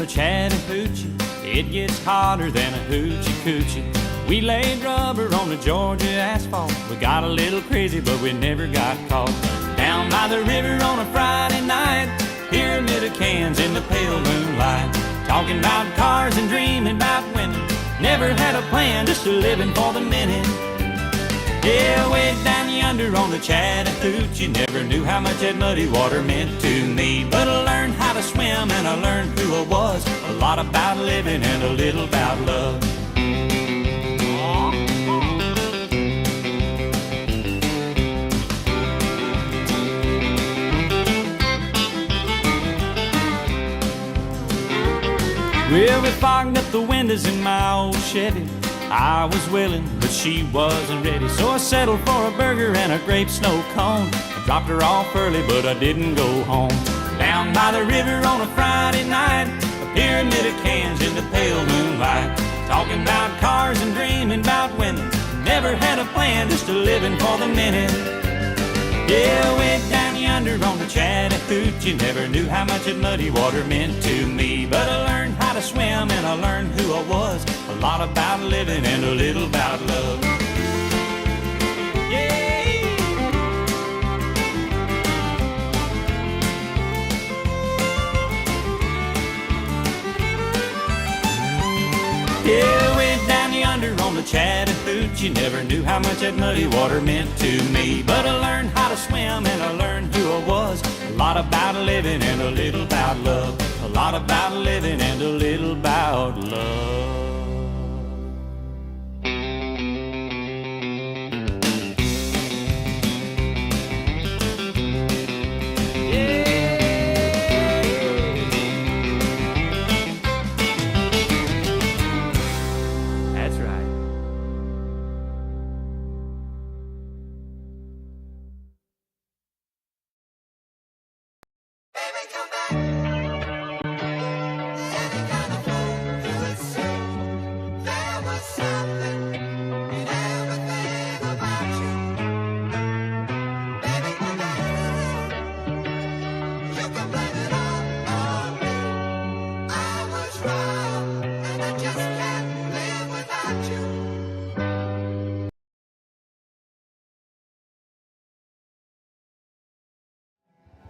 the Chattahoochee, it gets hotter than a hoochie coochie. We laid rubber on the Georgia asphalt. We got a little crazy, but we never got caught. Down by the river on a Friday night, pyramid of cans in the pale moonlight. Talking about cars and dreaming about women. Never had a plan, just a living for the minute. Yeah, way down yonder on the Chattahoochee, never knew how much that muddy water meant to me. But I learned how to swim and I learned who I was. A lot about living and a little about love. Well, we fogged up the windows in my old Chevy. I was willing, but she wasn't ready. So I settled for a burger and a grape snow cone. I dropped her off early, but I didn't go home. Down by the river on a Friday night, a pyramid of cans in the pale moonlight. Talking about cars and dreaming about women. Never had a plan, just a living for the minute. Yeah, way down yonder on the Chattahoochee, never knew how much that muddy water meant to me. But I learned how to swim and I learned who I was. A lot about living and a little about love. Yeah. Yeah, way down yonder on the Chattahoochee, never knew how much that muddy water meant to me. But I learned how to swim and I learned who I was. A lot about living and a little about love. A lot about living and a little about love.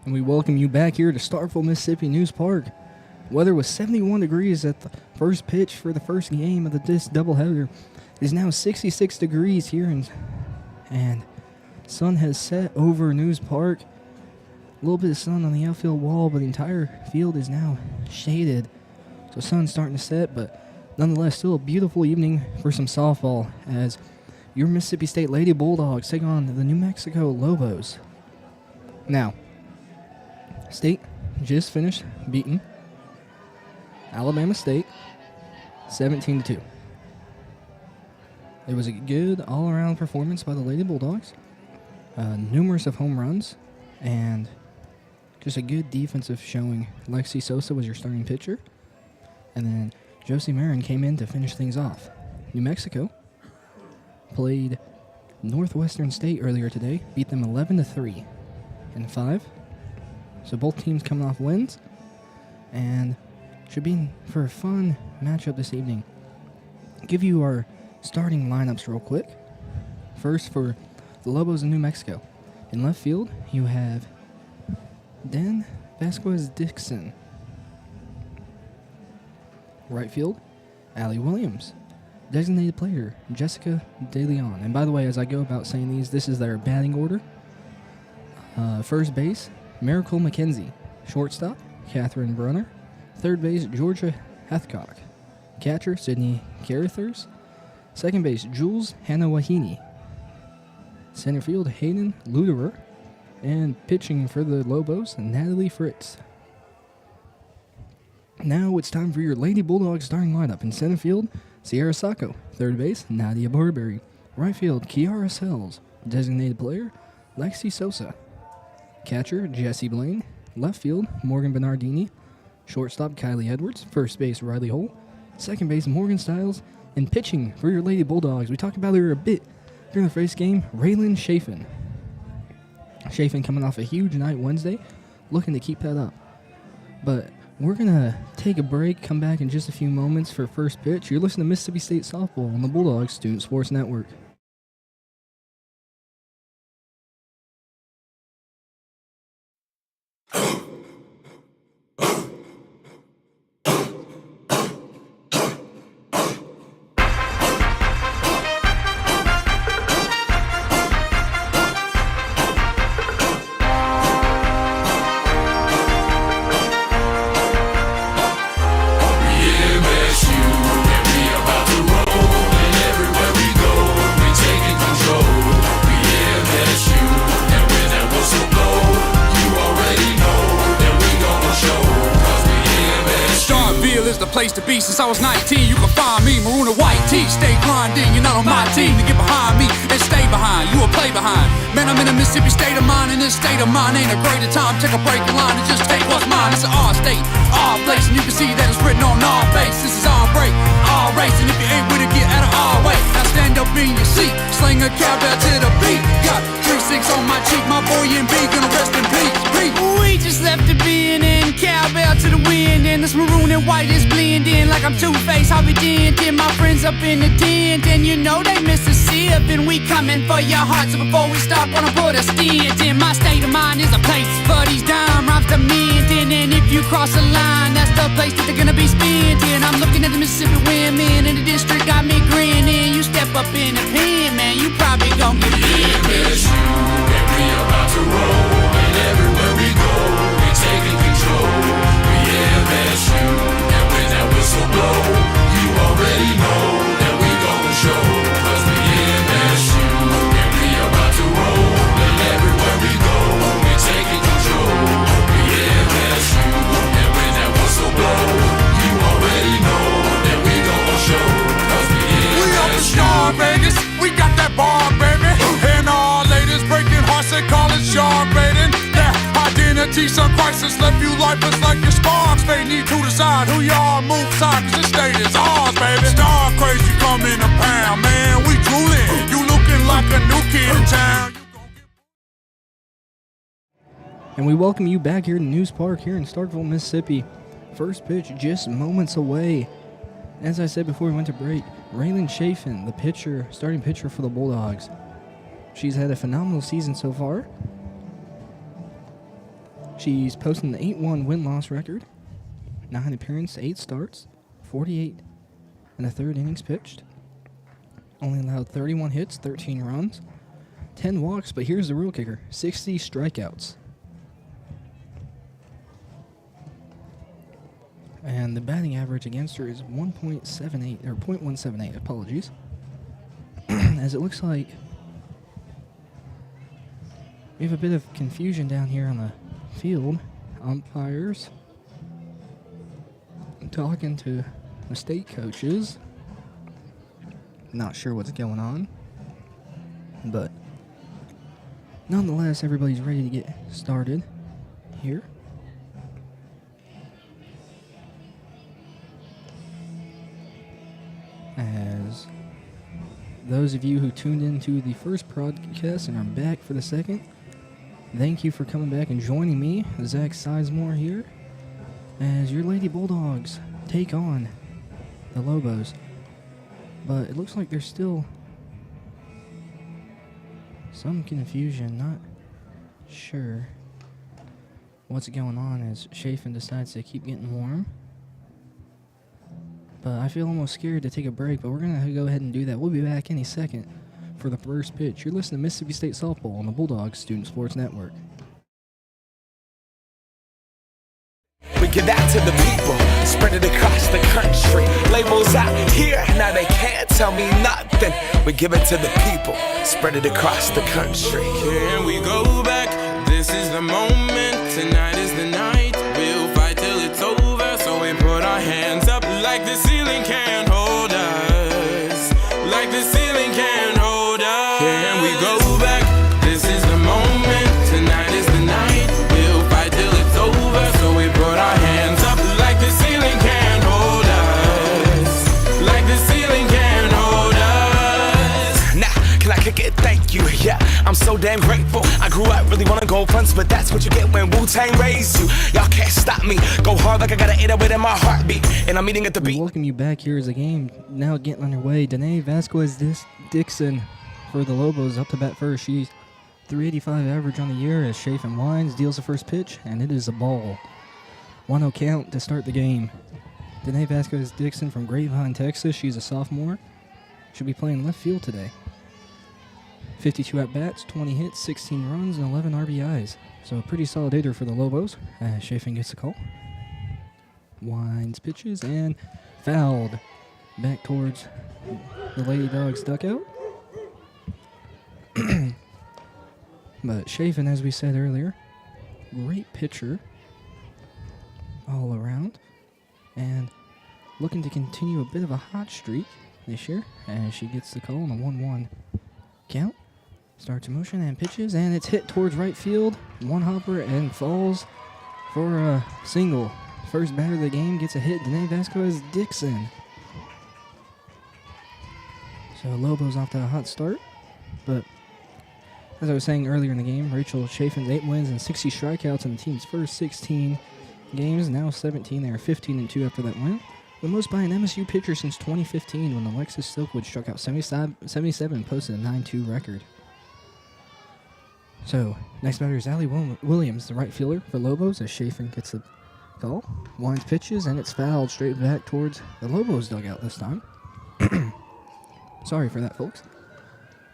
And we welcome you back here to Starkville, Mississippi News Park. Weather was 71 degrees at the first pitch for the first game of the disc doubleheader. It is now 66 degrees here, and sun has set over News Park. A little bit of sun on the outfield wall, but the entire field is now shaded. So sun's starting to set, but nonetheless, still a beautiful evening for some softball as your Mississippi State Lady Bulldogs take on the New Mexico Lobos. Now, State just finished beating Alabama State 17-2. It was a good all-around performance by the Lady Bulldogs. Numerous of home runs and just a good defensive showing. Lexi Sosa was your starting pitcher. And then Josie Marin came in to finish things off. New Mexico played Northwestern State earlier today, beat them 11-3 in 5. So both teams coming off wins, and should be for a fun matchup this evening. Give you our starting lineups real quick. First for the Lobos in New Mexico. In left field, you have Dan Vasquez-Dixon. Right field, Allie Williams. Designated player, Jessica De Leon. And by the way, as I go about saying these, this is their batting order. First base, Miracle McKenzie. Shortstop, Catherine Brunner. Third base, Georgia Hathcock. Catcher, Sydney Carruthers. Second base, Jules Hanawahini. Center field, Hayden Luderer. And pitching for the Lobos, Natalie Fritz. Now it's time for your Lady Bulldogs starting lineup. In center field, Sierra Sacco. Third base, Nadia Barberry. Right field, Kiara Sells. Designated player, Lexi Sosa. Catcher, Jesse Blaine. Left field, Morgan Bernardini. Shortstop, Kylie Edwards. First base, Riley Hull. Second base, Morgan Stiles. And pitching for your Lady Bulldogs, we talked about her a bit during the first game, Raylan Chafin. Chafin coming off a huge night Wednesday, looking to keep that up. But We're going to take a break, come back in just a few moments for first pitch. You're listening to Mississippi State Softball on the Bulldogs Student Sports Network. Place to be since I was 19. You can find me, maroon and white tee. Stay grinding, you're not on my team to get behind me and stay behind. You will play behind. Man, I'm in a Mississippi state of mind, and this state of mind ain't a greater time. Take a break in line and just take what's mine. It's an R state, R place, and you can see that it's written on our face. This is our break, our race, and if you ain't with it, get out of our way. Now stand up in your seat, sling a cowbell to the beat. Got 3-6 on my cheek, my boy and B gonna rest in peace. We just left the being in cowbell to the wind, and this maroon and white is blending like I'm Two-Face, Harvey Dent. And my friends up in the tent, and you know they miss a sip, and we coming for your hearts. So before we stop, wanna put a stint in. My state of mind is a place for these dime rhymes to mint in, and if you cross the line, that's the place that they're gonna be spent in. I'm looking at the Mississippi women in the district, got me grinning. You step up in the pen, man, you probably gon' get hit. MSU, and we about to roll, and everywhere we go, we taking control. We MSU, and when that whistle blow, you already know that we gon' show. 'Cause we MSU, and we about to roll, and everywhere we go, we taking control. We MSU, and when that whistle blow, you already know that we gon' show. 'Cause we up the star, Vegas. We got that bar, baby. And all ladies breaking hearts, they call it sharp baiting. That identity, some crisis left you lifeless like your sparks. They need to decide who y'all move side, 'cause this state is ours, baby. Star crazy coming to pound, man. We drooling. You looking like a new kid in town. And we welcome you back here to News Park here in Starkville, Mississippi. First pitch just moments away. As I said before we went to break, Raylan Chafin, the pitcher, starting pitcher for the Bulldogs. She's had a phenomenal season so far. She's posting an 8-1 win-loss record, 9 appearances, 8 starts, 48 and a third innings pitched. Only allowed 31 hits, 13 runs, 10 walks, but here's the real kicker, 60 strikeouts. And the batting average against her is 1.78, or .178, apologies. As it looks like we have a bit of confusion down here on the field. Umpires talking to the state coaches. Not sure what's going on. But nonetheless, everybody's ready to get started here. As those of you who tuned into the first broadcast and are back for the second, thank you for coming back and joining me, Zach Sizemore here, as your Lady Bulldogs take on the Lobos. But it looks like there's still some confusion, not sure what's going on as Chafin decides to keep getting warm. But I feel almost scared to take a break, but we're going to go ahead and do that. We'll be back any second for the first pitch. You're listening to Mississippi State Softball on the Bulldogs Student Sports Network. We give that to the people, spread it across the country. Labels out here, now they can't tell me nothing. We give it to the people, spread it across the country. Can we go back? This is the moment, tonight is the night. We'll fight till it's over, so we put our hands up like the ceiling can't hold us. Like the ceiling can't hold us. Can we go back? This is the moment, tonight is the night. We'll fight till it's over, so we put our hands up like the ceiling can't hold us. Like the ceiling can't hold us. Now, can I kick it? Thank you, yeah, I'm so damn grateful. I grew up really wanna go fronts, but that's what you get when Wu-Tang raised you. Y'all can't stop me, go hard hard like I got an 808 in my heartbeat. And I'm eating at the We beat. welcome you back here as the game now getting underway. Danae Vasquez Dixon for the Lobos up to bat first. She's 385 average on the year as Chafin winds, deals the first pitch, and it is a ball. 1-0 count to start the game. Danae Vasquez Dixon from Grapevine, Texas. She's a sophomore. She'll be playing left field today. 52 at-bats, 20 hits, 16 runs, and 11 RBIs. So a pretty solid hitter for the Lobos. Chafin gets the call. Winds, pitches, and fouled back towards the Lady Dogs dugout. But Chafin, as we said earlier, great pitcher all around, and looking to continue a bit of a hot streak this year as she gets the call on a 1-1 count. Starts in motion and pitches, and it's hit towards right field. One hopper and falls for a single. First batter of the game gets a hit. Danae Vasquez Dixon. So Lobos off to a hot start, but as I was saying earlier in the game, Rachel Chafin's 8 wins and 60 strikeouts in the team's first 16 games. Now 17. They are 15-2 after that win. The most by an MSU pitcher since 2015 when Alexis Silkwood struck out 77 and posted a 9-2 record. So, next batter is Allie Williams, the right fielder for Lobos, as Chafin gets the call. Winds, pitches, and it's fouled straight back towards the Lobos dugout this time. Sorry for that, folks.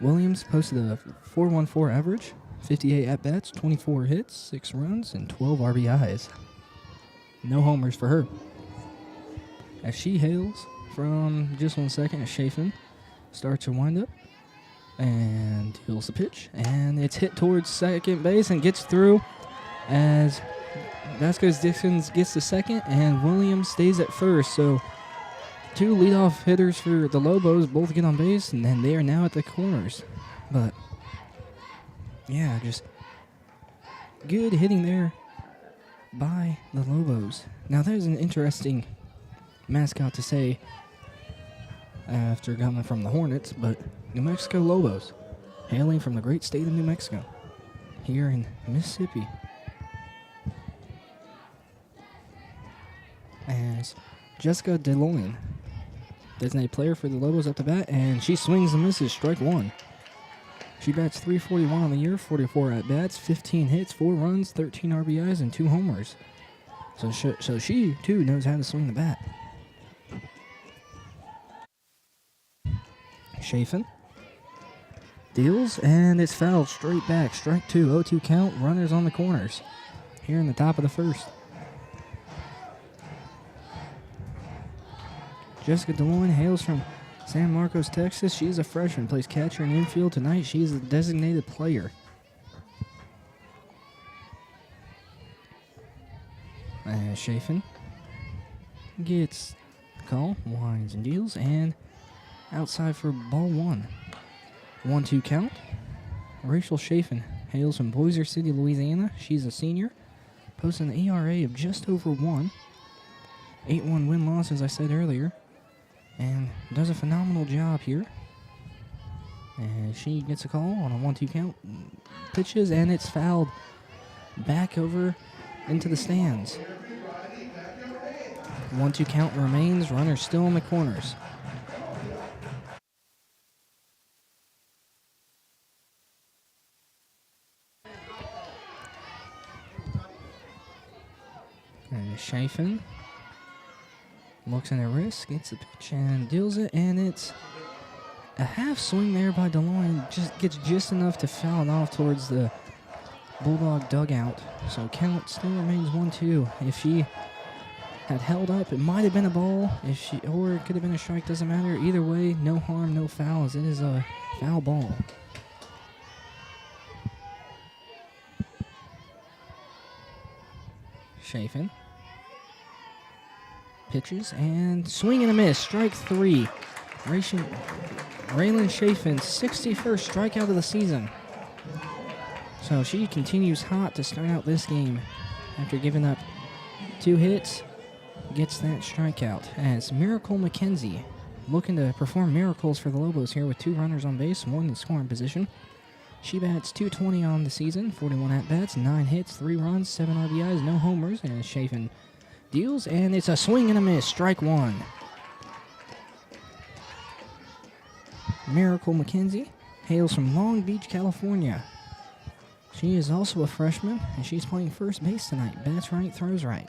Williams posted a .414 average, 58 at-bats, 24 hits, 6 runs, and 12 RBIs. No homers for her. As she hails from just 1 second, as Chafin starts her windup and deals the pitch, and it's hit towards second base and gets through as Vasquez Dixon gets the second and Williams stays at first. So 2 leadoff hitters for the Lobos both get on base, and then they are now at the corners. But yeah, just good hitting there by the Lobos. Now there's an interesting mascot to say after coming from the Hornets, but New Mexico Lobos, hailing from the great state of New Mexico, here in Mississippi. As Jessica DeLoyne, designated player for the Lobos up to bat, and she swings and misses, strike 1. She bats .341 on the year, 44 at-bats, 15 hits, 4 runs, 13 RBIs, and 2 homers. So she, too, knows how to swing the bat. Chafin deals, and it's fouled straight back. Strike 2, 0-2 count, runners on the corners here in the top of the first. Jessica DeLoyne hails from San Marcos, Texas. She's a freshman, plays catcher and infield tonight. She's a designated player. Chafin gets the call, winds and deals, and outside for ball 1. 1-2 count. Rachel Chafin hails from Bossier City, Louisiana. She's a senior, posting an ERA of just over 1. 8-1 win-loss, as I said earlier, and does a phenomenal job here. And she gets a call on a 1-2 count. Pitches, and it's fouled back over into the stands. 1-2 count remains. Runners still in the corners. And Chafin looks in her wrist, gets the pitch, and deals it, and it's a half swing there by DeLoyne. Just gets just enough to foul it off towards the Bulldog dugout. So count still remains 1-2. If she had held up, it might have been a ball. Or it could have been a strike. Doesn't matter. Either way, no harm, no fouls. It is a foul ball. Chafin pitches and swing and a miss. Strike 3. Raylan Chafin's 61st strikeout of the season. So she continues hot to start out this game after giving up 2 hits. Gets that strikeout as Miracle McKenzie looking to perform miracles for the Lobos here with 2 runners on base, 1 in scoring position. She bats .220 on the season, 41 at-bats, 9 hits, 3 runs, 7 RBIs, no homers, and Chafin deals, and it's a swing and a miss. Strike one. Miracle McKenzie hails from Long Beach, California. She is also a freshman, and she's playing first base tonight. Bats right, throws right.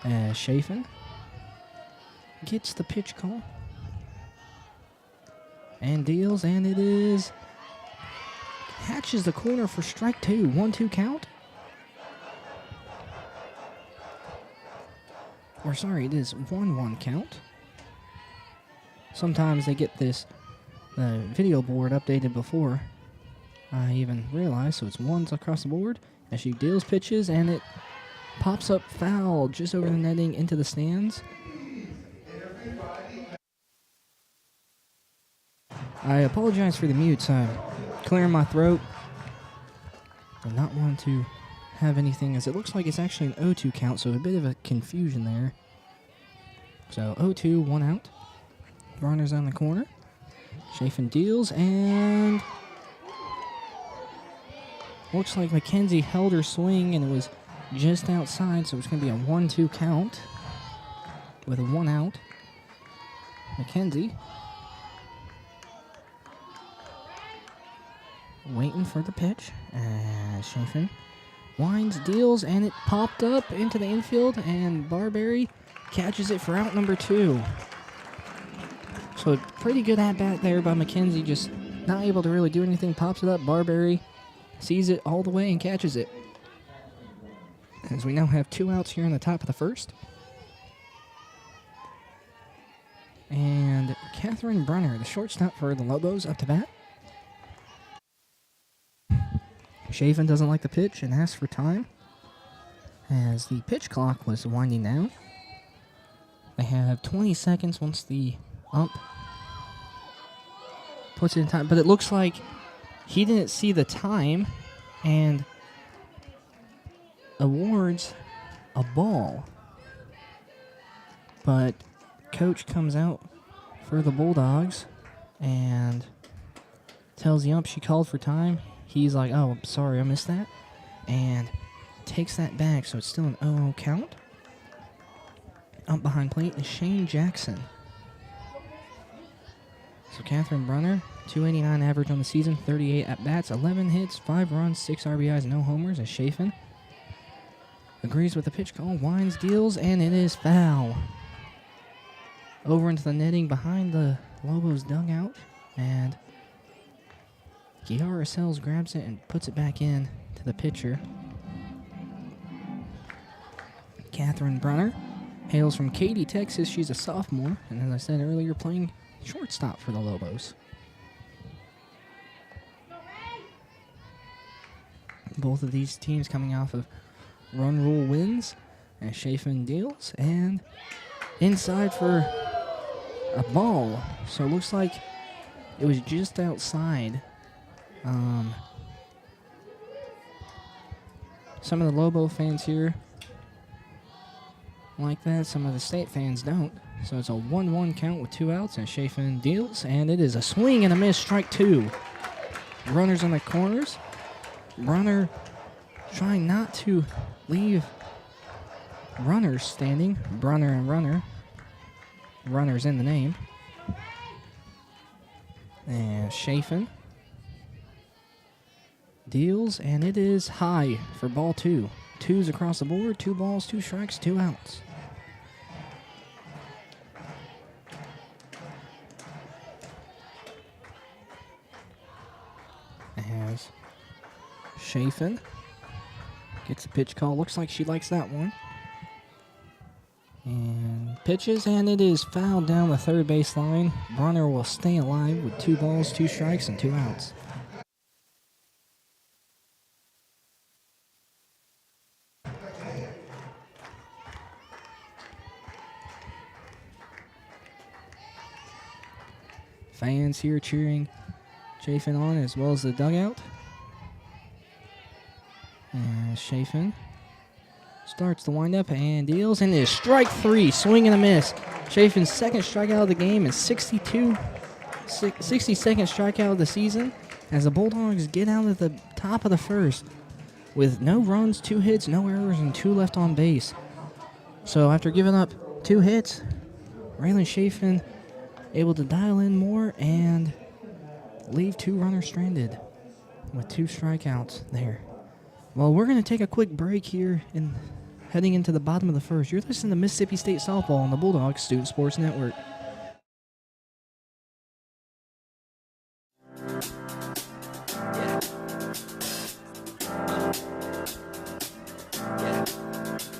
As Chafin gets the pitch call and deals, and it is hatches the corner for strike two. 1-2 count. Or sorry, it is 1-1 count. Sometimes they get this video board updated before I even realized, so it's ones across the board as she deals pitches, and it pops up foul just over the netting into the stands. I apologize for the mutes. I'm clearing my throat. I'm not wanting to have anything, as it looks like it's actually an 0-2 count, so a bit of a confusion there. So 0-2, 1 out. Runners on the corner. Chafin deals, and looks like McKenzie held her swing, and it was just outside, so it's going to be a 1-2 count with a 1 out. McKenzie waiting for the pitch. Chafin winds, deals, and it popped up into the infield, and Barberry catches it for out number 2. So a pretty good at-bat there by McKenzie, just not able to really do anything. Pops it up, Barberry sees it all the way and catches it. As we now have 2 outs here in the top of the first. And Catherine Brunner, the shortstop for the Lobos, up to bat. Chafin doesn't like the pitch and asks for time, as the pitch clock was winding down. They have 20 seconds once the ump puts it in time, but it looks like he didn't see the time and awards a ball. But coach comes out for the Bulldogs and tells the ump she called for time. He's like, oh, I'm sorry, I missed that, and takes that back, so it's still an 0-0 count. Up behind plate is Shane Jackson. So Catherine Brunner, 289 average on the season, 38 at-bats, 11 hits, 5 runs, 6 RBIs, no homers, as Chafin agrees with the pitch call, winds, deals, and it is foul. Over into the netting behind the Lobos dugout, and Kiara Sells grabs it and puts it back in to the pitcher. Catherine Brunner hails from Katy, Texas. She's a sophomore, and as I said earlier, playing shortstop for the Lobos. Both of these teams coming off of run rule wins, and Chafin deals, and inside for a ball. So it looks like it was just outside. Some of the Lobo fans here like that, some of the State fans don't. So it's a 1-1 count with 2 outs, and Chafin deals, and it is a swing and a miss, strike 2. Runners on the corners. Brunner trying not to leave runners standing. Brunner and runner. Runners in the name. And Chafin deals, and it is high for ball 2. 2s across the board, 2 balls, 2 strikes, 2 outs. As Chafin gets a pitch call, looks like she likes that one. And pitches, and it is fouled down the third base line. Brunner will stay alive with 2 balls, 2 strikes, and 2 outs. Fans here cheering Chafin on, as well as the dugout. And Chafin starts the windup and deals, and it is strike 3, swing and a miss. Chafin's second strikeout of the game and 62 62nd strikeout of the season as the Bulldogs get out at the top of the first with no runs, 2 hits, no errors, and 2 left on base. So after giving up 2 hits, Raylan Chafin able to dial in more and leave 2 runners stranded with 2 strikeouts there. Well, we're going to take a quick break here and heading into the bottom of the first. You're listening to Mississippi State Softball on the Bulldogs Student Sports Network.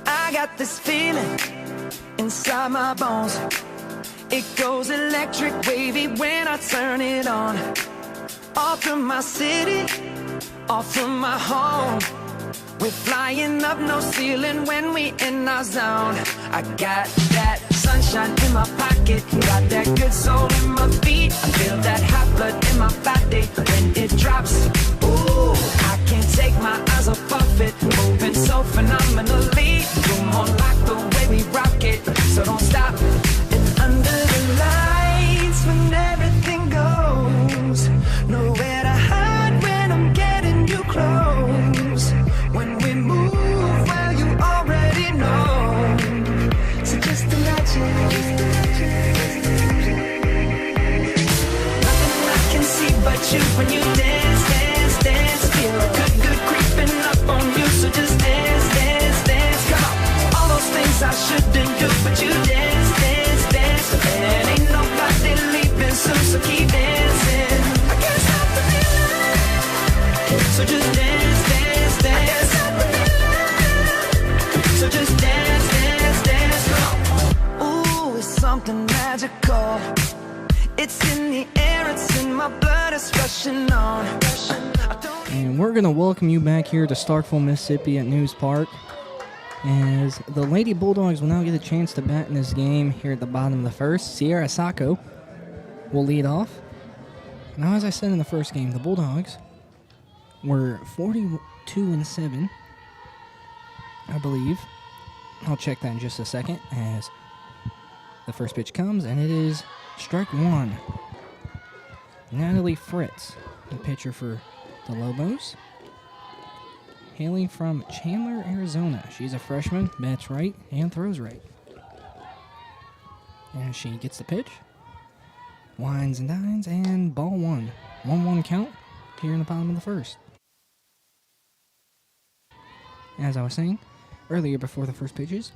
I got this feeling inside my bones. It goes electric wavy when I turn it on. Off from my city, off from my home. We're flying up, no ceiling when we in our zone. I got that sunshine in my pocket, got that good soul in my feet. I feel that hot blood in my body when it drops. Ooh, I can't take my eyes off of it, moving so phenomenally. You're more like the way we rock it, so don't stop. And under the lights when everything goes, nowhere to hide when I'm getting you close. When we move, well, you already know. So just imagine. Nothing I can see but you when you dance, dance, dance. Feel good creeping up on you. So just dance, dance, dance. Come on. All those things I shouldn't do, but you dance, dance, dance. And ain't nobody leaving soon, so keep dancing. I can't stop the feeling. So just dance, dance, dance. So just dance, dance, dance. Ooh, it's something magical. It's in the air, it's in my blood, it's rushing on. And we're going to welcome you back here to Starkville, Mississippi at News Park, as the Lady Bulldogs will now get a chance to bat in this game here at the bottom of the first. Sierra Sacco will lead off. Now, as I said in the first game, the Bulldogs were 42-7, I believe. I'll check that in just a second as the first pitch comes, and it is strike 1. Natalie Fritz, the pitcher for the Lobos, hailing from Chandler, Arizona. She's a freshman, bats right, and throws right. And she gets the pitch, winds and dines, and ball 1. 1-1 count here in the bottom of the first. As I was saying earlier before the first pitches,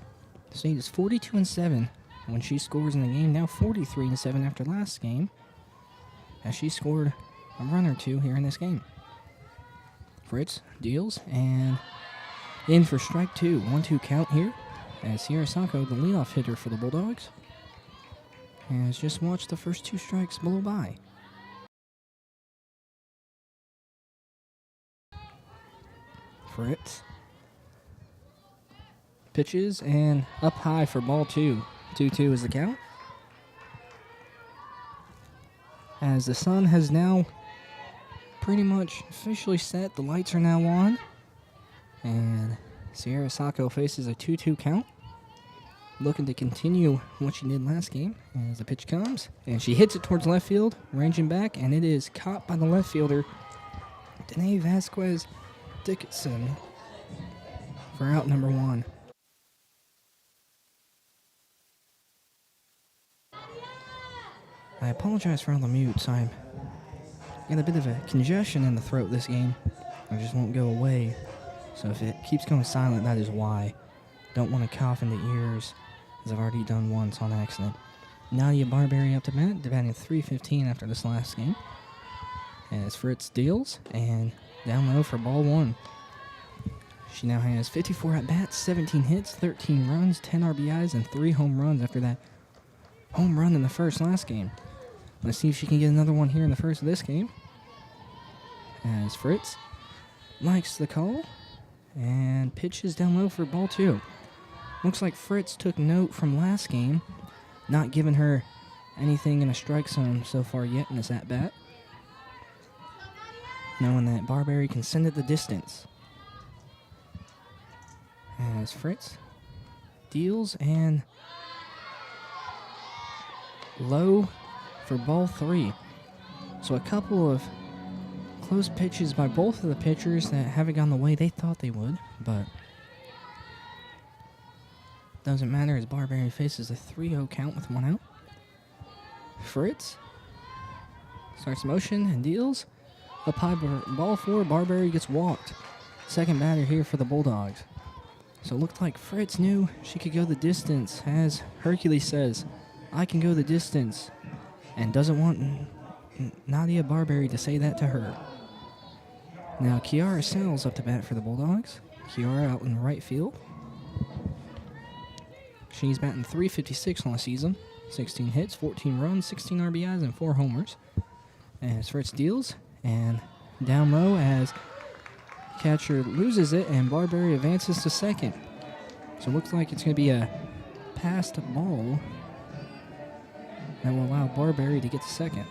the State is 42-7 when she scores in the game, now 43-7 after last game, as she scored a run or 2 here in this game. Fritz deals, and in for strike 2. 1-2 count here, as Sierra Sacco, the leadoff hitter for the Bulldogs, has just watched the first 2 strikes blow by. Fritz pitches, and up high for ball 2. 2-2 is the count. As the sun has now pretty much officially set, the lights are now on, and Sierra Sacco faces a 2-2 count, looking to continue what she did last game. As the pitch comes, and she hits it towards left field, ranging back, and it is caught by the left fielder, Danae Vasquez Dickinson, for out number 1. I apologize for all the mutes. I'm got a bit of a congestion in the throat this game. I just won't go away. So if it keeps going silent, that is why. Don't want to cough in the ears, as I've already done once on accident. Nadia Barberry up to bat, batting .315 after this last game. As Fritz deals, and down low for ball 1. She now has 54 at-bats, 17 hits, 13 runs, 10 RBIs, and 3 home runs after that home run in the first last game. Let's see if she can get another one here in the first of this game. As Fritz likes the call and pitches down low for ball 2. Looks like Fritz took note from last game, not giving her anything in a strike zone so far yet in this at-bat, knowing that Barberry can send it the distance. As Fritz deals, and low for ball 3. So a couple of close pitches by both of the pitchers that haven't gone the way they thought they would, but Doesn't matter as Barberry faces a 3-0 count with 1 out. Fritz starts motion and deals. Up high, ball 4, Barberry gets walked. Second batter here for the Bulldogs. So it looked like Fritz knew she could go the distance, as Hercules says, I can go the distance, and doesn't want Nadia Barberry to say that to her. Now Kiara Sells up to bat for the Bulldogs. Kiara out in right field. She's batting .356 on the season. 16 hits, 14 runs, 16 RBIs, and 4 homers. As Fritz deals, and down low as catcher loses it, and Barberry advances to second. So it looks like it's going to be a passed ball that will allow Barberry to get to second.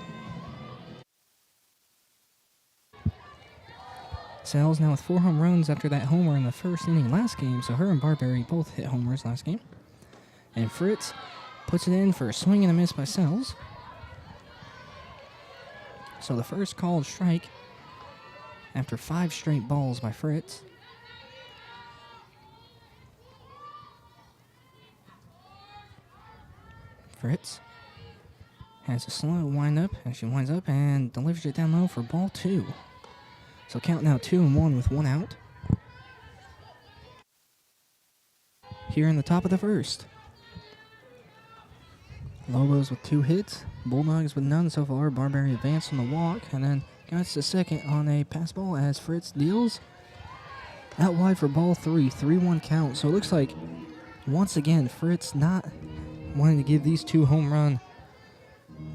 Sells now with 4 home runs after that homer in the first inning last game, so her and Barberry both hit homers last game. And Fritz puts it in for a swing and a miss by Sells. So the first called strike after 5 straight balls by Fritz. Fritz has a slow windup, and she winds up and delivers it down low for ball 2. So count now 2-1 with 1 out. Here in the top of the first. Lobos with 2 hits, Bulldogs with none so far. Barberry advanced on the walk, and then got to second on a pass ball as Fritz deals. Out wide for ball 3, 3-1 count. So it looks like, once again, Fritz not wanting to give these 2 home run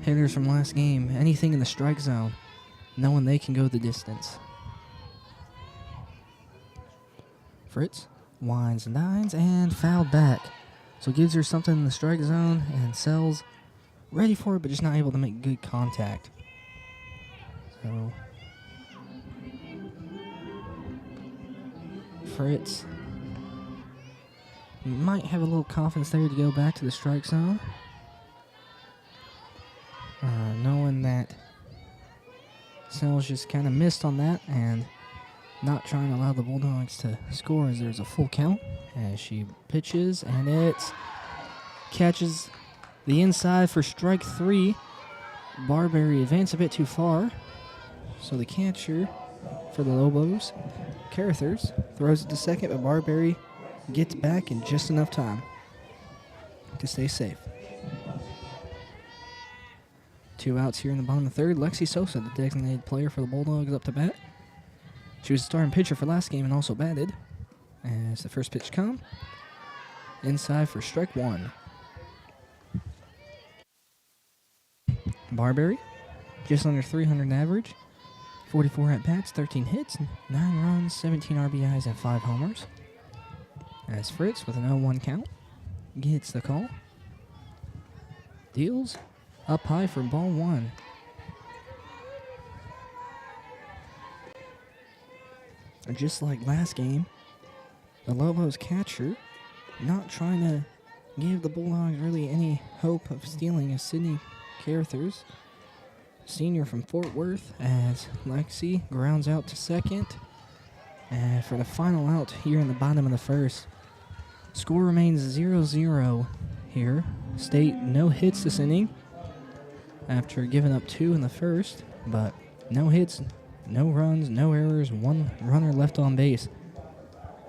hitters from last game anything in the strike zone, knowing they can go the distance. Fritz winds and dines and fouled back. So gives her something in the strike zone, and Sells ready for it, but just not able to make good contact. So Fritz might have a little confidence there to go back to the strike zone, knowing that Sells just kind of missed on that and not trying to allow the Bulldogs to score as there's a full count as she pitches, and it catches the inside for strike 3. Barberry advanced a bit too far, so the catcher for the Lobos, Carruthers, throws it to second, but Barberry gets back in just enough time to stay safe. 2 outs here in the bottom of the third. Lexi Sosa, the designated player for the Bulldogs, up to bat. She was a starting pitcher for last game and also batted. As the first pitch comes, inside for strike 1. Barberry, just under 300 average, 44 at-bats, 13 hits, 9 runs, 17 RBIs, and 5 homers. As Fritz, with an 0-1 count, gets the call. Deals up high for ball 1. Just like last game, the Lobos catcher not trying to give the Bulldogs really any hope of stealing as Sydney Carruthers, senior from Fort Worth, as Lexi grounds out to second. And for the final out here in the bottom of the first, score remains 0-0 here. State no hits this inning after giving up 2 in the first, but no hits, no runs, no errors, 1 runner left on base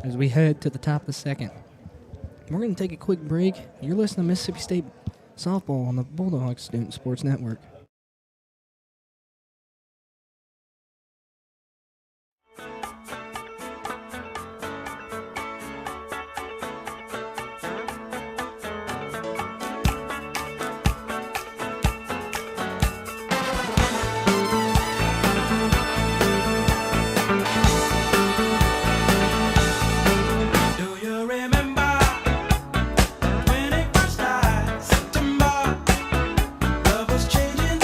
as we head to the top of the second. We're going to take a quick break. You're listening to Mississippi State Softball on the Bulldogs Student Sports Network. Changing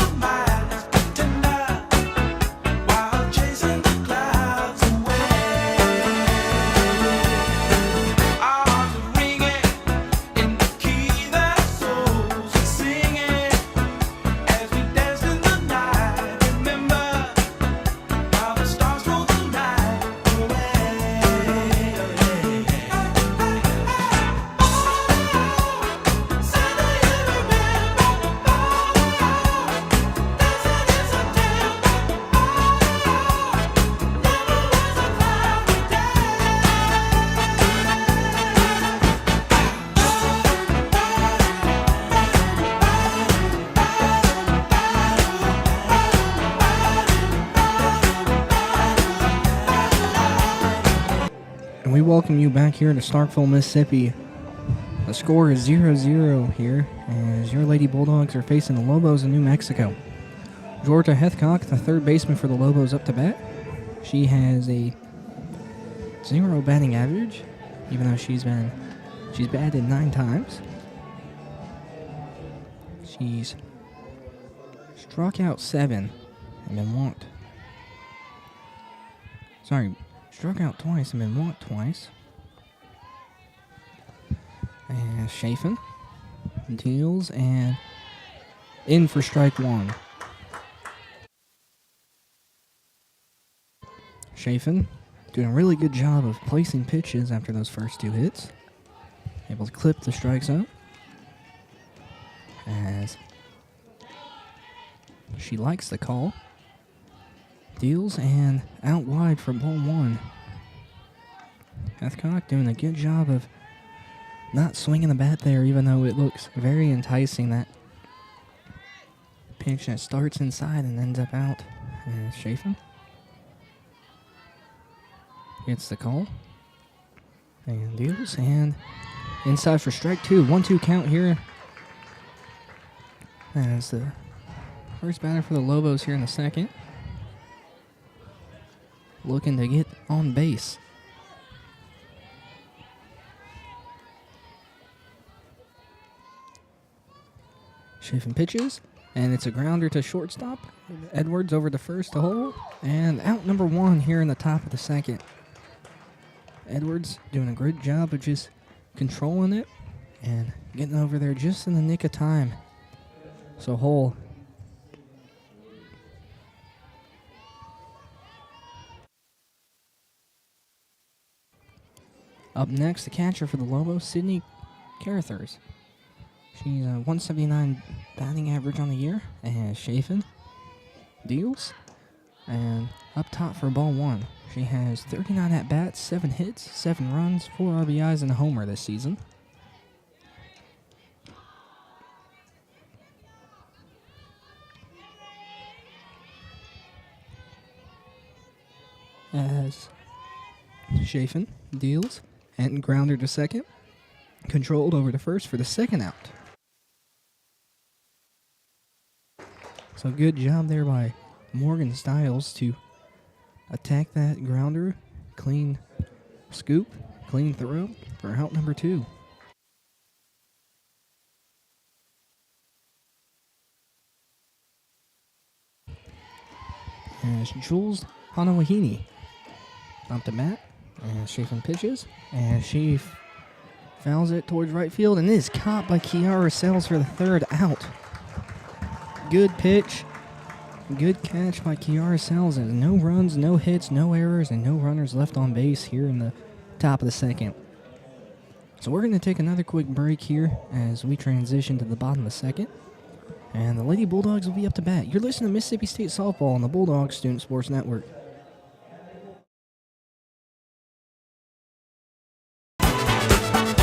welcome you back here to Starkville, Mississippi. The score is 0-0 here as your Lady Bulldogs are facing the Lobos in New Mexico. Georgia Hethcock, the third baseman for the Lobos, up to bat. She has a 0 batting average, even though she's batted 9 times. She's struck out 7 and been walked. Struck out twice and been walked twice. And Chafin deals and in for strike 1. Chafin doing a really good job of placing pitches after those first 2 hits. Able to clip the strike zone as she likes the call. Deals and out wide for ball 1. Hethcock doing a good job of not swinging the bat there, even though it looks very enticing. That pitch that starts inside and ends up out. And Chafin gets the call and deals and inside for strike 2. 1-2 count here. As the first batter for the Lobos here in the second, looking to get on base. Chafin pitches, and it's a grounder to shortstop. Edwards over to first to hole, and out number 1 here in the top of the second. Edwards doing a great job of just controlling it and getting over there just in the nick of time. So hole. Up next, the catcher for the Lobos, Sydney Carruthers. She's a 179 batting average on the year, and Chafin deals. And up top for ball 1, she has 39 at-bats, 7 hits, 7 runs, 4 RBIs, and a homer this season. As Chafin deals and grounder to second, controlled over to first for the second out. So good job there by Morgan Stiles to attack that grounder. Clean scoop, clean throw for out number 2. As Jules Hanawahini up to bat, and Chafin pitches, and she fouls it towards right field, and is caught by Kiara Sells for the third out. Good pitch, good catch by Kiara Sells, and no runs, no hits, no errors, and no runners left on base here in the top of the second. So we're going to take another quick break here as we transition to the bottom of the second, and the Lady Bulldogs will be up to bat. You're listening to Mississippi State Softball on the Bulldogs Student Sports Network. Talk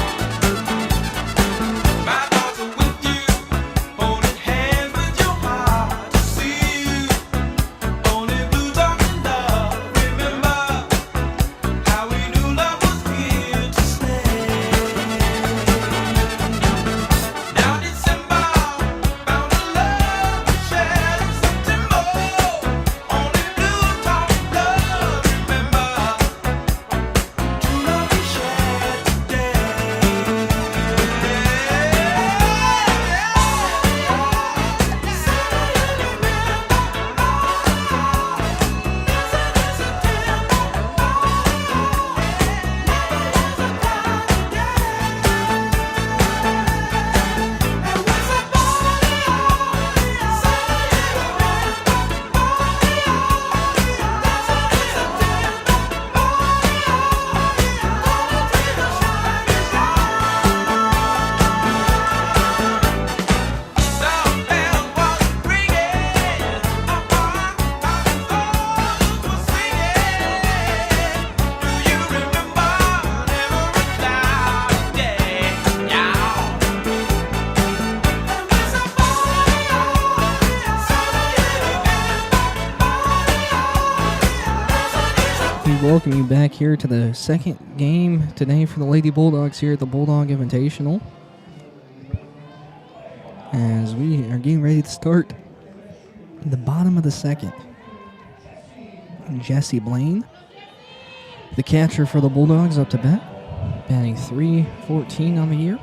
welcome you back here to the second game today for the Lady Bulldogs here at the Bulldog Invitational. As we are getting ready to start the bottom of the second. Jesse Blaine, the catcher for the Bulldogs, up to bat, batting .314 on the year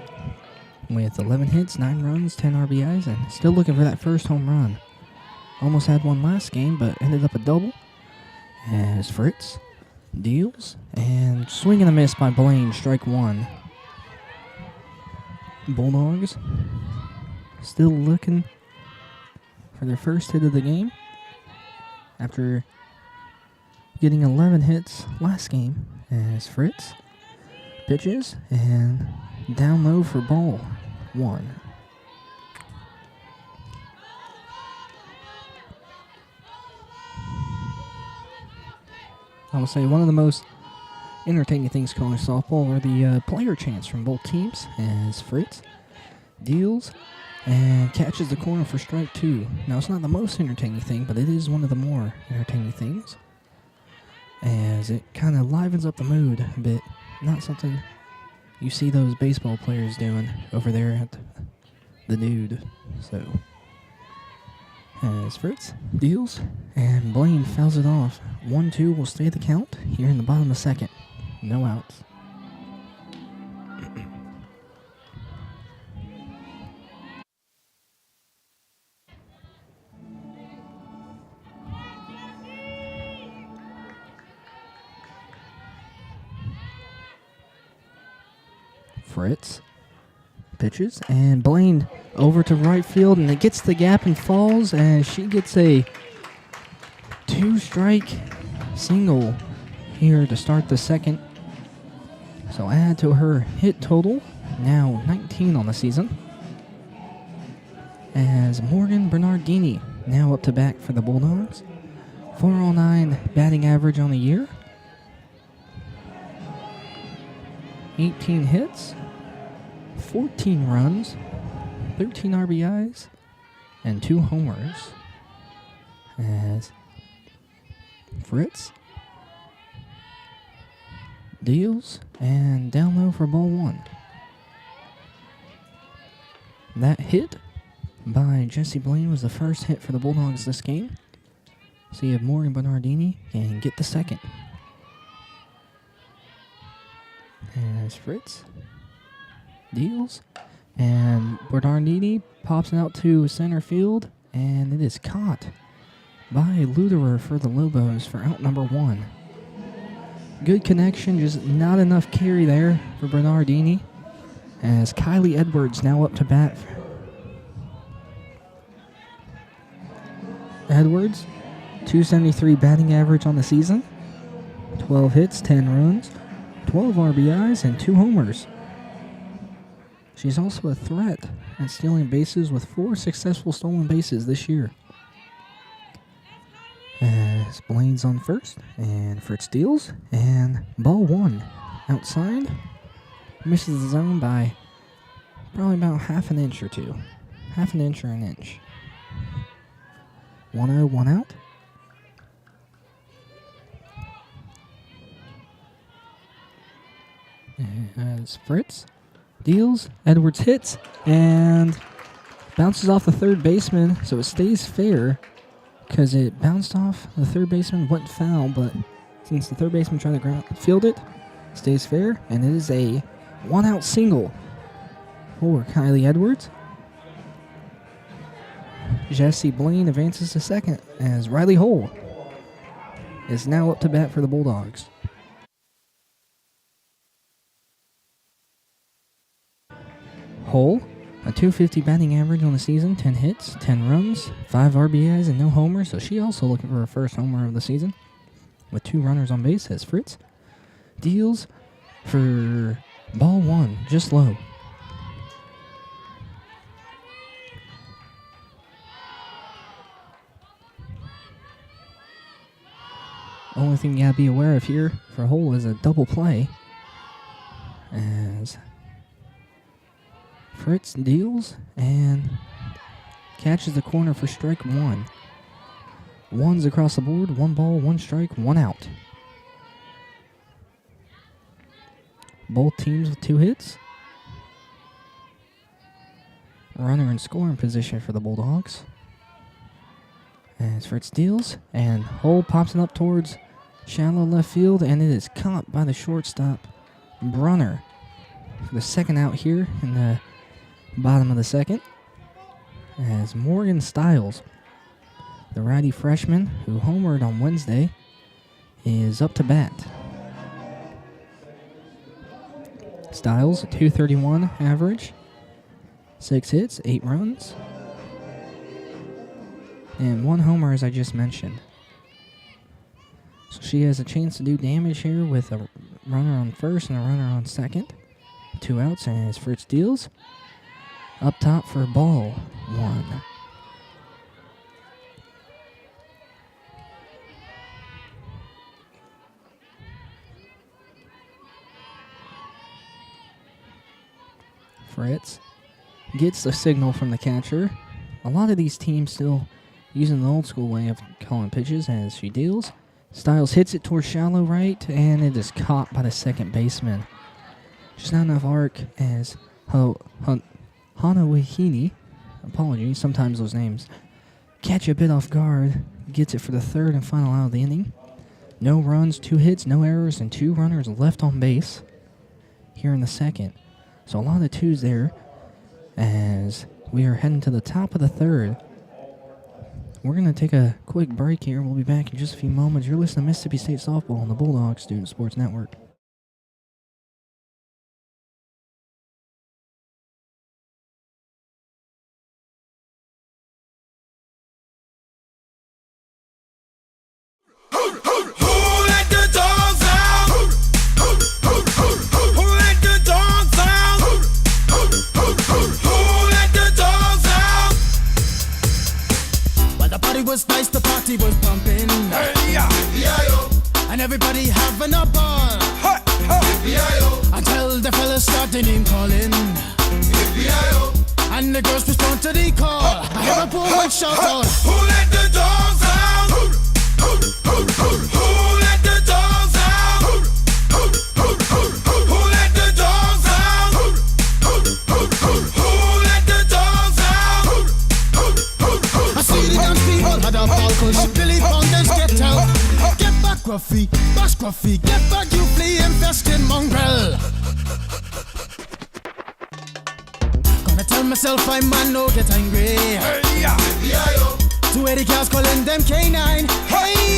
with 11 hits, 9 runs, 10 RBIs, and still looking for that first home run. Almost had one last game, but ended up a double. As Fritz deals, and swing and a miss by Blaine, strike one. Bulldogs still looking for their first hit of the game after getting 11 hits last game. As Fritz pitches and down low for ball one. I will say one of the most entertaining things calling softball are the player chants from both teams, as Fritz deals and catches the corner for strike two. Now, it's not the most entertaining thing, but it is one of the more entertaining things, as it kind of livens up the mood a bit. Not something you see those baseball players doing over there at the Nude. So, as Fritz deals and Blaine fouls it off. 1-2 will stay the count here in the bottom of the second. No outs. Fritz pitches, and Blaine over to right field, and it gets the gap and falls, and she gets a 2-strike single here to start the second. So add to her hit total, now 19 on the season. As Morgan Bernardini now up to bat for the Bulldogs. 409 batting average on the year. 18 hits, 14 runs, 13 RBIs, and 2 homers. As Fritz deals and down low for ball one. That hit by Jesse Blaine was the first hit for the Bulldogs this game. See if Morgan Bernardini can get the second. As Fritz deals, and Bernardini pops it out to center field, and it is caught by Luderer for the Lobos for out number one. Good connection, just not enough carry there for Bernardini, as Kylie Edwards now up to bat. Edwards, 273 batting average on the season, 12 hits, 10 runs, 12 RBIs, and 2 homers. She's also a threat at stealing bases with 4 successful stolen bases this year. As Blaine's on first, and Fritz deals, and ball one. Outside, misses the zone by probably about half an inch or two. Half an inch or an inch. 1-0, 1 out. As Fritz deals, Edwards hits, and bounces off the third baseman, so it stays fair, because it bounced off the third baseman, went foul, but since the third baseman tried to field it, stays fair, and it is a 1-out single for Kylie Edwards. Jesse Blaine advances to second, as Riley Hull is now up to bat for the Bulldogs. Hull, a .250 batting average on the season, 10 hits, 10 runs, 5 RBIs, and no homers, so she also looking for her first homer of the season, with 2 runners on base, as Fritz deals for ball one, just low. Only thing you gotta be aware of here for Hull is a double play, as Fritz deals and catches the corner for strike one. One's across the board, 1 ball, 1 strike, 1 out. Both teams with 2 hits. Runner in scoring position for the Bulldogs. As Fritz deals, and Hole pops it up towards shallow left field, and it is caught by the shortstop, Brunner. For the second out here in the bottom of the second. As Morgan Stiles, the righty freshman who homered on Wednesday, is up to bat. Stiles, a .231 average, 6 hits, 8 runs, and 1 homer, as I just mentioned. So she has a chance to do damage here with a runner on first and a runner on second. 2 outs, and as Fritz deals, up top for ball 1. Fritz gets the signal from the catcher. A lot of these teams still using the old school way of calling pitches as she deals. Stiles hits it towards shallow right, and it is caught by the second baseman. Just not enough arc as Hanawahini, apologies, sometimes those names, catch a bit off guard, gets it for the third and final out of the inning. No runs, 2 hits, no errors, and 2 runners left on base here in the second. So a lot of 2s there as we are heading to the top of the third. We're going to take a quick break here. We'll be back in just a few moments. You're listening to Mississippi State Softball on the Bulldog Student Sports Network. Was nice, the party was pumping. And everybody having a ball. Until the fellas started name calling. And the girls respond to the call. I hear a boom shout out. Who let the dogs out? Who let the dogs out? Who let the dogs out? Who let the dogs out? I see the dance people had a ball, cause Billy Fountains get out. Get back, Gruffy, bash Gruffy, get back, you flea infested mongrel. Gonna tell myself I man no get angry. Two 80 cows calling them K9. Hey,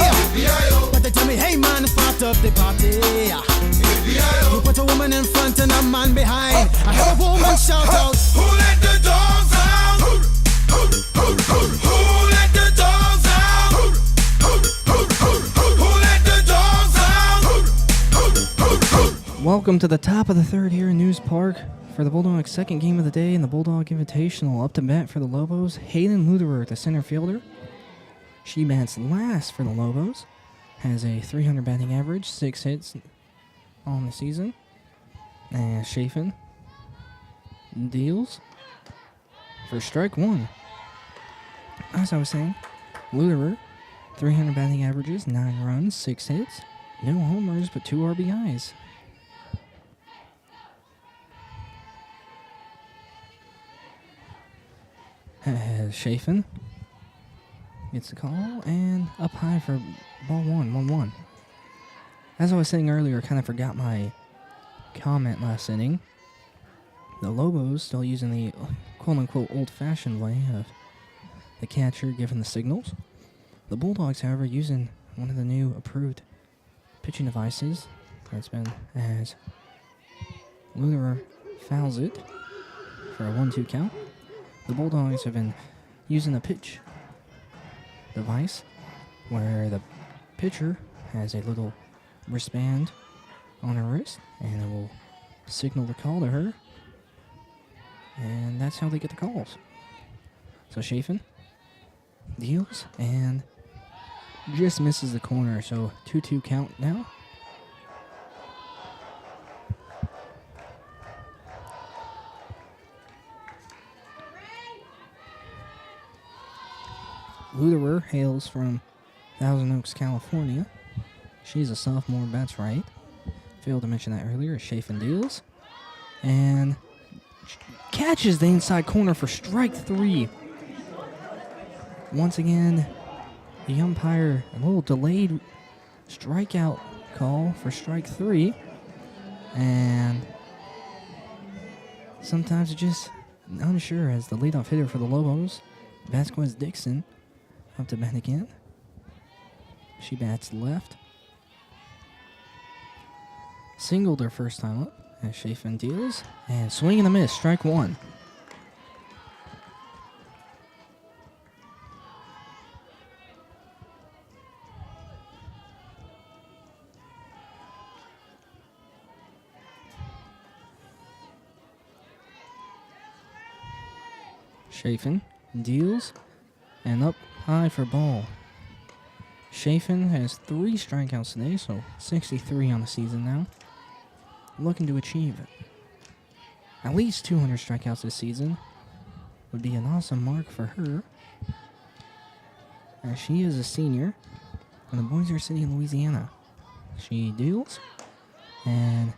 but they tell me, hey man, it's part of the party. You put a woman in front and a man behind. I have a woman shout out. Who let the dogs out? Who let the dogs out? Who let the dogs out? Welcome to the top of the third here in News Park for the Bulldogs' second game of the day in the Bulldog Invitational. Up to bat for the Lobos, Hayden Luderer, the center fielder. She bats last for the Lobos, has a .300 batting average, 6 hits on the season. And Chafin deals for strike 1. As I was saying, Luderer, .300 batting averages, 9 runs, 6 hits, no homers, but 2 RBIs. As Chafin gets the call, and up high for ball 1-1. As I was saying earlier, I kind of forgot my comment last inning. The Lobos still using the quote-unquote old-fashioned way of the catcher giving the signals. The Bulldogs, however, using one of the new approved pitching devices. That's been as Luderer fouls it for a 1-2 count. The Bulldogs have been using a pitch device where the pitcher has a little wristband on her wrist and it will signal the call to her, and that's how they get the calls. So Chafin deals and just misses the corner, so 2-2 count now. Luderer hails from Thousand Oaks, California. She's a sophomore, bats right. failed to mention that earlier, is Chafin Deals. And catches the inside corner for strike 3. Once again, the umpire, a little delayed strikeout call for strike 3. And sometimes just unsure as the leadoff hitter for the Lobos, Vasquez Dixon, up to bat again. She bats left. Singled her first time up as Chafin deals. And swing and a miss, strike 1. Chafin deals and up high for ball. Chafin has 3 strikeouts today, so 63 on the season now. Looking to achieve at least 200 strikeouts this season. Would be an awesome mark for her, as she is a senior from the Bossier City, Louisiana. She deals and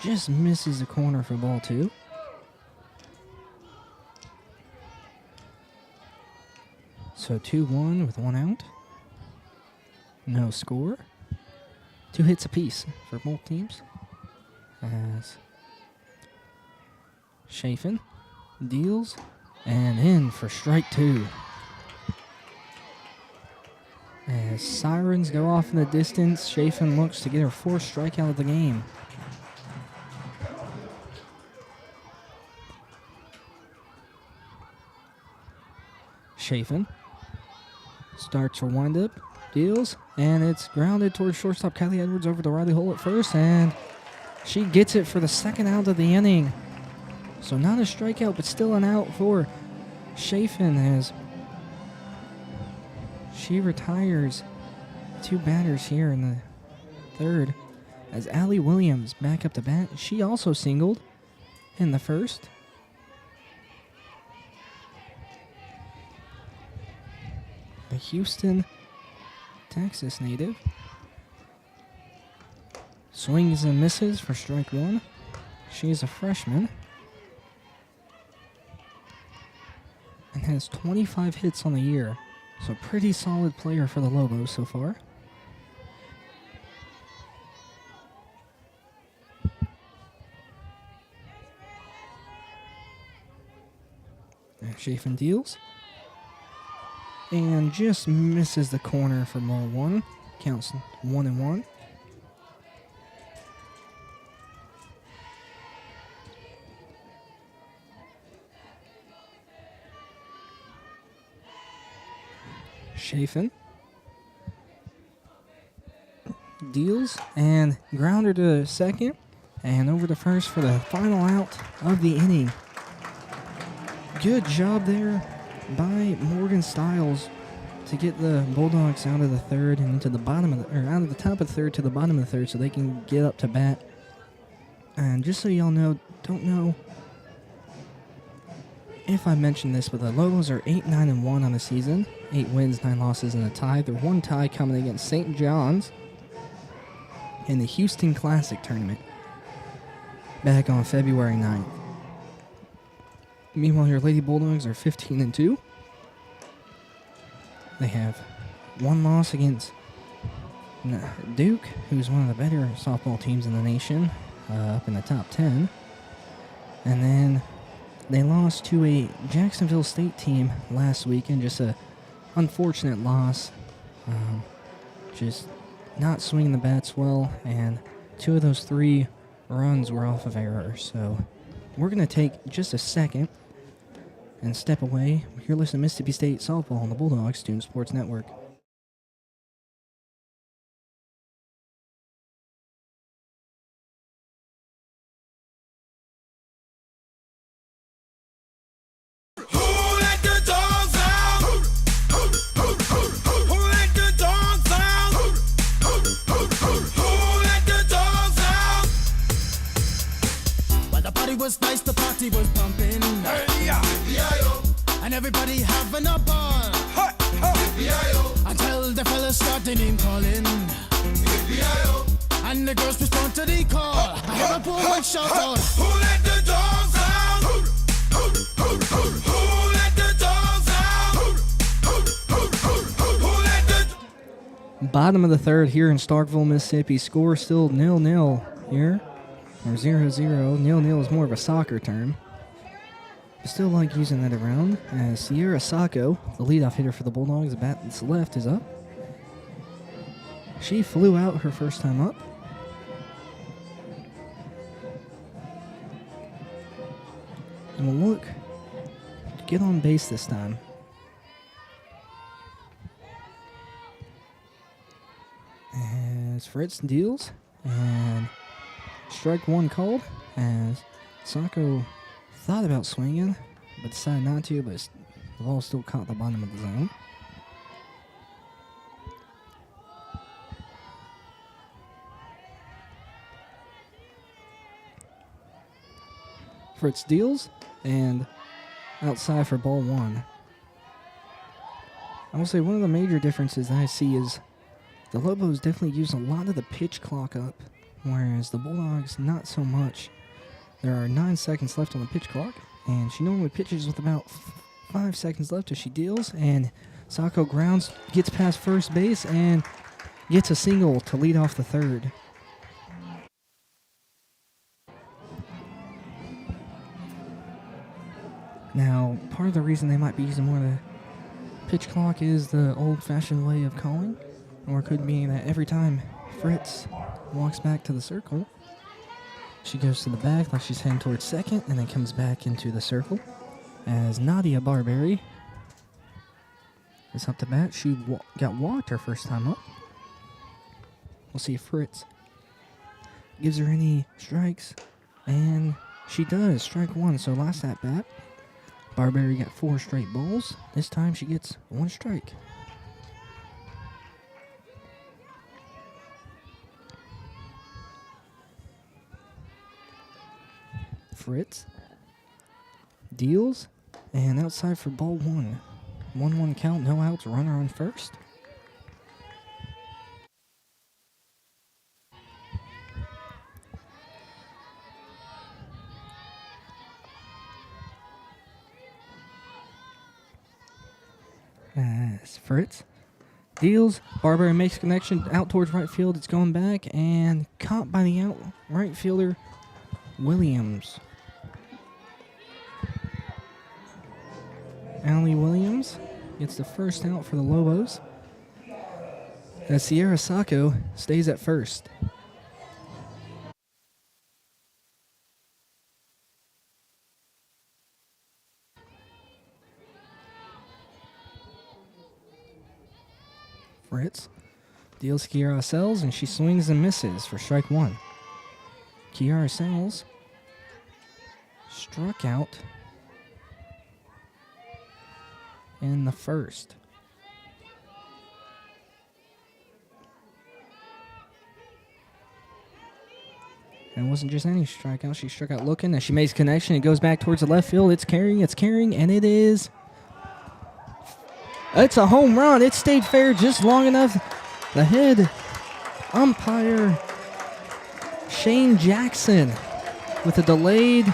just misses the corner for ball 2. So 2-1 with 1 out. No score. 2 hits apiece for both teams. As Chafin deals and in for strike 2. As sirens go off in the distance, Chafin looks to get her 4th strikeout of the game. Chafin starts her windup, deals, and it's grounded towards shortstop Kylie Edwards over to Riley Hull at first, and she gets it for the 2nd out of the inning. So not a strikeout, but still an out for Chafin as she retires 2 batters here in the 3rd. As Allie Williams back up to bat, she also singled in the 1st. A Houston, Texas native. Swings and misses for strike 1. She's a freshman and has 25 hits on the year. So pretty solid player for the Lobos so far. And Chafin deals. And just misses the corner for ball 1. Counts 1-1. Chafin deals and grounder to second and over to first for the final out of the inning. Good job there by Morgan Stiles to get the Bulldogs out of the 3rd and into the bottom of the, or out of the top of the 3rd to the bottom of the 3rd so they can get up to bat. And just so y'all know, don't know if I mentioned this, but the Lobos are 8-9-1 on the season. 8 wins, 9 losses, and a tie. Their 1 tie coming against St. John's in the Houston Classic tournament back on February 9th. Meanwhile, your Lady Bulldogs are 15-2. They have 1 loss against Duke, who's one of the better softball teams in the nation, up in the top 10. And then they lost to a Jacksonville State team last weekend. Just a unfortunate loss. Just not swinging the bats well, and 2 of those 3 runs were off of errors. So we're going to take just a second and step away. You're listening to Mississippi State Softball on the Bulldogs Student Sports Network. Was nice, the party was pumping. And everybody having a ball. Until the fellas started name calling. and the girls respond to the call. I hear a woman shout out, Who let the dogs out? Who let the dogs out? Who let the Bottom of the third here in Starkville, Mississippi. Score still 0-0 here, or 0-0. 0-0 is more of a soccer term. I still like using that around. As Sierra Sacco, the leadoff hitter for the Bulldogs, the bat that's left is up. She flew out her first time up. And we'll look to get on base this time. As Fritz deals, and strike one called, as Sacco thought about swinging, but decided not to, but the ball still caught the bottom of the zone. Fritz deals, and outside for ball one. I will say one of the major differences that I see is the Lobos definitely use a lot of the pitch clock up, whereas the Bulldogs not so much. There are 9 seconds left on the pitch clock, and she normally pitches with about 5 seconds left as she deals, and Sacco grounds, gets past first base, and gets a single to lead off the third. Now, part of the reason they might be using more of the pitch clock is the old-fashioned way of calling, or it could be that every time Fritz walks back to the circle, she goes to the back like she's heading towards second, and then comes back into the circle. As Nadia Barberry is up to bat, she got walked her first time up. We'll see if Fritz gives her any strikes, and she does. Strike one. So last at bat, Barberry got 4 straight balls. This time she gets 1 strike. Fritz deals, and outside for ball one. 1-1 count, no outs, runner on first. As Fritz deals, Barberry makes connection out towards right field. It's going back and caught by the out right fielder, Williams. Allie Williams gets the first out for the Lobos, as Sierra Sacco stays at first. Fritz deals Kiara Sells, and she swings and misses for strike one. Kiara Sells struck out in the first. And it wasn't just any strikeout. She struck out looking, and she makes connection. It goes back towards the left field. It's carrying, and it is. It's a home run. It stayed fair just long enough. The head umpire, Shane Jackson, with a delayed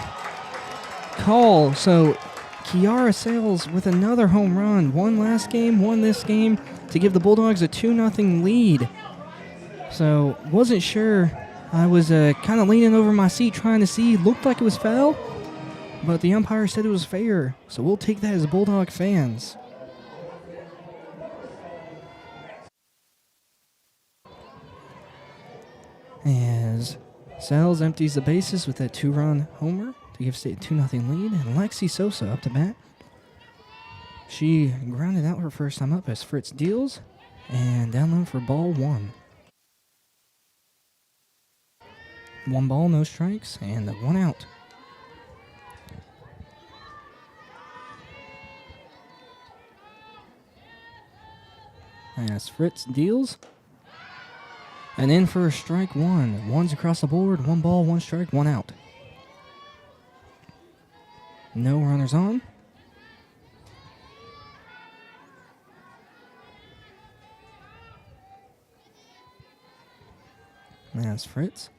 call. So Kiara Sales with another home run. Won last game, won this game to give the Bulldogs a 2-0 lead. So wasn't sure. I was kind of leaning over my seat trying to see. Looked like it was foul, but the umpire said it was fair. So we'll take that as Bulldog fans. As Sales empties the bases with that 2-run homer to give State a 2-0 lead, and Lexi Sosa up to bat. She grounded out her first time up as Fritz deals, and down low for ball one. 1 ball, no strikes, and 1 out. As Fritz deals, and in for strike one. One's across the board, 1 ball, 1 strike, 1 out. No runners on. As as Fritz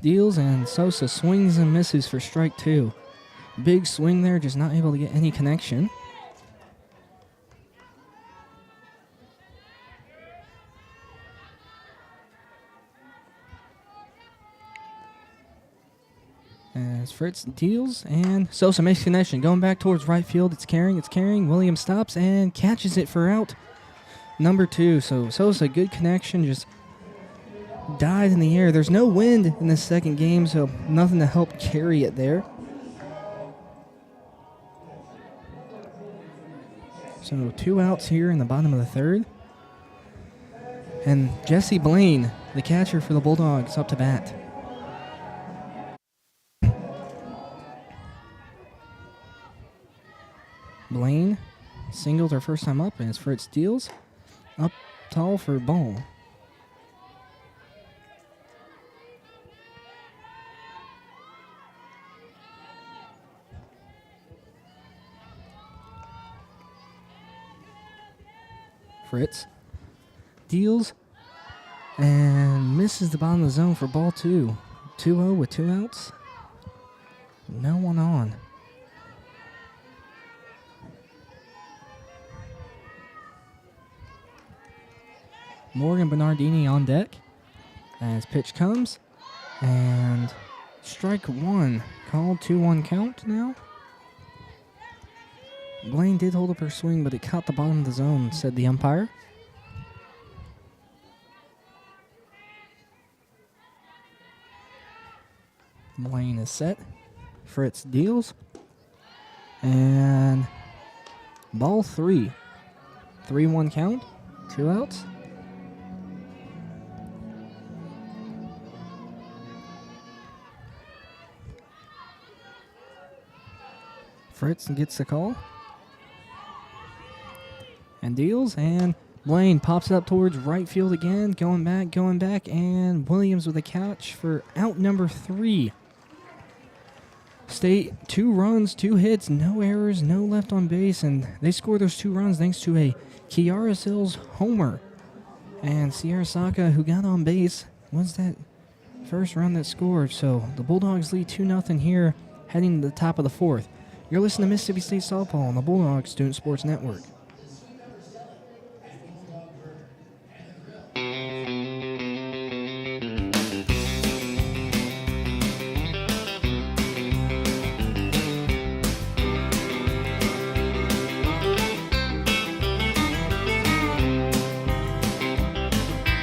deals and Sosa swings and misses for strike 2. Big swing there, just not able to get any connection. As Fritz deals and Sosa makes connection. Going back towards right field. It's carrying. Williams stops and catches it for out number 2. So Sosa, good connection, just died in the air. There's no wind in this second game, so nothing to help carry it there. So 2 outs here in the bottom of the third. And Jesse Blaine, the catcher for the Bulldogs, up to bat. Blaine singles her first time up, and as Fritz deals, up tall for ball. Fritz deals and misses the bottom of the zone for ball 2. 2-0 with 2 outs. No one on. Morgan Bernardini on deck as pitch comes, and strike 1 called. 2-1 count now. Blaine did hold up her swing, but it caught the bottom of the zone, said the umpire. Blaine is set. Fritz deals, and ball 3. 3-1 count, 2 outs. Fritz gets the call and deals, and Blaine pops up towards right field again, going back, and Williams with a catch for out number 3. State 2 runs, 2 hits, no errors, no left on base, and they score those 2 runs thanks to a Kiara Sills homer. And Sierra Saka, who got on base, was that first run that scored. So the Bulldogs lead 2-0 here, heading to the top of the 4th. You're listening to Mississippi State Softball on the Bulldogs Student Sports Network.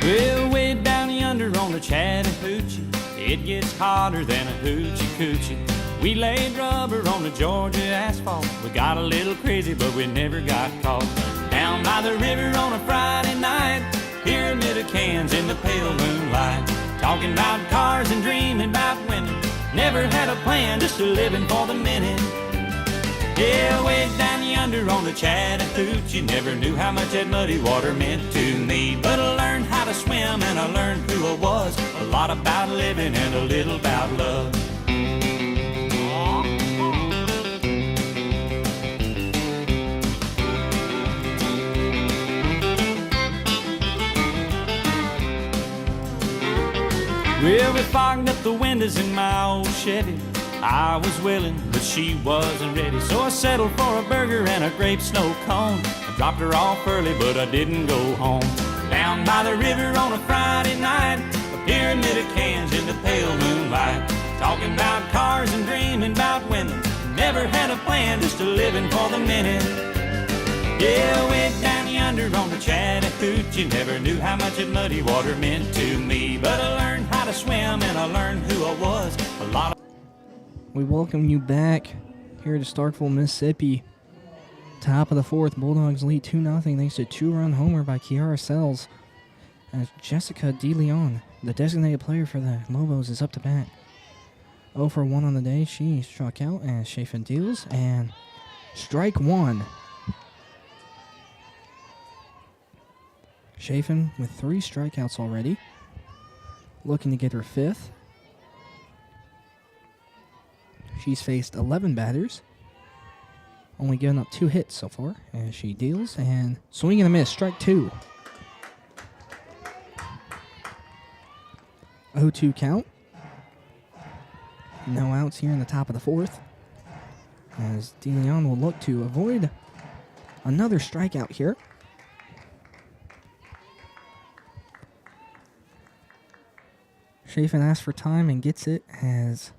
Well, way down yonder on the Chattahoochee, it gets hotter than a hoochie coochie. We laid rubber on the Georgia asphalt. We got a little crazy, but we never got caught. Down by the river on a Friday night, pyramid of cans in the pale moonlight. Talking about cars and dreaming about women. Never had a plan, just a living for the minute. Yeah, way down yonder on the Chattahoochee, never knew how much that muddy water meant to me. But I learned how to swim and I learned who I was. A lot about living and a little about love. Well, we fogged up the windows in my old Chevy. I was willing, but she wasn't ready. So I settled for a burger and a grape snow cone. I dropped her off early, but I didn't go home. Down by the river on a Friday night, a pyramid of cans in the pale moonlight. Talking about cars and dreaming about women. Never had a plan, just a living for the minute. Yeah, way down yonder on the Chattahoochee, never knew how much that muddy water meant to me. But I learned how to swim and I learned who I was. A lot of We welcome you back here to Starkville, Mississippi. Top of the 4th, Bulldogs lead 2-0 thanks to a 2-run homer by Kiara Sells. As Jessica DeLeon, the designated player for the Lobos, is up to bat. 0 for 1 on the day. She struck out as Chafin deals, and strike 1. Chafin with 3 strikeouts already, looking to get her 5th. She's faced 11 batters, only giving up 2 hits so far, as she deals, and swing and a miss, strike 2. 0-2 count. No outs here in the top of the fourth, as DeLeon will look to avoid another strikeout here. Chafin asks for time and gets it, as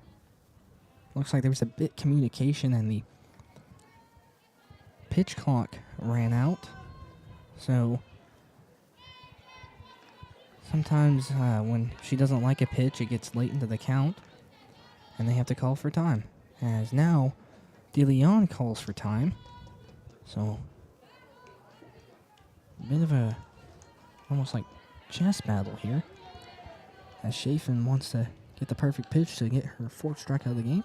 looks like there was a bit communication and the pitch clock ran out. So sometimes when she doesn't like a pitch, it gets late into the count, and they have to call for time. As now, DeLeon calls for time. So, a bit of a, almost like chess battle here. As Chafin wants to get the perfect pitch to get her fourth strikeout of the game.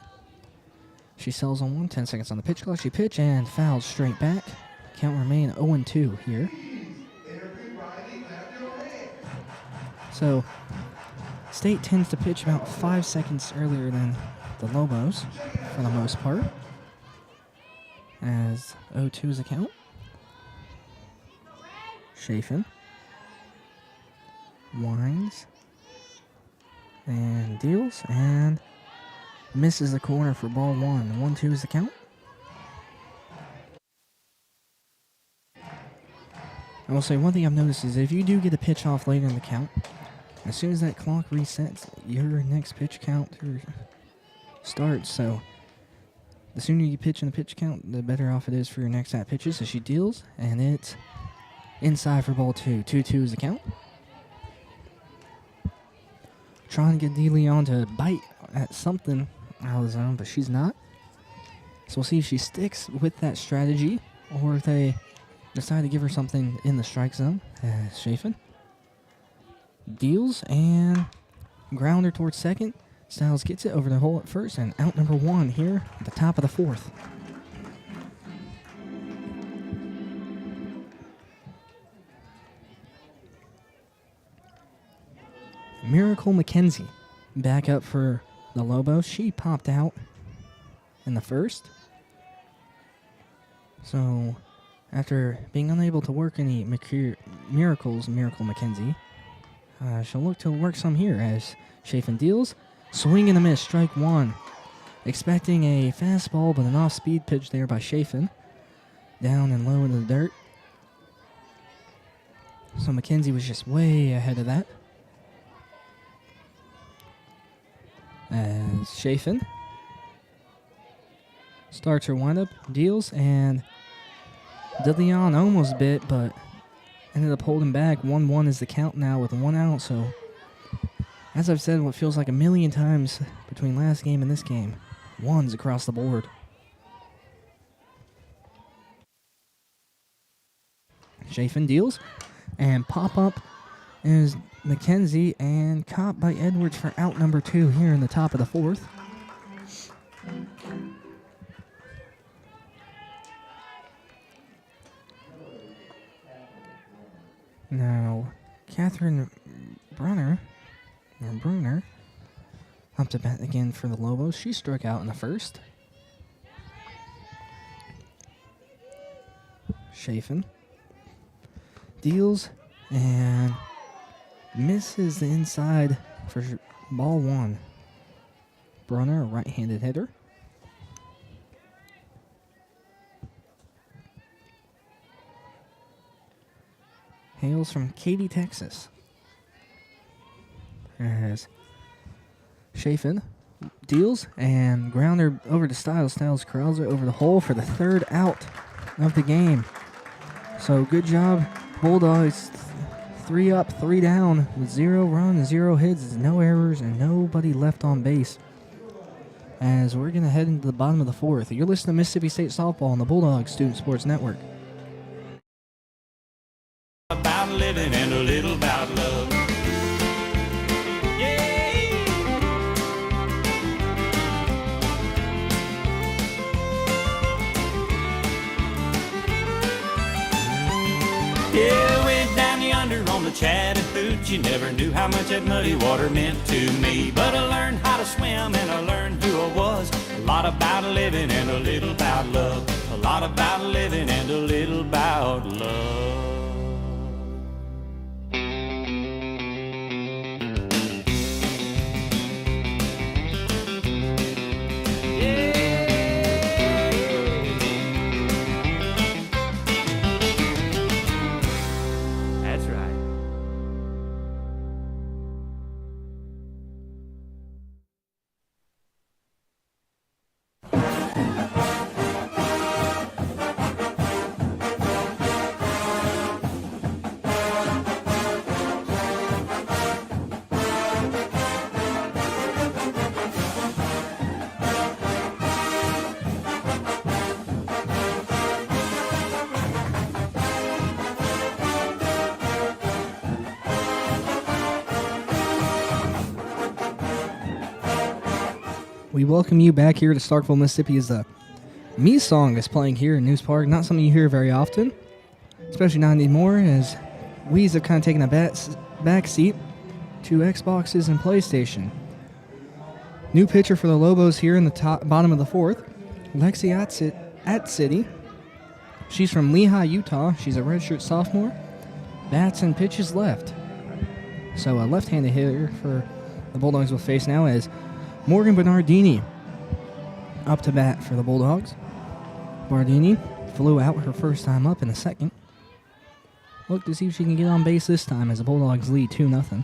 She sells on 1, 10 seconds on the pitch clock. She pitch and fouls straight back. Count remain 0-2 here. So, State tends to pitch about 5 seconds earlier than the Lobos, for the most part. As 0-2 is the count. Chafin winds and deals and misses the corner for ball 1. 1-2 is the count. I will say one thing I've noticed is if you do get a pitch off later in the count, as soon as that clock resets, your next pitch count starts. So the sooner you pitch in the pitch count, the better off it is for your next at pitches. So she deals, and it's inside for ball 2. 2-2 is the count. Trying to get DeLeon to bite at something out of the zone, but she's not. So we'll see if she sticks with that strategy or if they decide to give her something in the strike zone. Chafin deals and grounder towards second. Styles gets it over the hole at first, and out number 1 here at the top of the fourth. Miracle McKenzie back up for the Lobos. She popped out in the first. So after being unable to work any miracles, Miracle McKenzie, she'll look to work some here as Chafin deals. Swing and a miss, strike 1. Expecting a fastball, but an off-speed pitch there by Chafin. Down and low in the dirt. So McKenzie was just way ahead of that. As Chafin starts her windup, deals, and DeLeon almost bit, but ended up holding back. 1-1 is the count now with 1 out. So, as I've said what feels like a million times between last game and this game, ones across the board. Chafin deals, and pop-up is McKenzie, and caught by Edwards for out number 2 here in the top of the fourth. Now, Catherine Brunner up to bat again for the Lobos. She struck out in the first. Chafin deals and misses the inside for ball 1. Brunner, a right-handed hitter. Hails from Katy, Texas. As Chafin deals and grounder over to Styles. Styles corrals it over the hole for the 3rd out of the game. So good job, Bulldogs. 3 up, 3 down with 0 runs, 0 hits, no errors, and nobody left on base. As we're going to head into the bottom of the 4th. You're listening to Mississippi State Softball on the Bulldogs Student Sports Network. About living and a little about love. Yeah, way down yonder on the Chattahoochee, never knew how much that muddy water meant to me. But I learned how to swim and I learned who I was. A lot about living and a little about love. A lot about living and a little about love. We welcome you back here to Starkville, Mississippi as the Me song is playing here in News Park. Not something you hear very often, especially not anymore, as We's have kind of taken a back seat to Xboxes and PlayStation. New pitcher for the Lobos here in the bottom of the fourth, Lexi Atsidi. She's from Lehigh, Utah. She's a redshirt sophomore. Bats and pitches left. So a left-handed hitter for the Bulldogs will face now as Morgan Bernardini up to bat for the Bulldogs. Bardini flew out her first time up in the second. Look to see if she can get on base this time as the Bulldogs lead 2-0.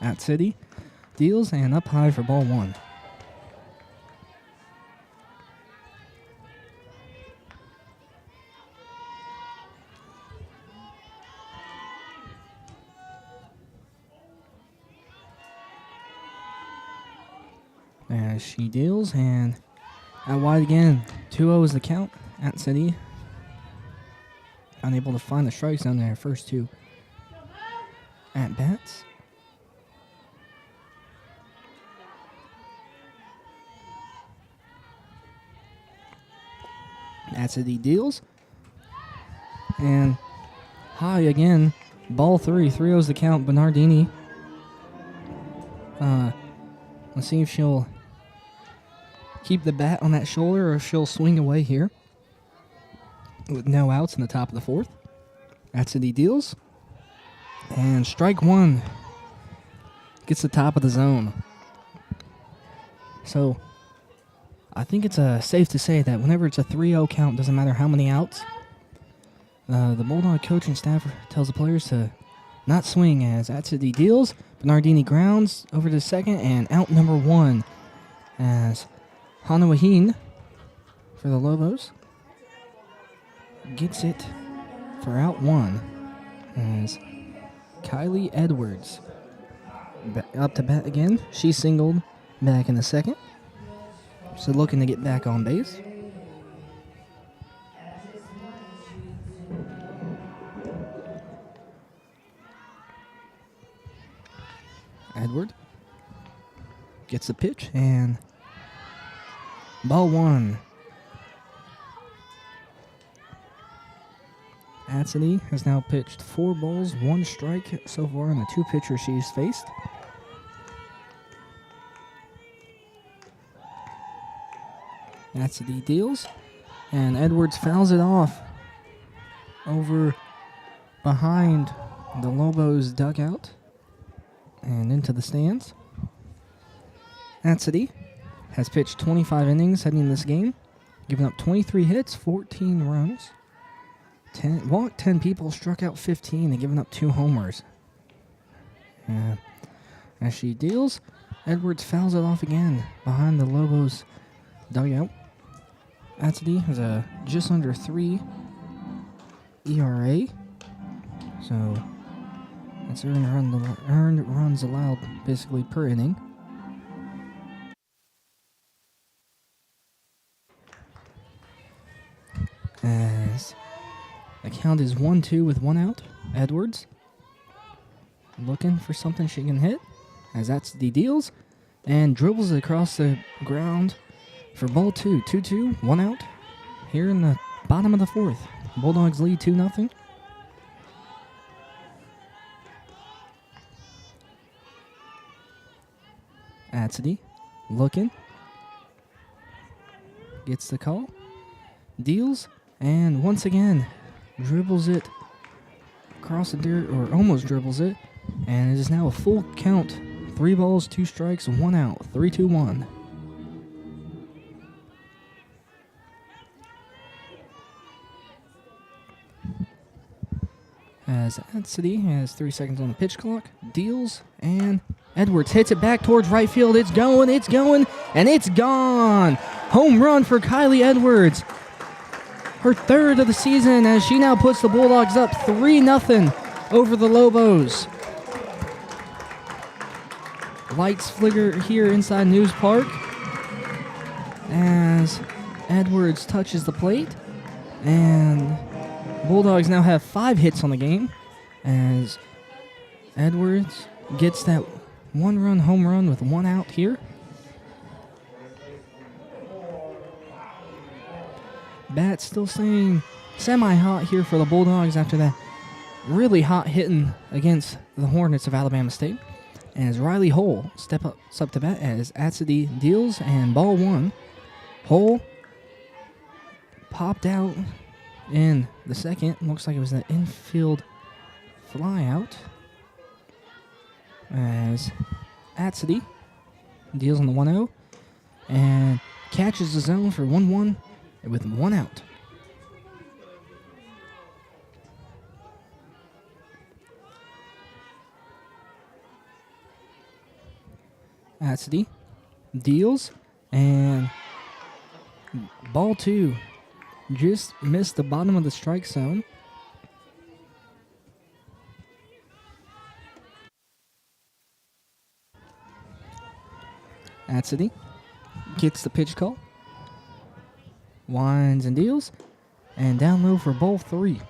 Atsidi deals and up high for ball one. As she deals and out wide again. 2-0 is the count. Atsidi unable to find the strike zone in her first two at bats. Atsidi deals. And high again. Ball three. 3-0 is the count. Bernardini. Let's see if she'll keep the bat on that shoulder or if she'll swing away here. With no outs in the top of the fourth. Atsidi deals. And strike one. Gets the top of the zone. So I think it's safe to say that whenever it's a 3-0 count, doesn't matter how many outs, the Bulldog coaching staff tells the players to not swing as Atsidi deals. Bernardini grounds over to second and out number one as Hana Wahine for the Lobos gets it for out one as Kylie Edwards up to bat again. She singled back in the second. So looking to get back on base. Edward gets the pitch and ball one. Atsidi has now pitched 4 balls, 1 strike so far in the 2 pitchers she's faced. Atsidi deals, and Edwards fouls it off over behind the Lobos dugout and into the stands. Atsidi has pitched 25 innings heading in this game, giving up 23 hits, 14 runs, walked 10 people, struck out 15, and given up 2 homers. As she deals, Edwards fouls it off again behind the Lobos dugout. Atsidi has a just under 3 ERA, so that's earned runs allowed basically per inning. As the count is 1-2 with 1 out. Edwards looking for something she can hit as Atsidi deals and dribbles it across the ground for ball 2. 2-2, 1 out here in the bottom of the fourth. Bulldogs lead 2-0. Atsidi looking, gets the call, deals, and once again dribbles it across the dirt, or almost dribbles it, and it is now a full count. 3 balls, 2 strikes, 1 out. 3-2-1. As Atsidi has 3 seconds on the pitch clock, deals, and Edwards hits it back towards right field. It's going, and it's gone. Home run for Kylie Edwards. Her 3rd of the season as she now puts the Bulldogs up 3-0 over the Lobos. Lights flicker here inside News Park as Edwards touches the plate, and Bulldogs now have 5 hits on the game as Edwards gets that 1-run home run with 1 out here. Bat still staying semi-hot here for the Bulldogs after that really hot hitting against the Hornets of Alabama State. As Riley Hull steps up to bat as Atsedy deals, and ball 1. Hull popped out in the second. Looks like it was an infield fly out. As Atsedy deals on the 1-0 and catches the zone for 1-1 with 1 out. Atsedy deals, and ball 2 just missed the bottom of the strike zone. Atsedy gets the pitch call, winds and deals, and down low for ball 3.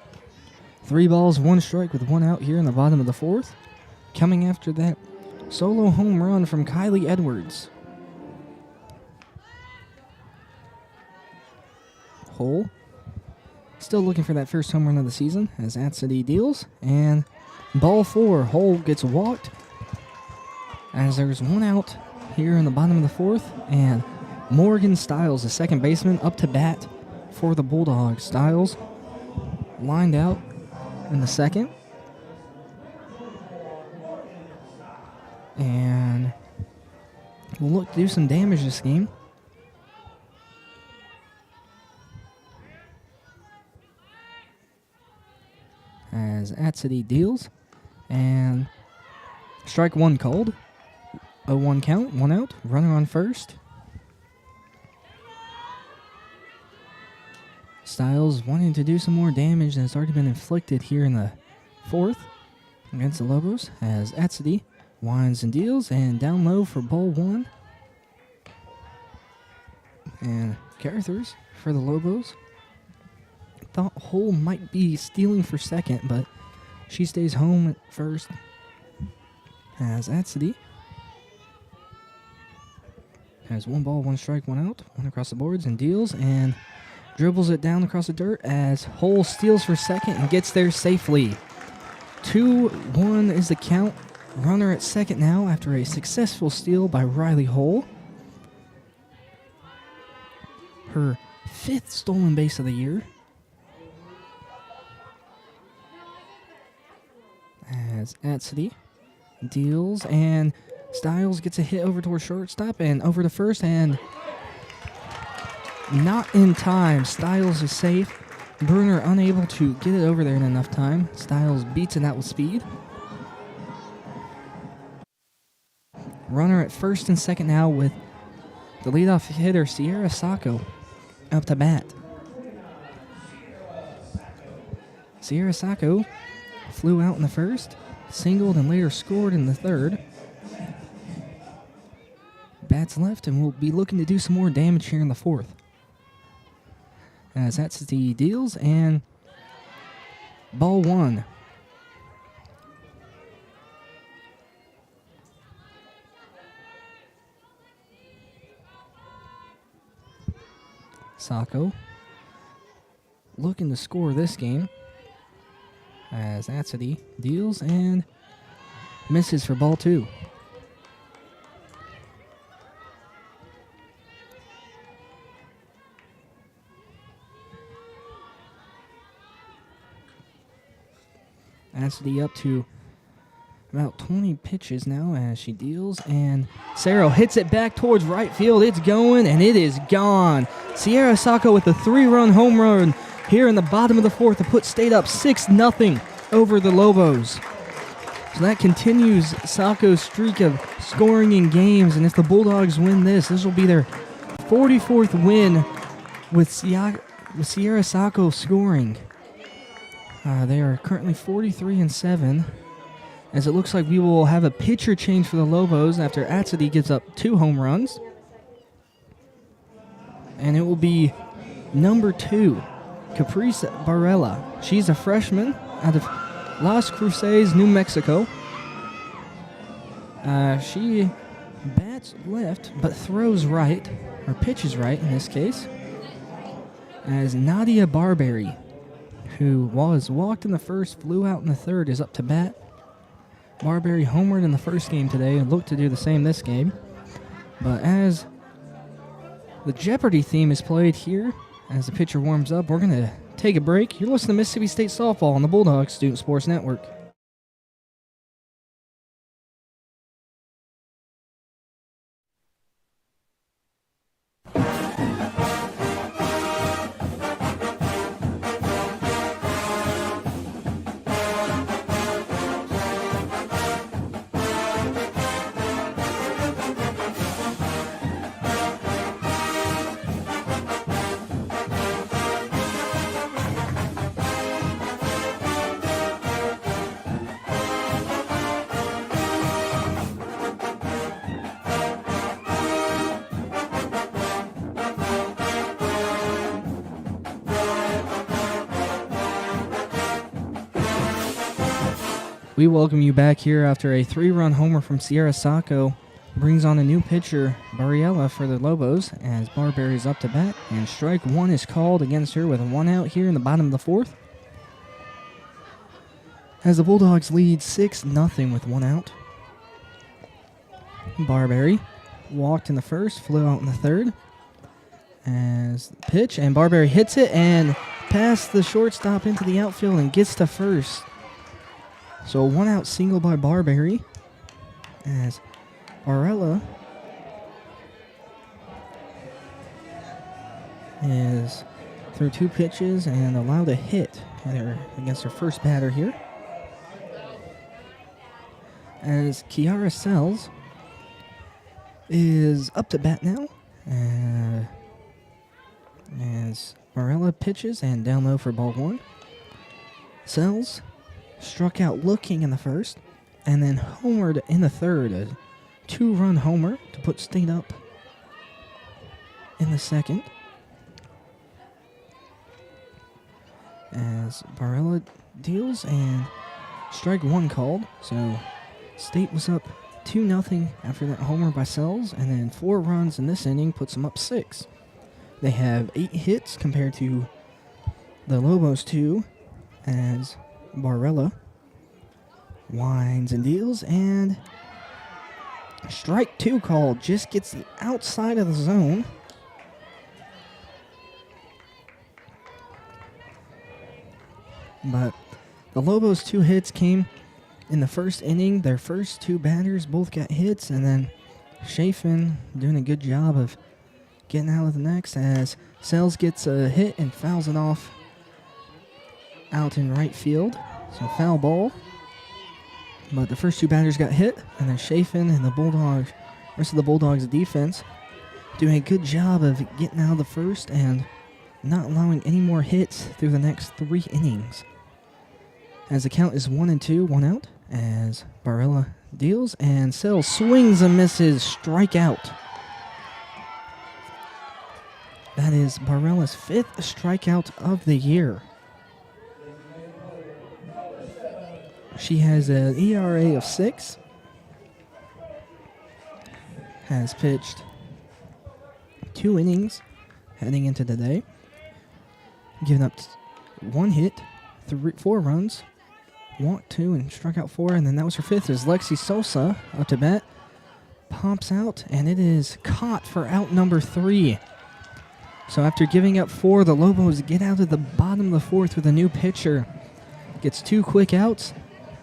3 balls, 1 strike with 1 out here in the bottom of the 4th. Coming after that solo home run from Kylie Edwards. Hull still looking for that first home run of the season as Atsedy deals, and ball 4. Hull gets walked as there's 1 out here in the bottom of the 4th, and Morgan Stiles, the second baseman, up to bat for the Bulldogs. Stiles lined out in the second, and we'll look to do some damage this game. As Atsedy deals, and strike 1 called. 0-1 count, 1 out, runner on first. Stiles wanting to do some more damage that's already been inflicted here in the 4th against the Lobos, as Atsedy winds and deals, and down low for ball 1. And Carruthers for the Lobos. Thought Hull might be stealing for second, but she stays home at first. As Atsedy has 1 ball, 1 strike, 1 out, 1 across the boards, and deals, and dribbles it down across the dirt as Hull steals for second and gets there safely. 2-1 is the count. Runner at second now after a successful steal by Riley Hull. Her 5th stolen base of the year. As Atsedy deals, and Stiles gets a hit over towards shortstop and over to first, and not in time. Stiles is safe. Bruner unable to get it over there in enough time. Stiles beats it out with speed. Runner at first and second now with the leadoff hitter, Sierra Sacco, up to bat. Sierra Sacco flew out in the first, singled, and later scored in the 3rd. Bats left, and we'll be looking to do some more damage here in the 4th. As that's the deals, and ball 1. Sacco looking to score this game as Atsedy deals and misses for ball 2. Atsedy up to about 20 pitches now as she deals, and Cerro hits it back towards right field. It's going, and it is gone. Sierra Sacco with a 3-run home run here in the bottom of the 4th to put State up 6-0 over the Lobos. So that continues Sacco's streak of scoring in games, and if the Bulldogs win this will be their 44th win with Sierra Sacco scoring. They are currently 43-7. As it looks like we will have a pitcher change for the Lobos after Atsedy gives up 2 home runs. And it will be number 2, Caprice Barella. She's a freshman out of Las Cruces, New Mexico. She bats left, but throws right, or pitches right in this case, as Nadia Barberry, who was walked in the first, flew out in the third, is up to bat. Barberry homered in the first game today and looked to do the same this game. But as the Jeopardy theme is played here, as the pitcher warms up, we're going to take a break. You're listening to Mississippi State Softball on the Bulldogs Student Sports Network. We welcome you back here after a 3-run homer from Sierra Sacco brings on a new pitcher, Bariella, for the Lobos, as Barberry's up to bat, and strike one is called against her with 1 out here in the bottom of the fourth. As the Bulldogs lead 6-0 with 1 out. Barberry walked in the first, flew out in the third. As pitch, and Barberry hits it and past the shortstop into the outfield and gets to first. So a 1-out single by Barberry, as Barella is through 2 pitches and allowed a hit against her first batter here. As Kiara Sells is up to bat now, as Barella pitches and down low for ball 1. Sells struck out looking in the first, and then homered in the third. A 2-run homer to put State up in the second. As Barella deals and strike 1 called. So State was up 2-0 after that homer by Sells, and then 4 runs in this inning puts them up 6. They have 8 hits compared to the Lobos 2, as Barella winds and deals, and strike 2 called, just gets the outside of the zone. But the Lobos' 2 hits came in the first inning. Their first 2 batters both got hits, and then Chafin doing a good job of getting out of the next, as Sells gets a hit and fouls it off out in right field. So foul ball. But the first 2 batters got hit, and then Chafin and the rest of the Bulldogs defense doing a good job of getting out of the first and not allowing any more hits through the next 3 innings. As the count is 1-2, 1 out, as Barella deals and Sells swings and misses, strikeout. That is Barella's 5th strikeout of the year. She has an ERA of 6. Has pitched 2 innings heading into today. Given up 1 hit, 4 runs, walked 2 and struck out 4, and then that was her 5th as Lexi Sosa up to bat. Pops out, and it is caught for out number 3. So after giving up 4, the Lobos get out of the bottom of the 4th with a new pitcher. Gets 2 quick outs,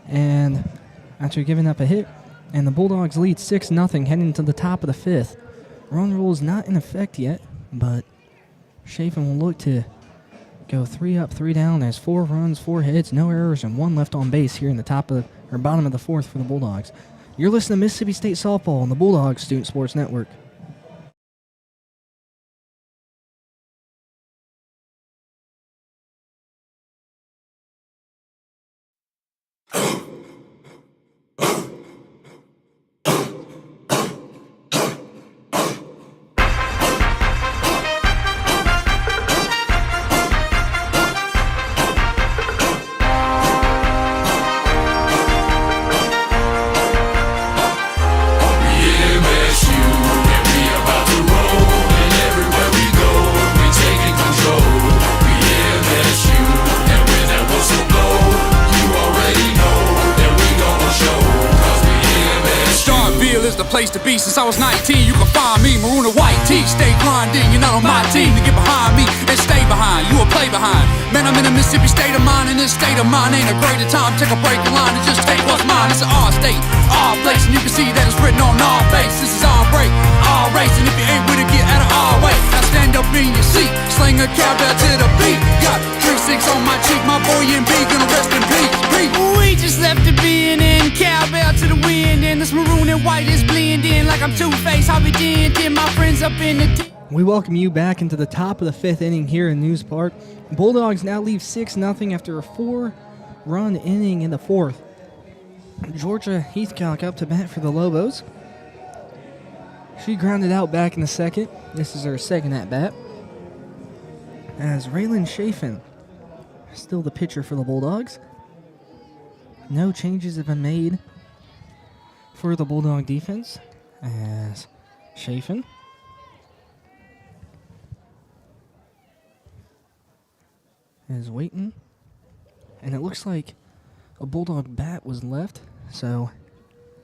and after giving up a hit, and the Bulldogs lead 6-0 heading to the top of the 5th. Run rule is not in effect yet, but Chafin will look to go 3 up, 3 down. There's 4 runs, 4 hits, no errors, and 1 left on base here in the bottom of the 4th for the Bulldogs. You're listening to Mississippi State Softball on the Bulldogs Student Sports Network. place to be. Since I was 19, you can find me, maroon and white tee. Stay grinding, you're not on my team. To get behind me and stay behind, you will play behind. Man, I'm in a Mississippi state of mind, and this state of mind ain't a greater time. Take a break in line and just take what's mine. It's an R state, R place, and you can see that it's written on our face. This is our break, our race, and if you ain't with it, get out of our way. Now stand up in your seat, sling a cowbell to the beat. Got 3-6 on my cheek, my boy MB gonna rest in peace. We just left the bin and cowbell to the wind, and this maroon and white is blending like I'm Two-Face. Harvey Dent and my friends up in the We welcome you back into the top of the 5th inning here in News Park. Bulldogs now leave 6-0 after a 4-run inning in the 4th. Georgia Heathcock up to bat for the Lobos. She grounded out back in the 2nd. This is her 2nd at-bat. As Raylan Chafin, still the pitcher for the Bulldogs. No changes have been made for the Bulldog defense. As Chafin is waiting, and it looks like a Bulldog bat was left, so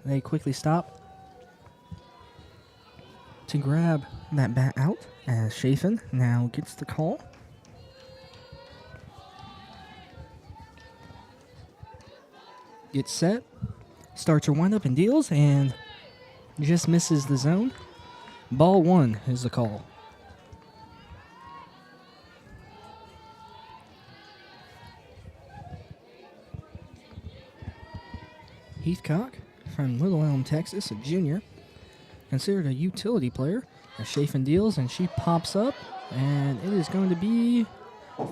they quickly stop to grab that bat out as Chafin now gets the call. Gets set, starts her windup and deals, and just misses the zone. Ball 1 is the call. Heathcock from Little Elm, Texas, a junior, considered a utility player. As Chafin deals, and she pops up, and it is going to be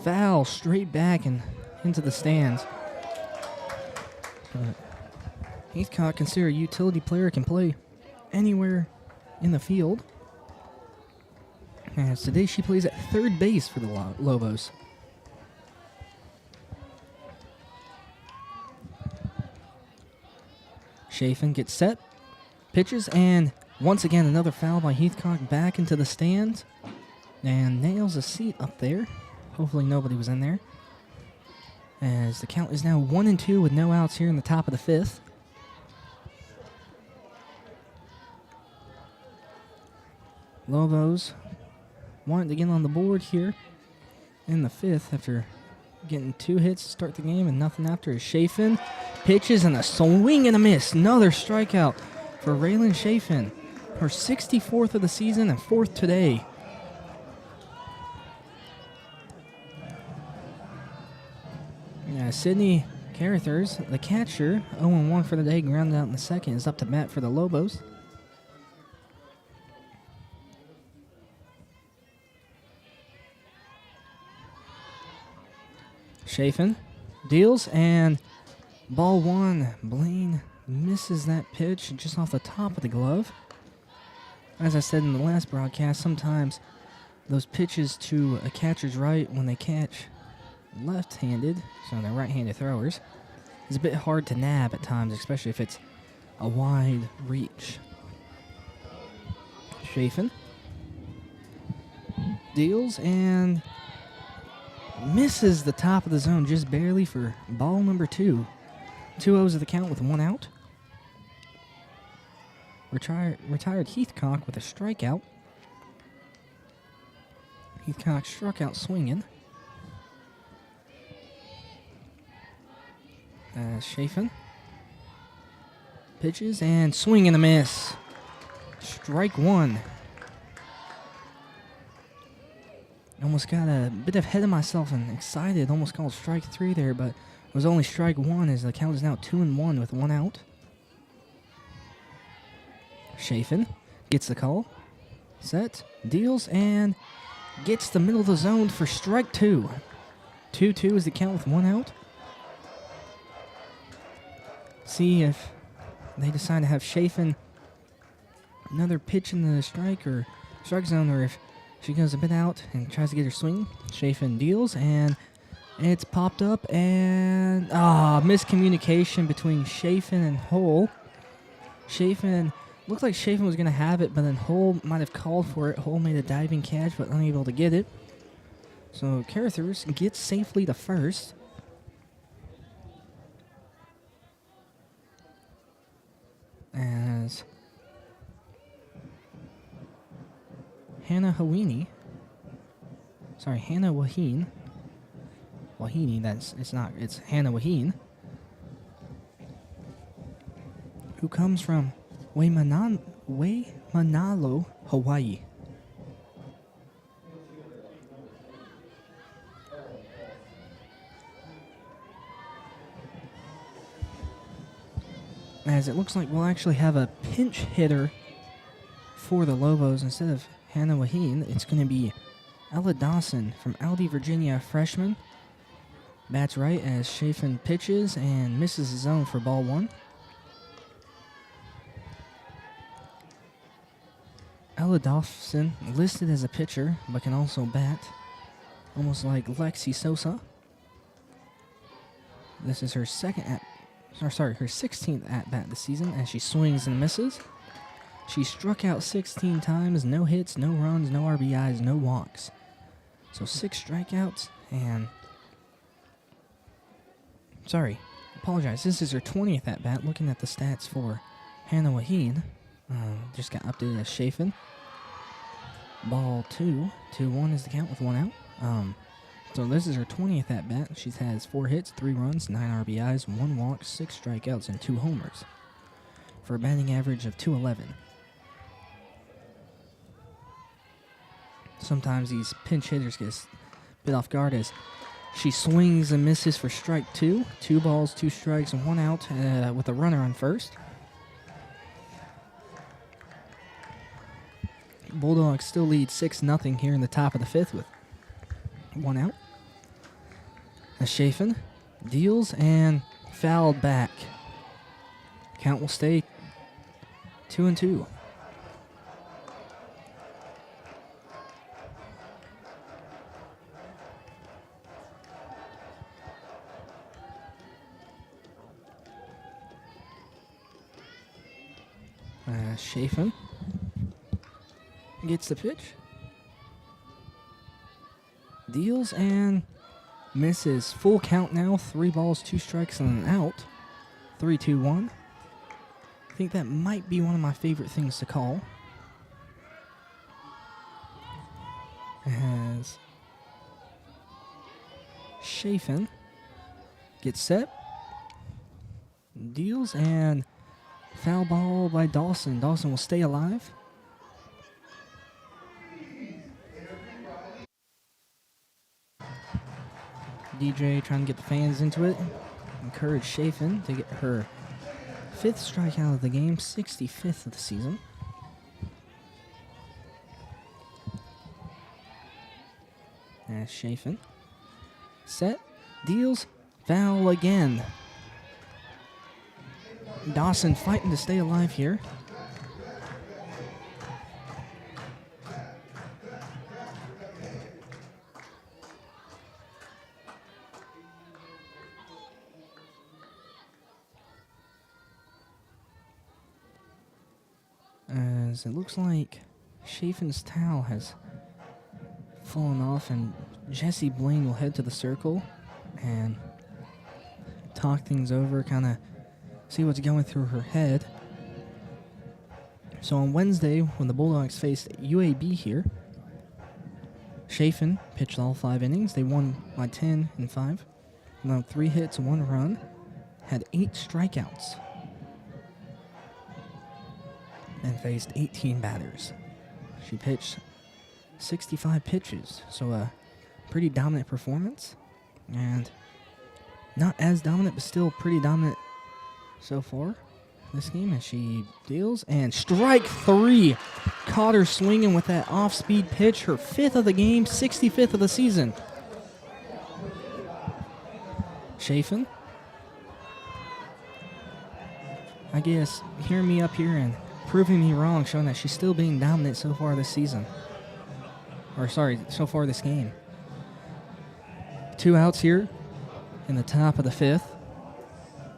foul straight back and into the stands. But Heathcock, considered a utility player, can play anywhere in the field. As today she plays at third base for the Lobos. Chafin gets set, pitches, and once again another foul by Heathcock back into the stands, and nails a seat up there. Hopefully nobody was in there. As the count is now 1-2 with no outs here in the top of the 5th. Lobos wanting to get on the board here in the 5th after getting 2 hits to start the game and nothing after. As Chafin pitches and a swing and a miss. Another strikeout for Raylan Chafin. Her 64th of the season and 4th today. Sydney Carruthers, the catcher, 0-1 for the day, grounded out in the 2nd, is up to bat for the Lobos. Chafin deals, and ball 1. Blaine misses that pitch just off the top of the glove. As I said in the last broadcast, sometimes those pitches to a catcher's right when they catch left-handed, so they're right-handed throwers, is a bit hard to nab at times, especially if it's a wide reach. Chafin deals and misses the top of the zone just barely for ball number 2. 2-0s of the count with 1 out. Retired Heathcock with a strikeout. Heathcock struck out swinging. Chafin pitches and swing and a miss. Strike 1. Almost got a bit ahead of myself and excited. Almost called strike 3 there, but it was only strike 1 as the count is now 2-1 with 1 out. Chafin gets the call. Set, deals, and gets the middle of the zone for strike 2. 2-2 is the count with 1 out. See if they decide to have Chafin another pitch in the strike zone, or if she goes a bit out and tries to get her swing. Chafin deals, and it's popped up, and miscommunication between Chafin and Hull. Chafin looked like Chafin was going to have it, but then Hull might have called for it. Hull made a diving catch, but unable to get it. So Carruthers gets safely to first. As Hannah Wahine. Wahine, it's Hannah Wahine. Who comes from Waimanalo, Hawaii. As it looks like we'll actually have a pinch hitter for the Lobos instead of Hannah Wahine. It's going to be Ella Dawson from Aldie, Virginia, a freshman. Bats right as Chafin pitches and misses his zone for ball one. Ella Dawson listed as a pitcher, but can also bat, almost like Lexi Sosa. This is her 16th at-bat this season as she swings and misses. She struck out 16 times, no hits, no runs, no RBIs, no walks. So 6 strikeouts and... This is her 20th at-bat. Looking at the stats for Hannah Wahine. Just got updated as Chafin. Ball 2. 2-1 is the count with 1 out. So this is her 20th at-bat. She has 4 hits, 3 runs, 9 RBIs, 1 walk, 6 strikeouts, and 2 homers for a batting average of .211. Sometimes these pinch hitters get a bit off guard as she swings and misses for strike 2. 2 balls, 2 strikes, and 1 out with a runner on first. Bulldogs still lead 6-0 here in the top of the 5th with 1 out. As Chafin deals and fouled back. Count will stay 2-2. Chafin gets the pitch. Deals and misses. Full count now. 3 balls, 2 strikes, and an out. 3-2-1. I think that might be one of my favorite things to call. As Chafin gets set. Deals and foul ball by Dawson. Dawson will stay alive. DJ trying to get the fans into it. Encourage Chafin to get her 5th strikeout of the game, 65th of the season. As Chafin set, deals, foul again. Dawson fighting to stay alive here. As it looks like Chafin's towel has fallen off and Jesse Blaine will head to the circle and talk things over, kind of see what's going through her head. So on Wednesday, when the Bulldogs faced UAB here, Chafin pitched all 5 innings. They won by 10-5. Allowed 3 hits, 1 run. Had 8 strikeouts. And faced 18 batters. She pitched 65 pitches. So a pretty dominant performance. And not as dominant, but still pretty dominant so far this game as she deals. And strike 3. Caught her swinging with that off-speed pitch. Her 5th of the game, 65th of the season. Chafin, I guess, hearing me up here and proving me wrong, showing that she's still being dominant so far this season. So far this game. 2 outs here in the top of the 5th.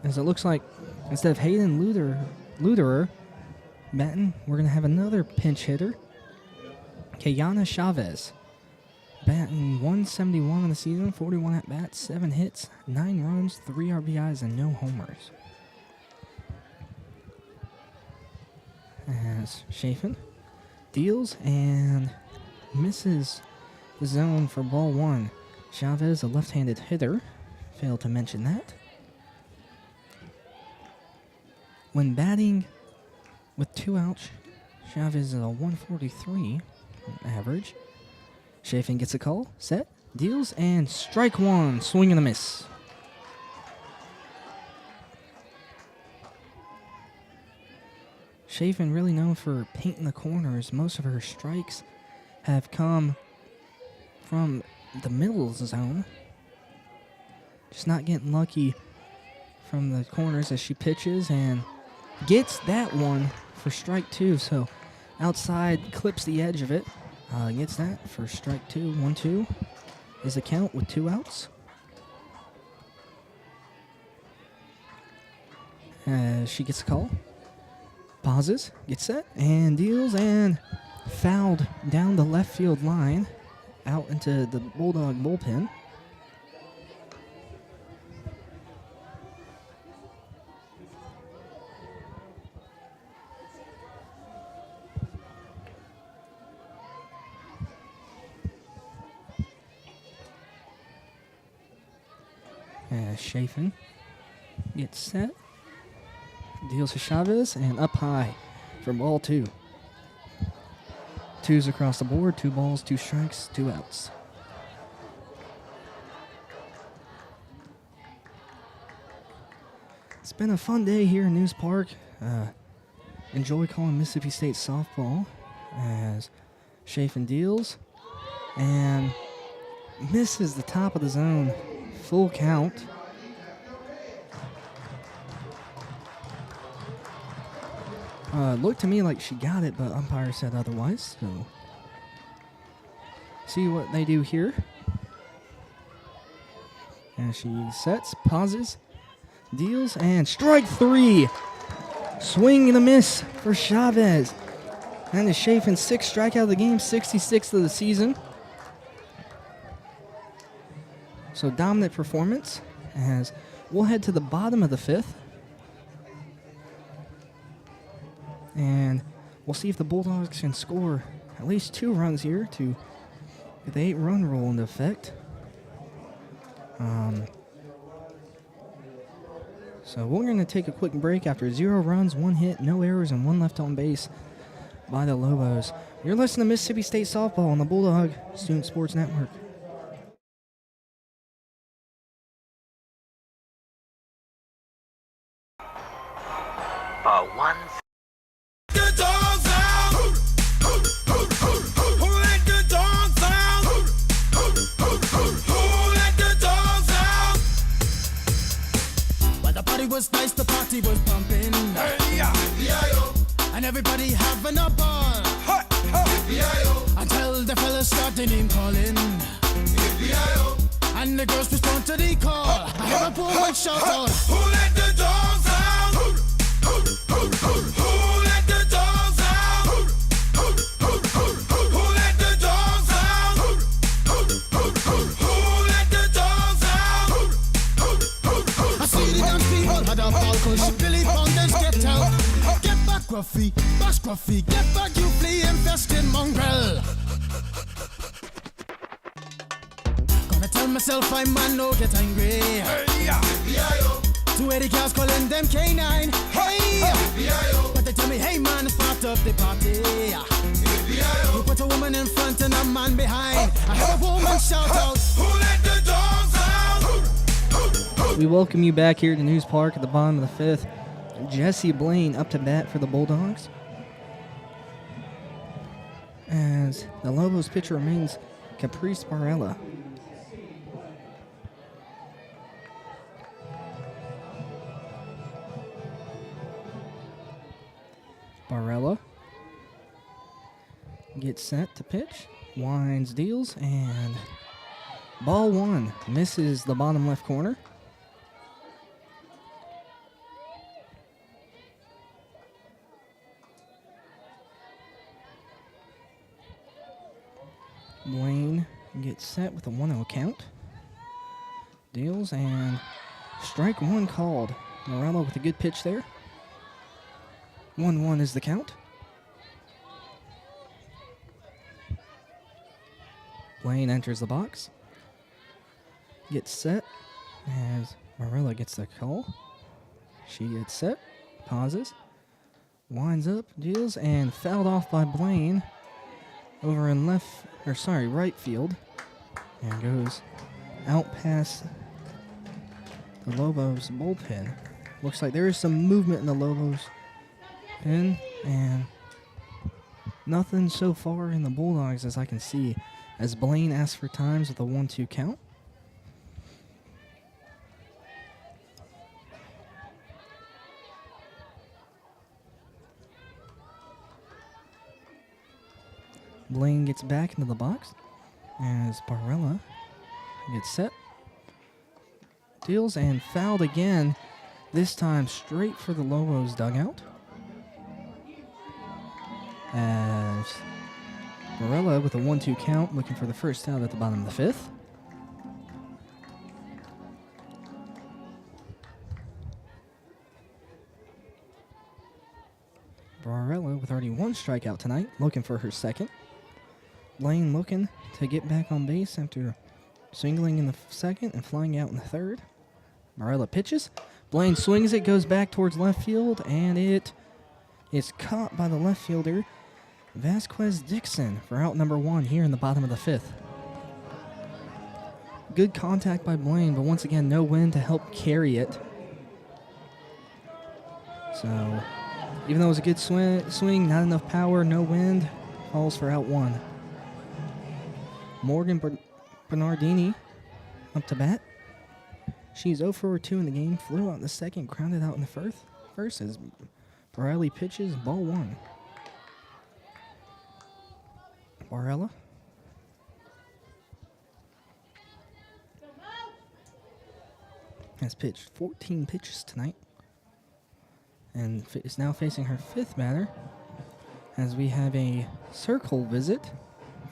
As it looks like instead of Hayden Luderer batting, we're going to have another pinch hitter. Kayana Chavez batting 171 in the season, 41 at-bats, 7 hits, 9 runs, 3 RBIs, and no homers. As Chafin deals and misses the zone for ball one. Chavez, a left-handed hitter, failed to mention that. When batting with 2 outs, Chavez is a 143 average. Chafin gets a call, set, deals, and strike one, swing and a miss. Chafin really known for painting the corners. Most of her strikes have come from the middle of the zone. Just not getting lucky from the corners as she pitches and gets that one for strike two. So outside, clips the edge of it. Gets that for strike two. 1-2 is the count with 2 outs. She gets a call. Pauses, gets set, and deals, and fouled down the left field line out into the Bulldog bullpen. Chafin gets set, deals to Chavez, and up high for ball 2. 2s across the board, 2 balls, 2 strikes, 2 outs. It's been a fun day here in News Park. Enjoy calling Mississippi State softball as Chafin deals and misses the top of the zone. Full count. Looked to me like she got it, but umpire said otherwise. So, see what they do here. And she sets, pauses, deals, and strike 3. Swing and a miss for Chavez. And the Chafin 6th strikeout of the game, 66th of the season. So dominant performance as we'll head to the bottom of the 5th. And we'll see if the Bulldogs can score at least 2 runs here to get the 8-run rule into effect. So we're going to take a quick break after 0 runs, 1 hit, no errors, and 1 left on base by the Lobos. You're listening to Mississippi State Softball on the Bulldog Student Sports Network. One. The dogs out. Who let the dogs out? Who let the dogs out? Well, the party was nice, the party was pumping. Hey, yeah. And everybody having a ball. Until the fellas started name calling. And the girls respond to the call. I hear a poor one shout out. Who let the dogs out? Who let the dogs out? Who let the dogs out? Who let the dogs out? I see the dance people had a ball cause Billy Fountains get out. Get back, Gruffy, bash Gruffy, get back, you flea infested mongrel. Gonna tell myself I man no get angry. Hey, yeah. 280 cars calling them K9. Hey! But they tell me, hey man, start up the party. You put a woman in front and a man behind. I have a woman shout out. Who let the dogs out? We welcome you back here to News Park at the bottom of the 5th. Jesse Blaine up to bat for the Bulldogs. As the Lobos pitcher remains Caprice Barella. Barella gets set to pitch, winds, deals, and ball 1 misses the bottom left corner. Blaine gets set with a 1-0 count. Deals, and strike 1 called. Morello with a good pitch there. 1-1 is the count. Blaine enters the box. Gets set as Barella gets the call. She gets set, pauses, winds up, deals, and fouled off by Blaine over in right field, and goes out past the Lobos bullpen. Looks like there is some movement in the Lobos pen, and nothing so far in the Bulldogs as I can see, as Blaine asks for times with a 1-2 count. Blaine gets back into the box as Barella gets set, deals, and fouled again, this time straight for the Lobos dugout. As Barella with a 1-2 count, looking for the first out at the bottom of the fifth. Barella with already one strikeout tonight, looking for her second. Blaine looking to get back on base after singling in the second and flying out in the third. Barella pitches. Blaine swings it, goes back towards left field, and it is caught by the left fielder, Vasquez Dixon, for out number 1 here in the bottom of the fifth. Good contact by Blaine, but once again, no wind to help carry it. So, even though it was a good swing, not enough power, no wind, falls for out 1. Morgan Bernardini up to bat. She's 0 for 2 in the game, flew out in the second, grounded out in the first as Barelli pitches, ball 1. Barella has pitched 14 pitches tonight and is now facing her 5th batter as we have a circle visit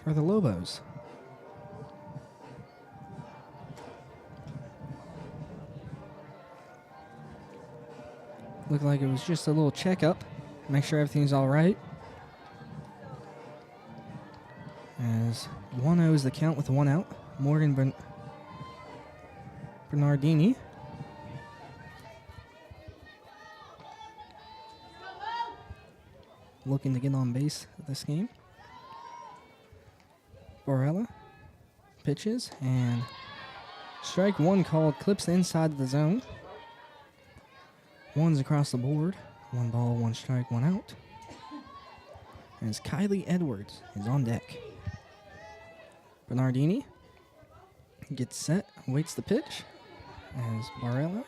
for the Lobos. Looked like it was just a little checkup, make sure everything's all right. As 1-0 is the count with 1 out. Morgan Bernardini looking to get on base this game. Barella pitches, and strike 1 called, clips the inside of the zone. 1's across the board. 1 ball, 1 strike, 1 out. As Kylie Edwards is on deck. Bernardini gets set, waits the pitch as Barella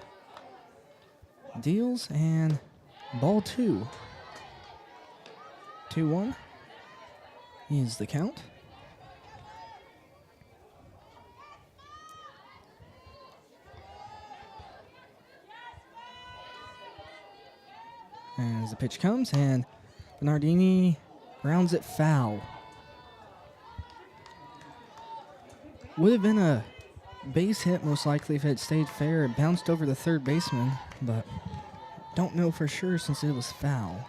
deals, and ball 2. 2-1 is the count. As the pitch comes, and Bernardini grounds it foul. Would have been a base hit most likely if it stayed fair. It bounced over the third baseman, but don't know for sure since it was foul.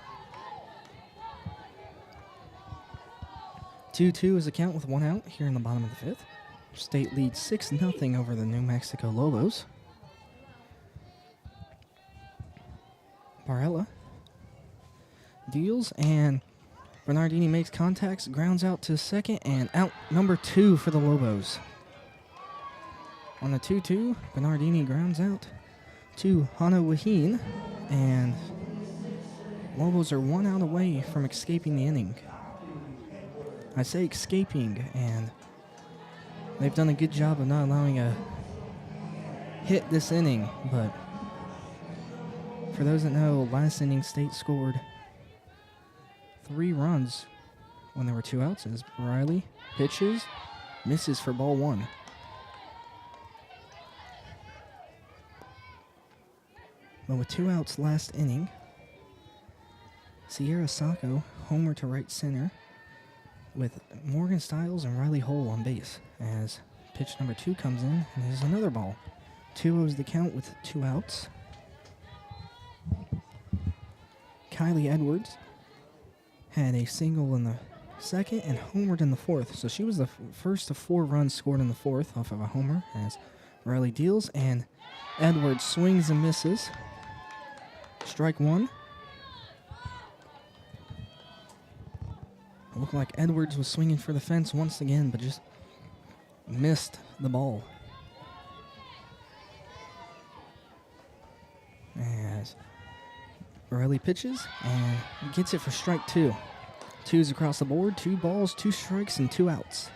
2-2 is the count with 1 out here in the bottom of the 5th. State leads 6-0 over the New Mexico Lobos. Barella deals, and Bernardini makes contacts, grounds out to second, and out number 2 for the Lobos. On the 2-2, Bernardini grounds out to Hana Wahine, and Lobos are 1 out away from escaping the inning. I say escaping, and they've done a good job of not allowing a hit this inning, but for those that know, last inning State scored 3 runs when there were 2 outs as Riley pitches, misses for ball 1. But with 2 outs last inning, Sierra Sacco homer to right center with Morgan Stiles and Riley Hole on base as pitch number 2 comes in, and there's another ball. 2-0 is the count with 2 outs. Kylie Edwards had a single in the second and homered in the fourth. So she was the first of 4 runs scored in the fourth off of a homer as Riley deals, and Edwards swings and misses. Strike 1. It looked like Edwards was swinging for the fence once again, but just missed the ball. As Riley pitches and gets it for strike 2. 2s across the board, 2 balls, 2 strikes, and 2 outs.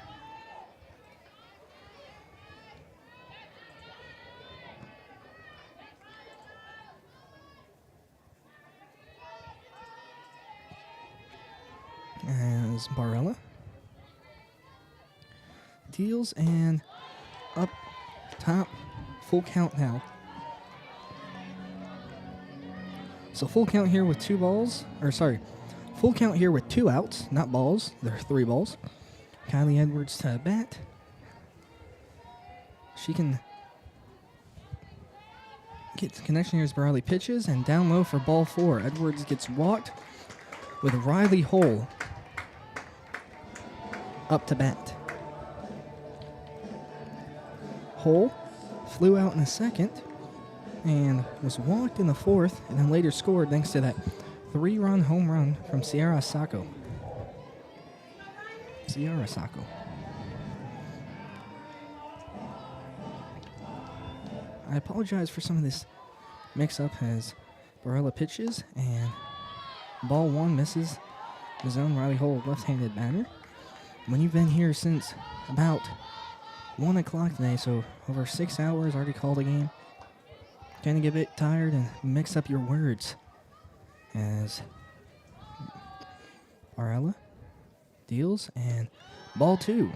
As Barella deals and up top, full count now. So full count here with 2 balls, full count here with 2 outs, not balls. There are 3 balls. Kylie Edwards to bat. She can get the connection here as Riley pitches, and down low for ball 4. Edwards gets walked with Riley Hull up to bat. Hull flew out in the second and was walked in the fourth, and then later scored thanks to that 3-run home run from Sierra Sacco. I apologize for some of this mix-up as Barella pitches, and ball 1 misses the zone. Riley Hull, left-handed batter. When you've been here since about 1 o'clock today, so over 6 hours, already called a game, kind of get a bit tired and mix up your words. As Barella deals, and ball 2.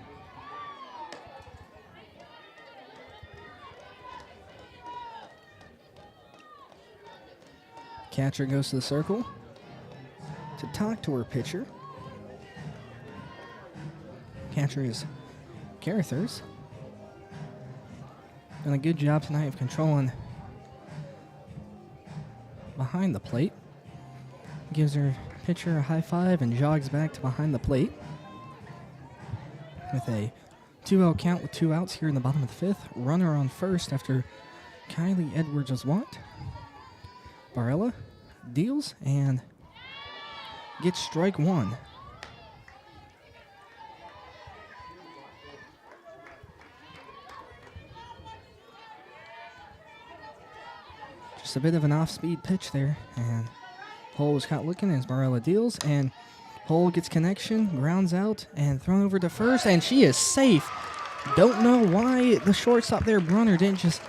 Catcher goes to the circle to talk to her pitcher. Catcher is Carruthers. Done a good job tonight of controlling behind the plate. Gives her pitcher a high five and jogs back to behind the plate. With a 2-0 count with 2 outs here in the bottom of the 5th. Runner on first after Kylie Edwards was walked. Barella deals and gets strike 1. Just a bit of an off-speed pitch there, and Hull was caught looking as Barella deals, and Hull gets connection, grounds out, and thrown over to first, and she is safe. Don't know why the shortstop there, Brunner, didn't just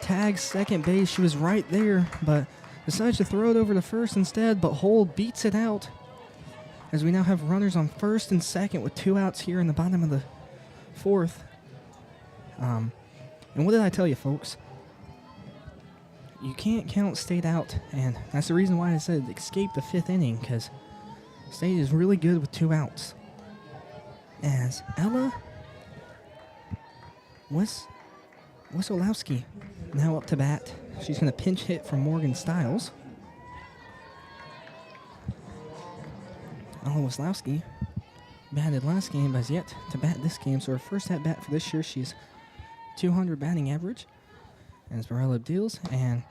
tag second base. She was right there, but decides to throw it over to first instead, but Hull beats it out as we now have runners on first and second with 2 outs here in the bottom of the 4th. And what did I tell you, folks? You can't count State out, and that's the reason why I said escape the 5th inning, because State is really good with 2 outs. As Ella Wesolowski now up to bat. She's going to pinch hit from Morgan Stiles. Ella Wesolowski batted last game, but has yet to bat this game, so her first at bat for this year, she's 200 batting average. As Barella deals, and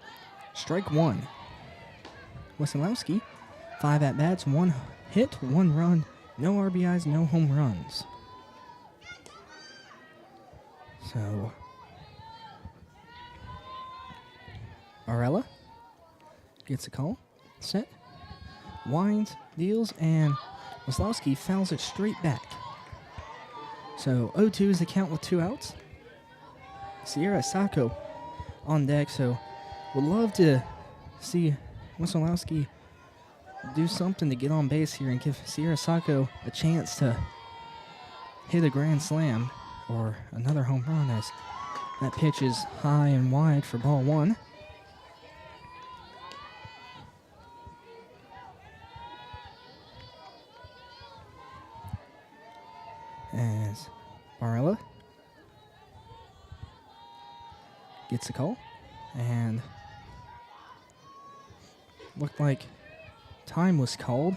strike 1. Wesolowski, 5 at-bats, 1 hit, 1 run, no RBIs, no home runs. So, Barella gets a call, set, winds, deals, and Wesolowski fouls it straight back. So 0-2 is the count with 2 outs. Sierra Sacco on deck, so would love to see Wesolowski do something to get on base here and give Sierra Sacco a chance to hit a grand slam or another home run, as that pitch is high and wide for ball 1. As Barella gets a call, and looked like time was called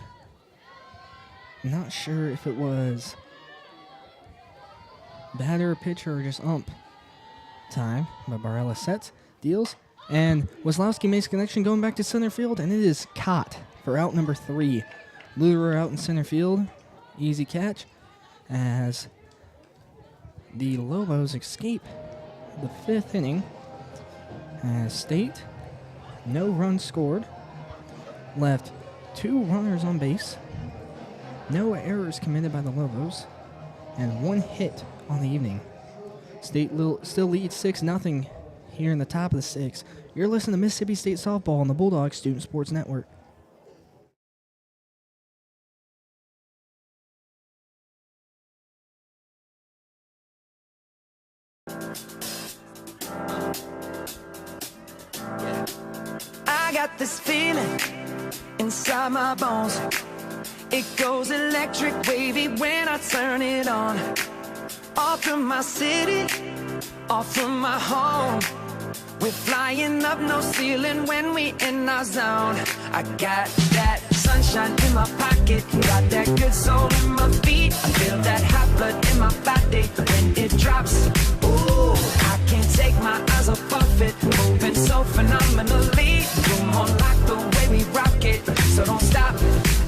Not sure if it was batter, pitcher, or just ump time, but Barella sets, deals, and Weslowski makes connection going back to center field, and it is caught for out number 3. Luderer out in center field, easy catch, as the Lobos escape the 5th inning. As State, no runs scored, left 2 runners on base, no errors committed by the Lobos, and 1 hit on the evening. State still leads 6-0 here in the top of the 6th. You're listening to Mississippi State Softball on the Bulldogs Student Sports Network. I got this feeling inside my bones. It goes electric wavy when I turn it on. Off from my city, off from my home. We're flying up, no ceiling when we in our zone. I got that sunshine in my pocket, got that good soul in my feet. I feel that hot blood in my body when it drops. Ooh, I can't take my eyes off it, moving so phenomenally. You're more like the way we rock it, so don't stop.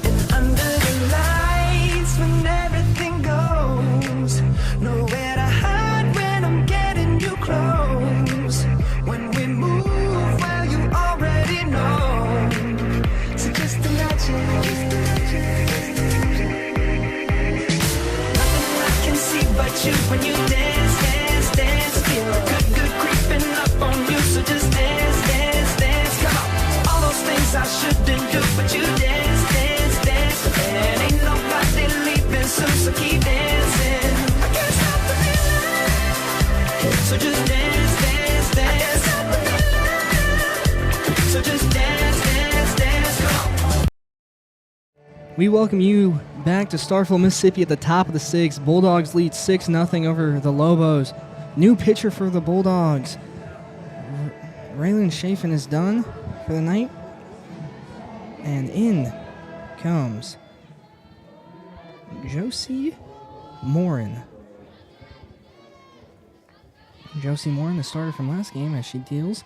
And under the lights when everything goes, nowhere to hide when I'm getting you close. When we move, well, you already know. So just imagine. Nothing I can see but you when you dance, dance, dance. Feel good creeping up on you. So just dance, dance, dance. Come on. All those things I shouldn't do, but you dance, dance, dance. And ain't nobody leaving soon, so keep dancing. I can't stop the feeling. So just dance, dance, dance. So just dance, dance, dance, come on. We welcome you back to Starkville, Mississippi at the top of the 6th. Bulldogs lead 6-0 over the Lobos. New pitcher for the Bulldogs. Raylan Chafin is done for the night. And in comes Josie Morin. Josie Morin, the starter from last game, as she deals,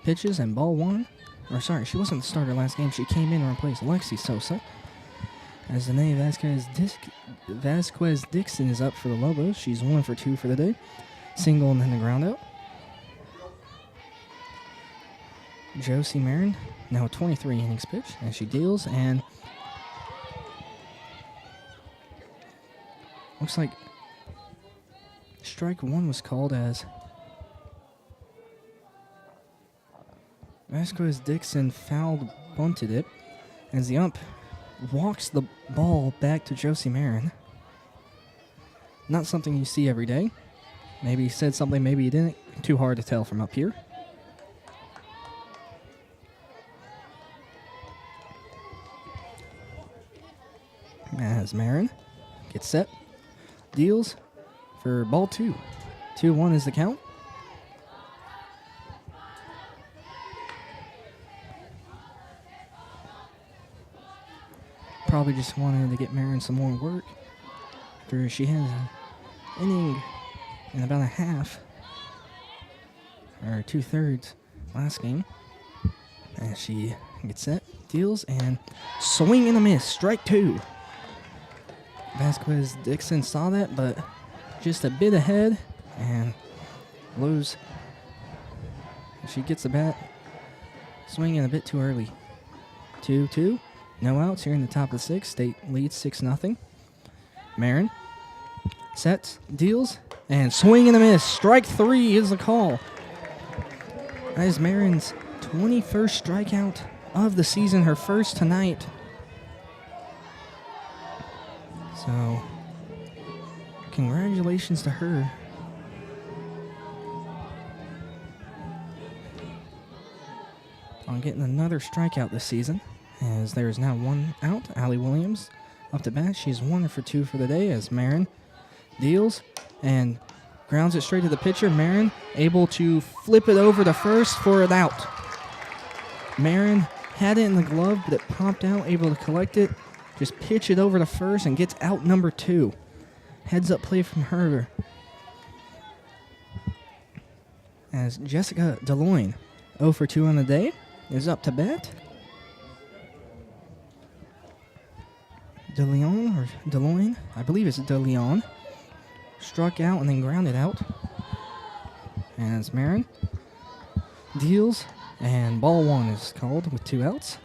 pitches, and ball 1. Or sorry, she wasn't the starter last game. She came in to replace Lexi Sosa. As Danae Vasquez-Dixon is up for the Lobos. She's 1 for 2 for the day. Single and then the ground out. Josie Marin, now 23 innings pitch, as she deals, and looks like strike 1 was called as Vasquez-Dixon fouled bunted it, as the ump walks the ball back to Josie Marin. Not something you see every day. Maybe he said something, maybe he didn't. Too hard to tell from up here. As Marin gets set, deals for ball 2. 2-1 is the count. Probably just wanted to get Marin some more work after she has an inning and about a half, or 2/3 last game. As she gets set, deals, and swing and a miss, strike 2. Vasquez-Dixon saw that, but just a bit ahead, and blows. She gets the bat, swinging a bit too early. 2-2. No outs here in the top of the 6th. State leads 6-0. Marin sets, deals, and swing and a miss. Strike 3 is the call. That is Marin's 21st strikeout of the season, her first tonight. So, congratulations to her. On getting another strikeout this season, as there is now 1 out. Allie Williams up to bat. She's 1 for 2 for the day, as Marin deals and grounds it straight to the pitcher. Marin able to flip it over to first for an out. Marin had it in the glove, but it popped out, able to collect it just pitch it over to first and gets out number 2. Heads up play from her. As Jessica DeLoyne, 0 for 2 on the day, is up to bat. DeLeon or DeLoyne, I believe it's DeLeon, struck out and then grounded out. As Marin deals, and ball 1 is called with 2 outs.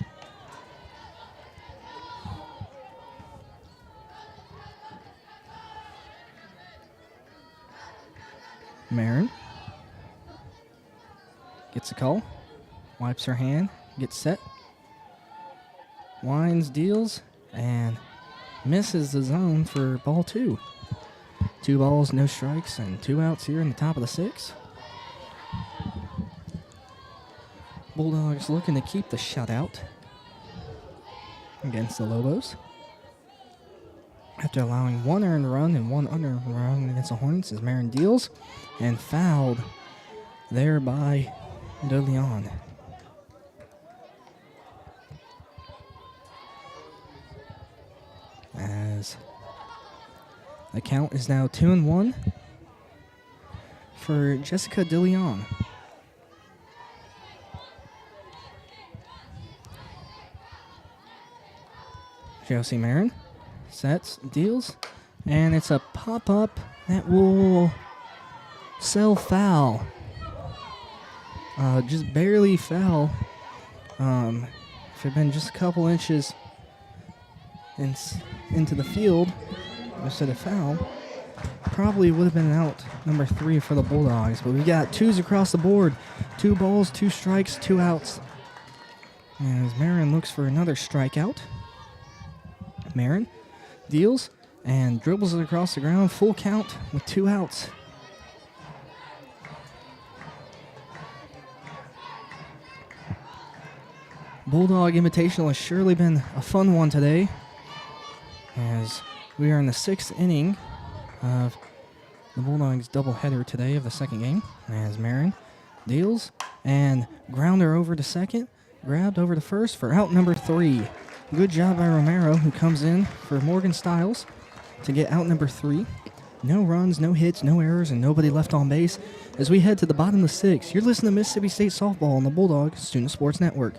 Marin gets a call, wipes her hand, gets set, winds, deals, and misses the zone for ball 2. 2 balls, no strikes, and 2 outs here in the top of the 6th. Bulldogs looking to keep the shutout against the Lobos. After allowing 1 earned run and 1 unearned run against the Hornets as Marin deals and fouled there by De Leon. As the count is now 2-1 for Jessica De Leon. Josie Marin sets, deals, and it's a pop-up that will sell foul. Just barely foul. If it had been just a couple inches into the field instead of foul, probably would have been out number 3 for the Bulldogs. But we got 2s across the board. 2 balls, 2 strikes, 2 outs. As Marin looks for another strikeout. Marin deals and dribbles it across the ground. Full count with 2 outs. Bulldog Invitational has surely been a fun one today, as we are in the 6th inning of the Bulldogs doubleheader today of the 2nd game. As Marin deals and grounder over to second, grabbed over to first for out number 3. Good job by Romero, who comes in for Morgan Stiles to get out number 3. No runs, no hits, no errors, and nobody left on base as we head to the bottom of the 6th. You're listening to Mississippi State Softball on the Bulldog Student Sports Network.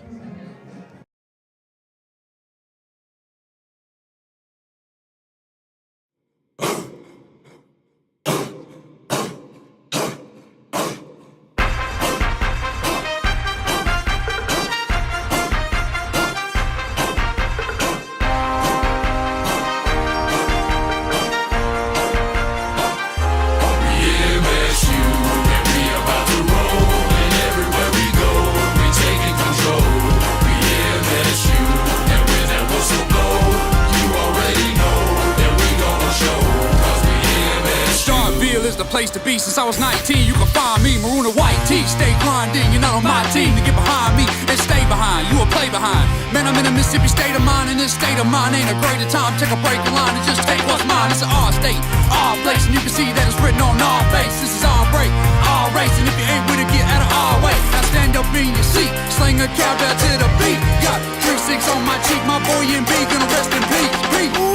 Place to be since I was 19. You can find me, maroon and white tee. Stay grinding, you're not on my team to get behind me and stay behind. You will play behind. Man, I'm in a Mississippi state of mind, and this state of mind ain't a greater time. Take a break in line and just take what's mine. It's an our state, our place, and you can see that it's written on our face. This is our break, our race, and if you ain't with it, get out of our way. Now stand up in your seat, sling a cowbell to the beat. Got 3-6 on my cheek, my boy and B gonna rest in peace.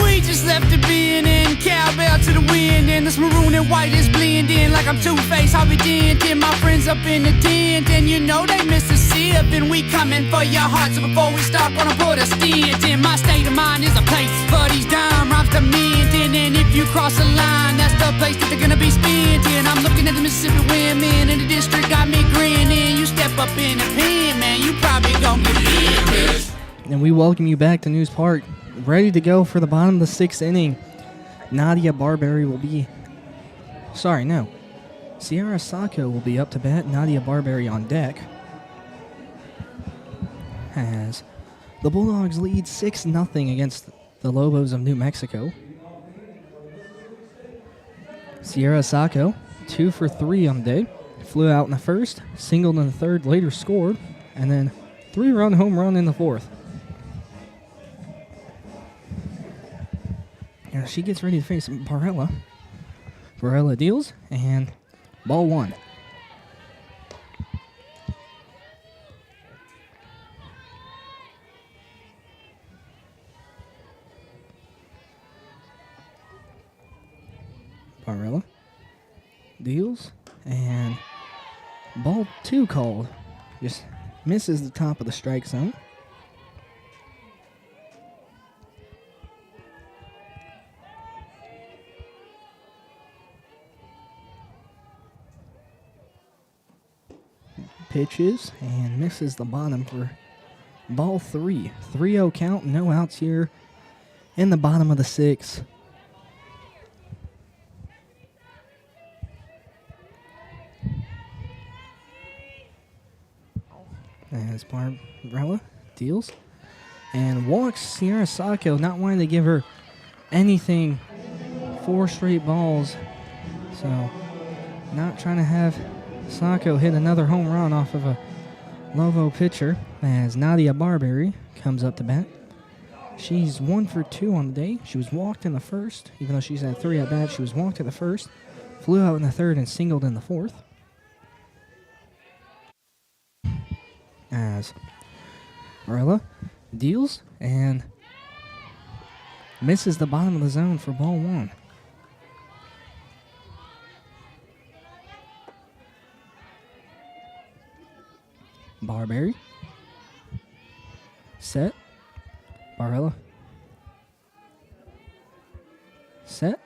We just left it being in, cowbell to the wind, and this maroon and white is blending like I'm Two-Face, Harvey Dent, and my friends up in the tent, and you know they miss a sip, and we coming for your hearts. So before we start, gonna put a stint in. My state of mind is a place for these dime rhymes to mint, and if you cross the line, that's the place that they're gonna be spent in. I'm looking at the Mississippi women, and the district got me grinning. You step up in the pen, man, you probably gonna get hit. And we welcome you back to News Park. Ready to go for the bottom of the 6th inning. Nadia Barberry will be... Sierra Sacco will be up to bat. Nadia Barberry on deck. As the Bulldogs lead 6-0 against the Lobos of New Mexico. Sierra Sacco, 2 for 3 on the day. Flew out in the first, singled in the third, later scored, and then 3-run home run in the fourth. And she gets ready to face Barella. Barella deals, and ball 1. and ball 2 called. Just misses the top of the strike zone. Pitches and misses the bottom for ball 3. 3-0 count, no outs here in the bottom of the 6th. As Barbarella deals and walks Sierra Sacco, not wanting to give her anything. 4 straight balls. So, not trying to have Sacco hit another home run off of a Lovo pitcher as Nadia Barberry comes up to bat. She's 1 for 2 on the day. She was walked in the first, even though she's had 3 at bats. She was walked in the first, flew out in the third, and singled in the fourth. As Barella deals and misses the bottom of the zone for ball 1. Barberry. Set. Barella. Set.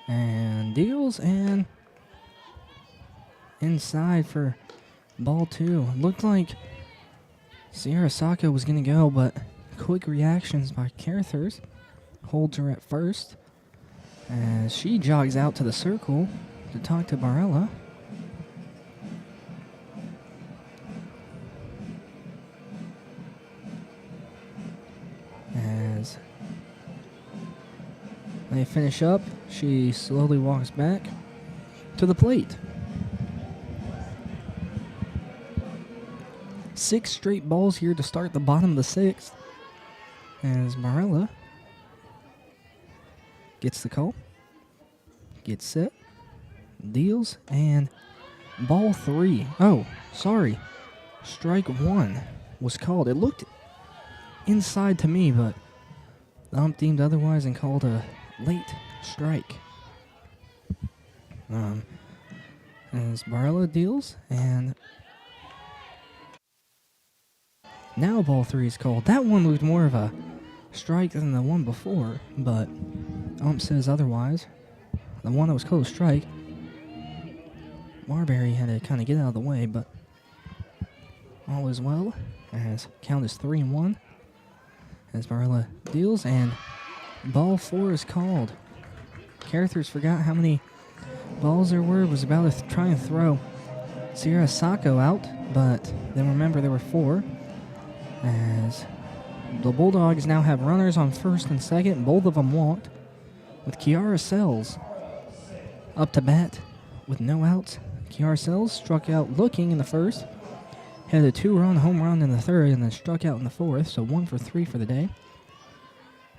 And deals and inside for ball 2. Looked like Sierra Sacco was going to go, but quick reactions by Carruthers holds her at first as she jogs out to the circle to talk to Barella. As they finish up, she slowly walks back to the plate. 6 straight balls here to start the bottom of the 6th. As Barella gets the call, gets set, deals, and ball 3. Oh, sorry. Strike 1 was called. It looked inside to me, but the ump deemed otherwise and called a late strike. As Barella deals, and now ball 3 is called. That one looked more of a strike than the one before, but ump says otherwise. The one that was called a strike, Barberry had to kind of get out of the way, but all is well, as count is 3-1. As Barella deals, and ball 4 is called. Carruthers forgot how many balls there were, was about to try and throw Sierra Sacco out, but then remember there were 4. As the Bulldogs now have runners on first and second, both of them walked, with Kiara Sells up to bat with no outs. Kiara Sells struck out looking in the first, had a 2-run home run in the third, and then struck out in the fourth, so 1 for 3 for the day.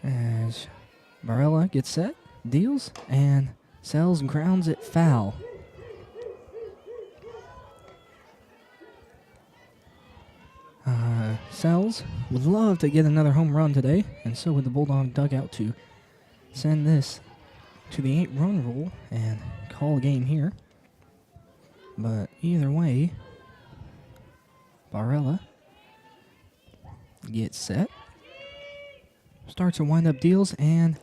As Barella gets set, deals, and Sells grounds it foul. Sells would love to get another home run today, and so would the Bulldog dugout to send this to the 8-run rule and call a game here. But either way, Barella gets set, starts her wind-up deals, and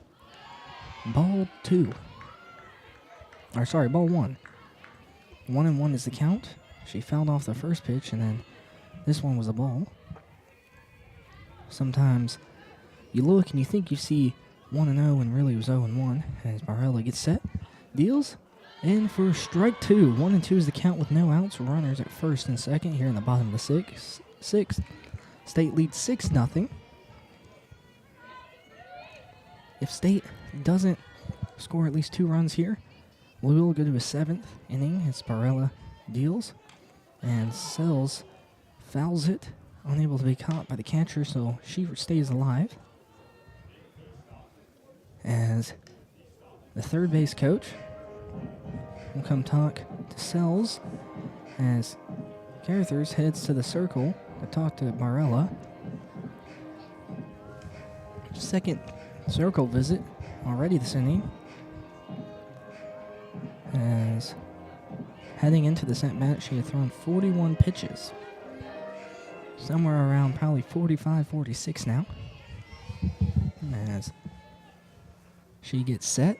ball 2. Or sorry, ball 1. 1-1 is the count. She fouled off the first pitch, and then this one was a ball. Sometimes you look and you think you see 1-0 and really it was 0-1. As Barella gets set, deals, and for strike 2. 1-2 is the count with no outs. Runners at first and second here in the bottom of the 6th. State leads 6-0. If State doesn't score at least 2 runs here, we will go to a 7th inning as Barella deals, and Sells fouls it, unable to be caught by the catcher, so she stays alive. As the third base coach will come talk to Sells as Carruthers heads to the circle to talk to Barella. Second circle visit already this inning. As Heading into this at-bat, she had thrown 41 pitches. Somewhere around probably 45, 46 now. As she gets set,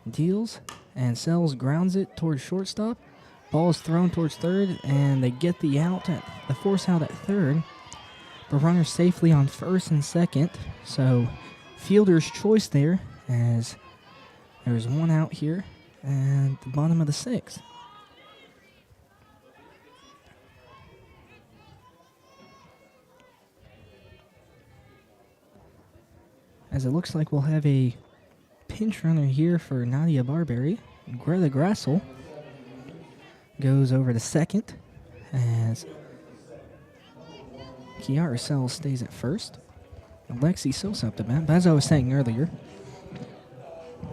deals, and Sells grounds it towards shortstop. Ball is thrown towards third, and they get the force out at third. But runners safely on first and second. So fielder's choice there, as there's one out here at the bottom of the sixth. As it looks like we'll have a pinch runner here for Nadia Barberry. Greta Grassel goes over to second as Kiara Sells stays at first. Lexi Sosa up to bat. But as I was saying earlier,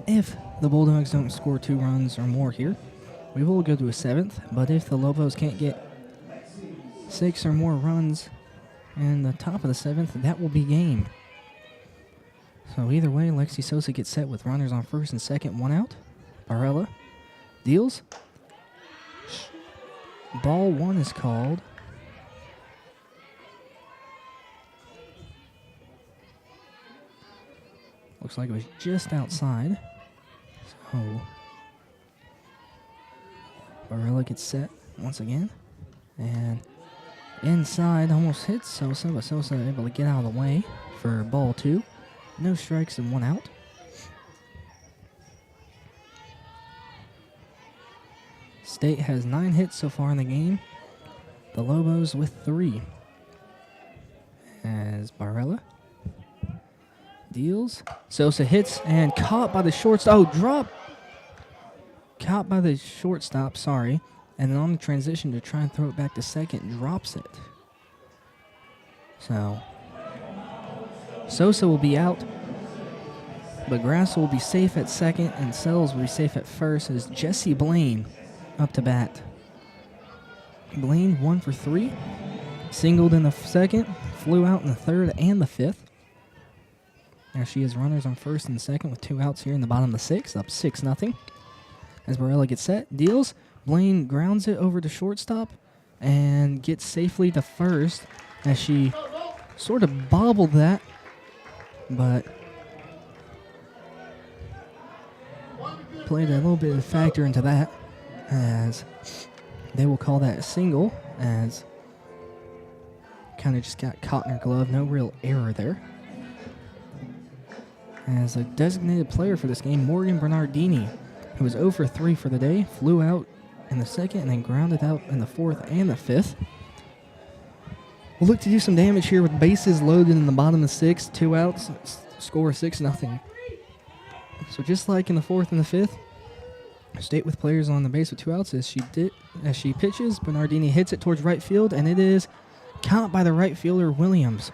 if the Bulldogs don't score 2 runs or more here, we will go to a 7th. But if the Lobos can't get 6 or more runs in the top of the 7th, that will be game. So either way, Lexi Sosa gets set with runners on first and second, 1 out. Barella deals. Ball 1 is called. Looks like it was just outside. So Barella gets set once again. And inside almost hits Sosa, but Sosa able to get out of the way for ball 2. No strikes and 1 out. State has 9 hits so far in the game. The Lobos with 3. As Barella deals. Sosa hits and caught by the shortstop. Oh, drop. Caught by the shortstop, sorry. And then on the transition to try and throw it back to second, drops it. So Sosa will be out, but Grassel will be safe at second, and Sells will be safe at first as Jesse Blaine up to bat. Blaine 1 for 3, singled in the second, flew out in the third and the fifth. Now she has runners on first and second with 2 outs here in the bottom of the sixth, up 6-0. As Barella gets set, deals, Blaine grounds it over to shortstop and gets safely to first as she sort of bobbled that, but played a little bit of a factor into that, as they will call that a single, as kind of just got caught in her glove. No real error there. As a designated player for this game, Morgan Bernardini, who was 0 for 3 for the day, flew out in the second and then grounded out in the fourth and the fifth. We'll look to do some damage here with bases loaded in the bottom of the sixth, 2 outs, score 6-0. So just like in the fourth and the fifth, State with players on the base with 2 outs as she pitches. Bernardini hits it towards right field, and it is caught by the right fielder Williams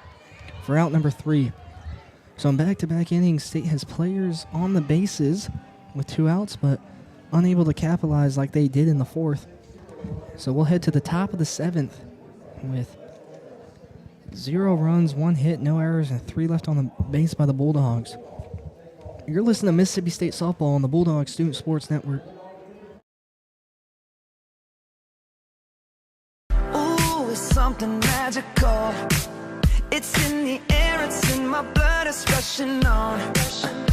for out number 3. So in back-to-back innings, State has players on the bases with 2 outs, but unable to capitalize like they did in the fourth. So we'll head to the top of the 7th with 0 runs, 1 hit, no errors, and 3 left on the base by the Bulldogs. You're listening to Mississippi State Softball on the Bulldog Student Sports Network. Ooh, it's something magical. It's in the air, it's in my blood, it's rushing on.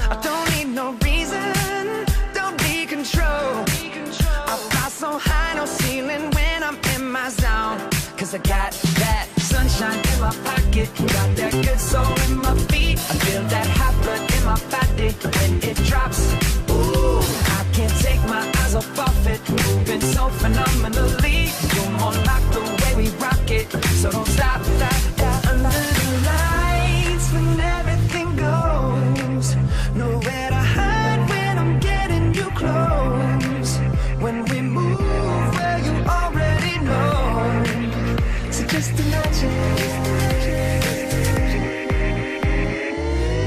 I don't need no reason, don't be control. I fly so high, no ceiling when I'm in my zone. Cause I got that sunshine in my pocket, got that good soul in my feet. I feel that hot blood in my body when it drops. Ooh, I can't take my eyes off it, moving so phenomenally. You're more like the way we rock it, so don't stop that. Under the lights when everything goes, nowhere to hide when I'm getting you close. When we move where you already know, so just imagine.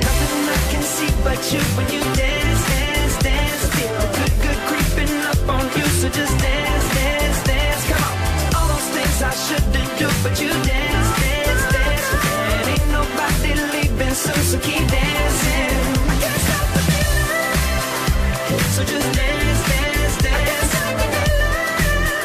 Nothing I can see but you when you dance, dance, dance. Feel the good creeping up on you, so just dance, dance, dance. Come on, all those things I shouldn't do, but you dance, dance, dance. And ain't nobody leaving soon, so keep dancing. I can't stop the feeling, so just dance, dance, dance. I can't stop the feeling,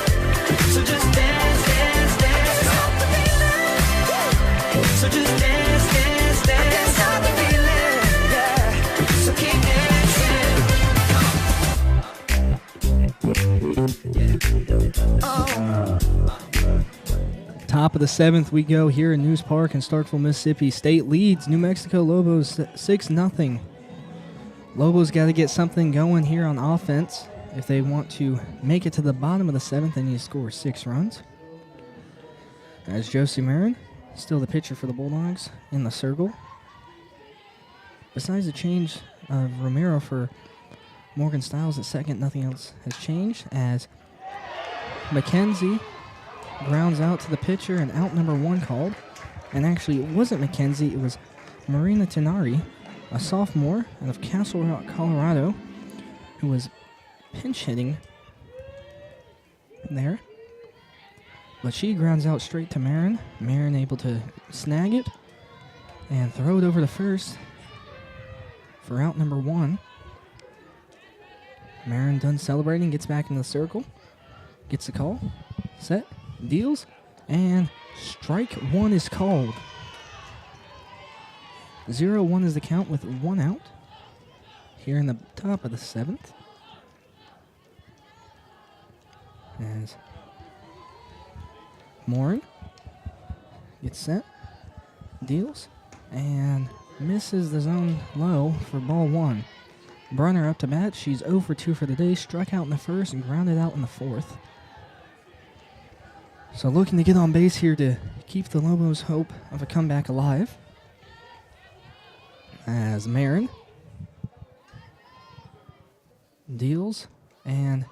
Top of the 7th we go here in News Park in Starkville, Mississippi. State leads New Mexico Lobos 6-0. Lobos got to get something going here on offense. If they want to make it to the bottom of the 7th, they need to score 6 runs. As Josie Marin, still the pitcher for the Bulldogs, in the circle. Besides the change of Romero for Morgan Stiles at second, nothing else has changed, as McKenzie grounds out to the pitcher and out number 1 called. And actually, it wasn't McKenzie, it was Marina Tenari, a sophomore out of Castle Rock, Colorado, who was pinch hitting there. But she grounds out straight to Marin. Marin able to snag it and throw it over to first for out number 1. Marin done celebrating, gets back in the circle, gets the call, set, deals, and strike 1 is called. 0-1 is the count with 1 out here in the top of the 7th. As Morin gets set, deals, and misses the zone low for ball 1. Brunner up to bat. She's 0 for 2 for the day. Struck out in the first and grounded out in the 4th. So looking to get on base here to keep the Lobos' hope of a comeback alive. As Marin deals and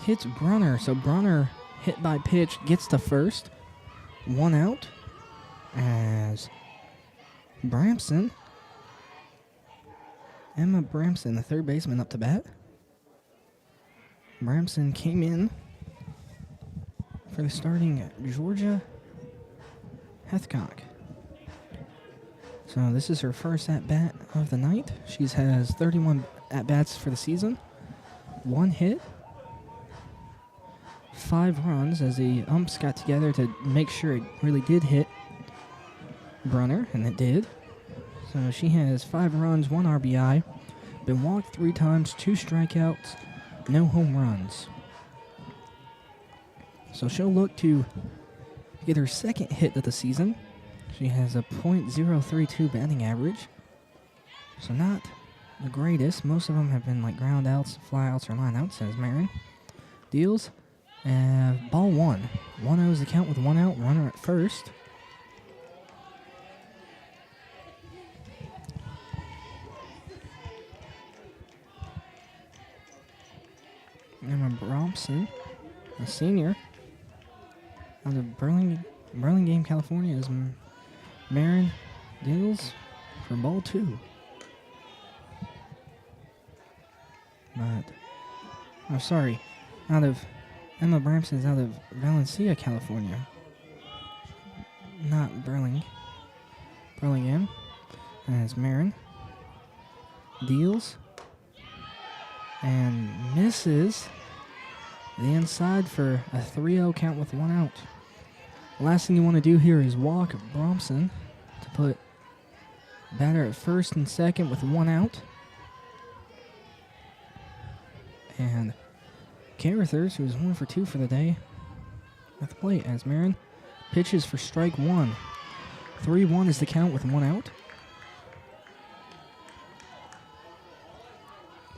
hits Brunner. So Brunner, hit by pitch, gets to first. 1 out. As Bramson, Emma Bramson, the third baseman, up to bat. Bramson came in for the starting Georgia Hethcock. So this is her first at-bat of the night. She has 31 at-bats for the season. 1 hit. 5 runs as the umps got together to make sure it really did hit Brunner, and it did. So she has 5 runs, 1 RBI, been walked 3 times, 2 strikeouts, no home runs. So she'll look to get her second hit of the season. She has a .032 batting average, so not the greatest. Most of them have been like ground outs, fly outs, or line outs, as Marin deals. Ball 1. 1-0 is the count with 1 out, runner at first. Emma Bromson, a senior out of Burlingame, California, is Marin deals for ball 2. Out of Emma Bramson's out of Valencia, California. Not Burlingame. And it's Marin deals and misses the inside for a 3-0 count with 1 out. The last thing you want to do here is walk Bromson to put batter at first and second with 1 out. And Carruthers, who is 1 for 2 for the day, at the plate as Marin pitches for strike 1. 3-1 is the count with 1 out.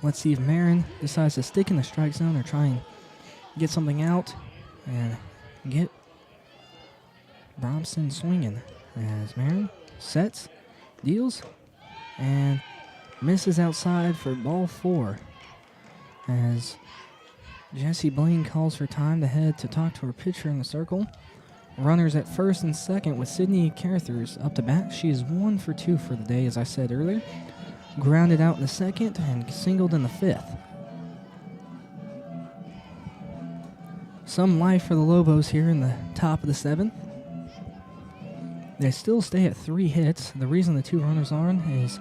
Let's see if Marin decides to stick in the strike zone or try and get something out and get Bromson swinging. As Marin sets, deals, and misses outside for ball 4. As Jessie Blaine calls for time to head to talk to her pitcher in the circle. Runners at first and second with Sydney Carruthers up to bat. She is 1 for 2 for the day, as I said earlier. Grounded out in the second and singled in the 5th. Some life for the Lobos here in the top of the 7th. They still stay at 3 hits. The reason the 2 runners are on is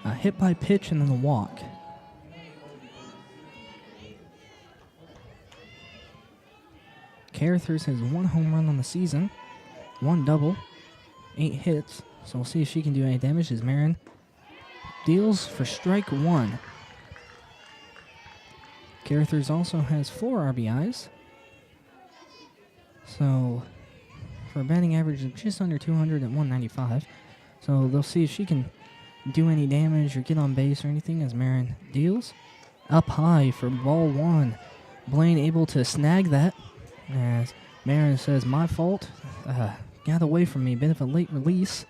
a hit by pitch and then a walk. Carruthers has 1 home run on the season, 1 double, 8 hits. So we'll see if she can do any damage as Marin deals for strike 1. Carruthers also has 4 RBIs. So for a batting average of just under 200 at 195. So they'll see if she can do any damage or get on base or anything as Marin deals. Up high for ball one. Blaine able to snag that as Marin says, my fault. Got away from me. Bit of a late release.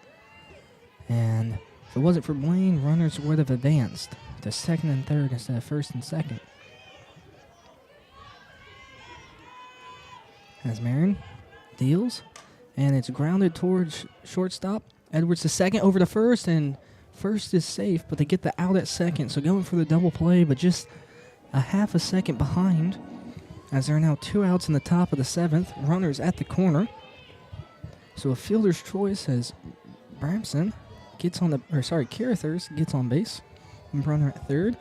And if it wasn't for Blaine, runners would have advanced to second and third instead of first and second. As Marin deals, and it's grounded towards shortstop. Edwards to second, over to first, and first is safe, but they get the out at second. So going for the double play, but just a half a second behind, as there are now 2 outs in the top of the 7th. Runners at the corner. So a fielder's choice as Bramson gets on the, Carruthers gets on base. And runner at third.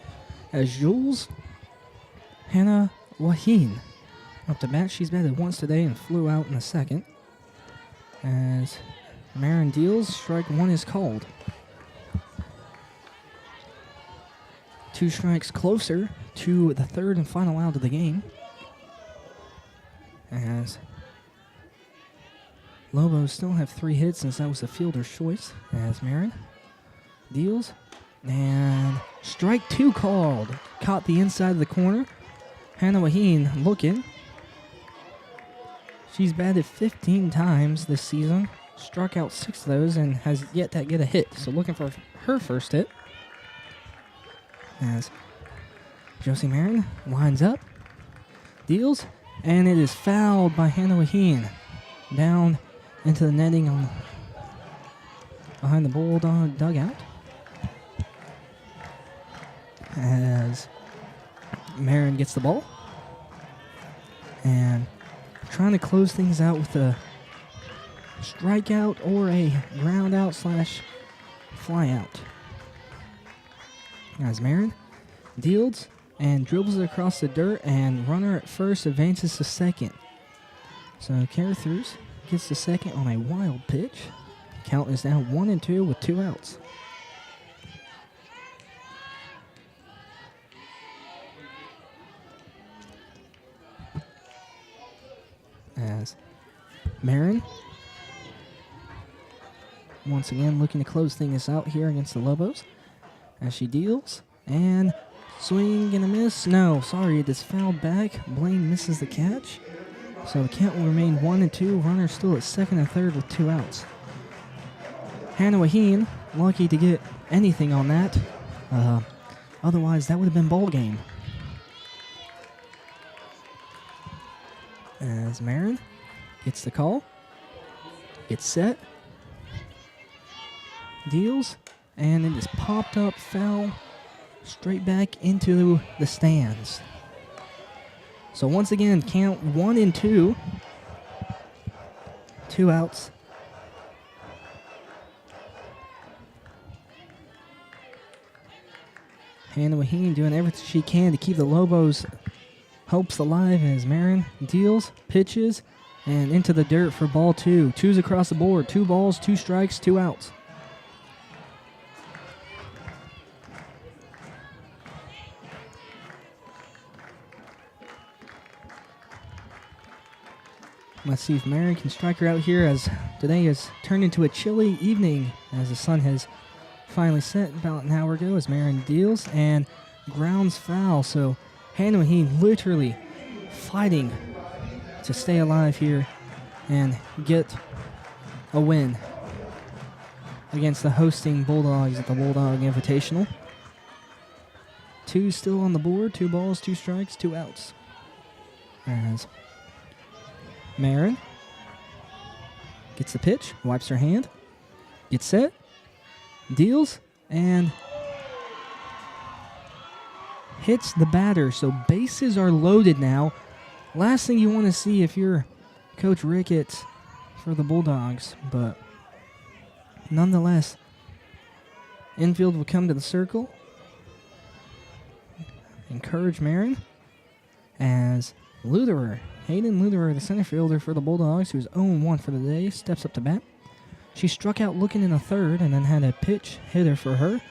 As Jules Hannah Waheen up to bat. She's batted once today and flew out in the second. As Marin deals, strike one is called. 2 strikes closer to the third and final out of the game. As Lobos still have 3 hits since that was a fielder's choice. As Marin deals, and strike 2 called. Caught the inside of the corner. Hannah Waheen looking. She's batted 15 times this season, struck out 6 of those, and has yet to get a hit. So looking for her first hit. As Josie Marin lines up, deals, and it is fouled by Hannah Waheen. Down into the netting on behind the Bulldog dugout. As Marin gets the ball. And trying to close things out with a strikeout or a ground out / fly out. As Marin deals and dribbles it across the dirt, and runner at first advances to second. So Carruthers gets to second on a wild pitch. Count is now 1-2 with 2 outs. As Marin once again looking to close things out here against the Lobos. As she deals, and swing and a miss. No, sorry, it is fouled back. Blaine misses the catch. So the count will remain 1-2. Runner still at second and third with 2 outs. Hannah Waheen lucky to get anything on that. Otherwise, that would have been ball game. As Marin gets the call, gets set, deals, and it is popped up foul straight back into the stands. So once again, count 1-2. 2 outs. Hannah Waheen doing everything she can to keep the Lobos' hopes alive as Marin deals, pitches, and into the dirt for ball 2. 2's across the board. 2 balls, 2 strikes, 2 outs. Let's see if Marin can strike her out here, as today has turned into a chilly evening as the sun has finally set about an hour ago, as Marin deals and grounds foul. So Hannah Waheen literally fighting to stay alive here and get a win against the hosting Bulldogs at the Bulldog Invitational. 2 still on the board, 2 balls, 2 strikes, 2 outs. As Marin gets the pitch, wipes her hand, gets set, deals, and hits the batter. So bases are loaded now. Last thing you want to see if you're Coach Ricketts for the Bulldogs, but nonetheless, infield will come to the circle. Encourage Marin as Luderer, Hayden Luderer, the center fielder for the Bulldogs, who's 0-1 for the day, steps up to bat. She struck out looking in the third and then had a pitch hitter for her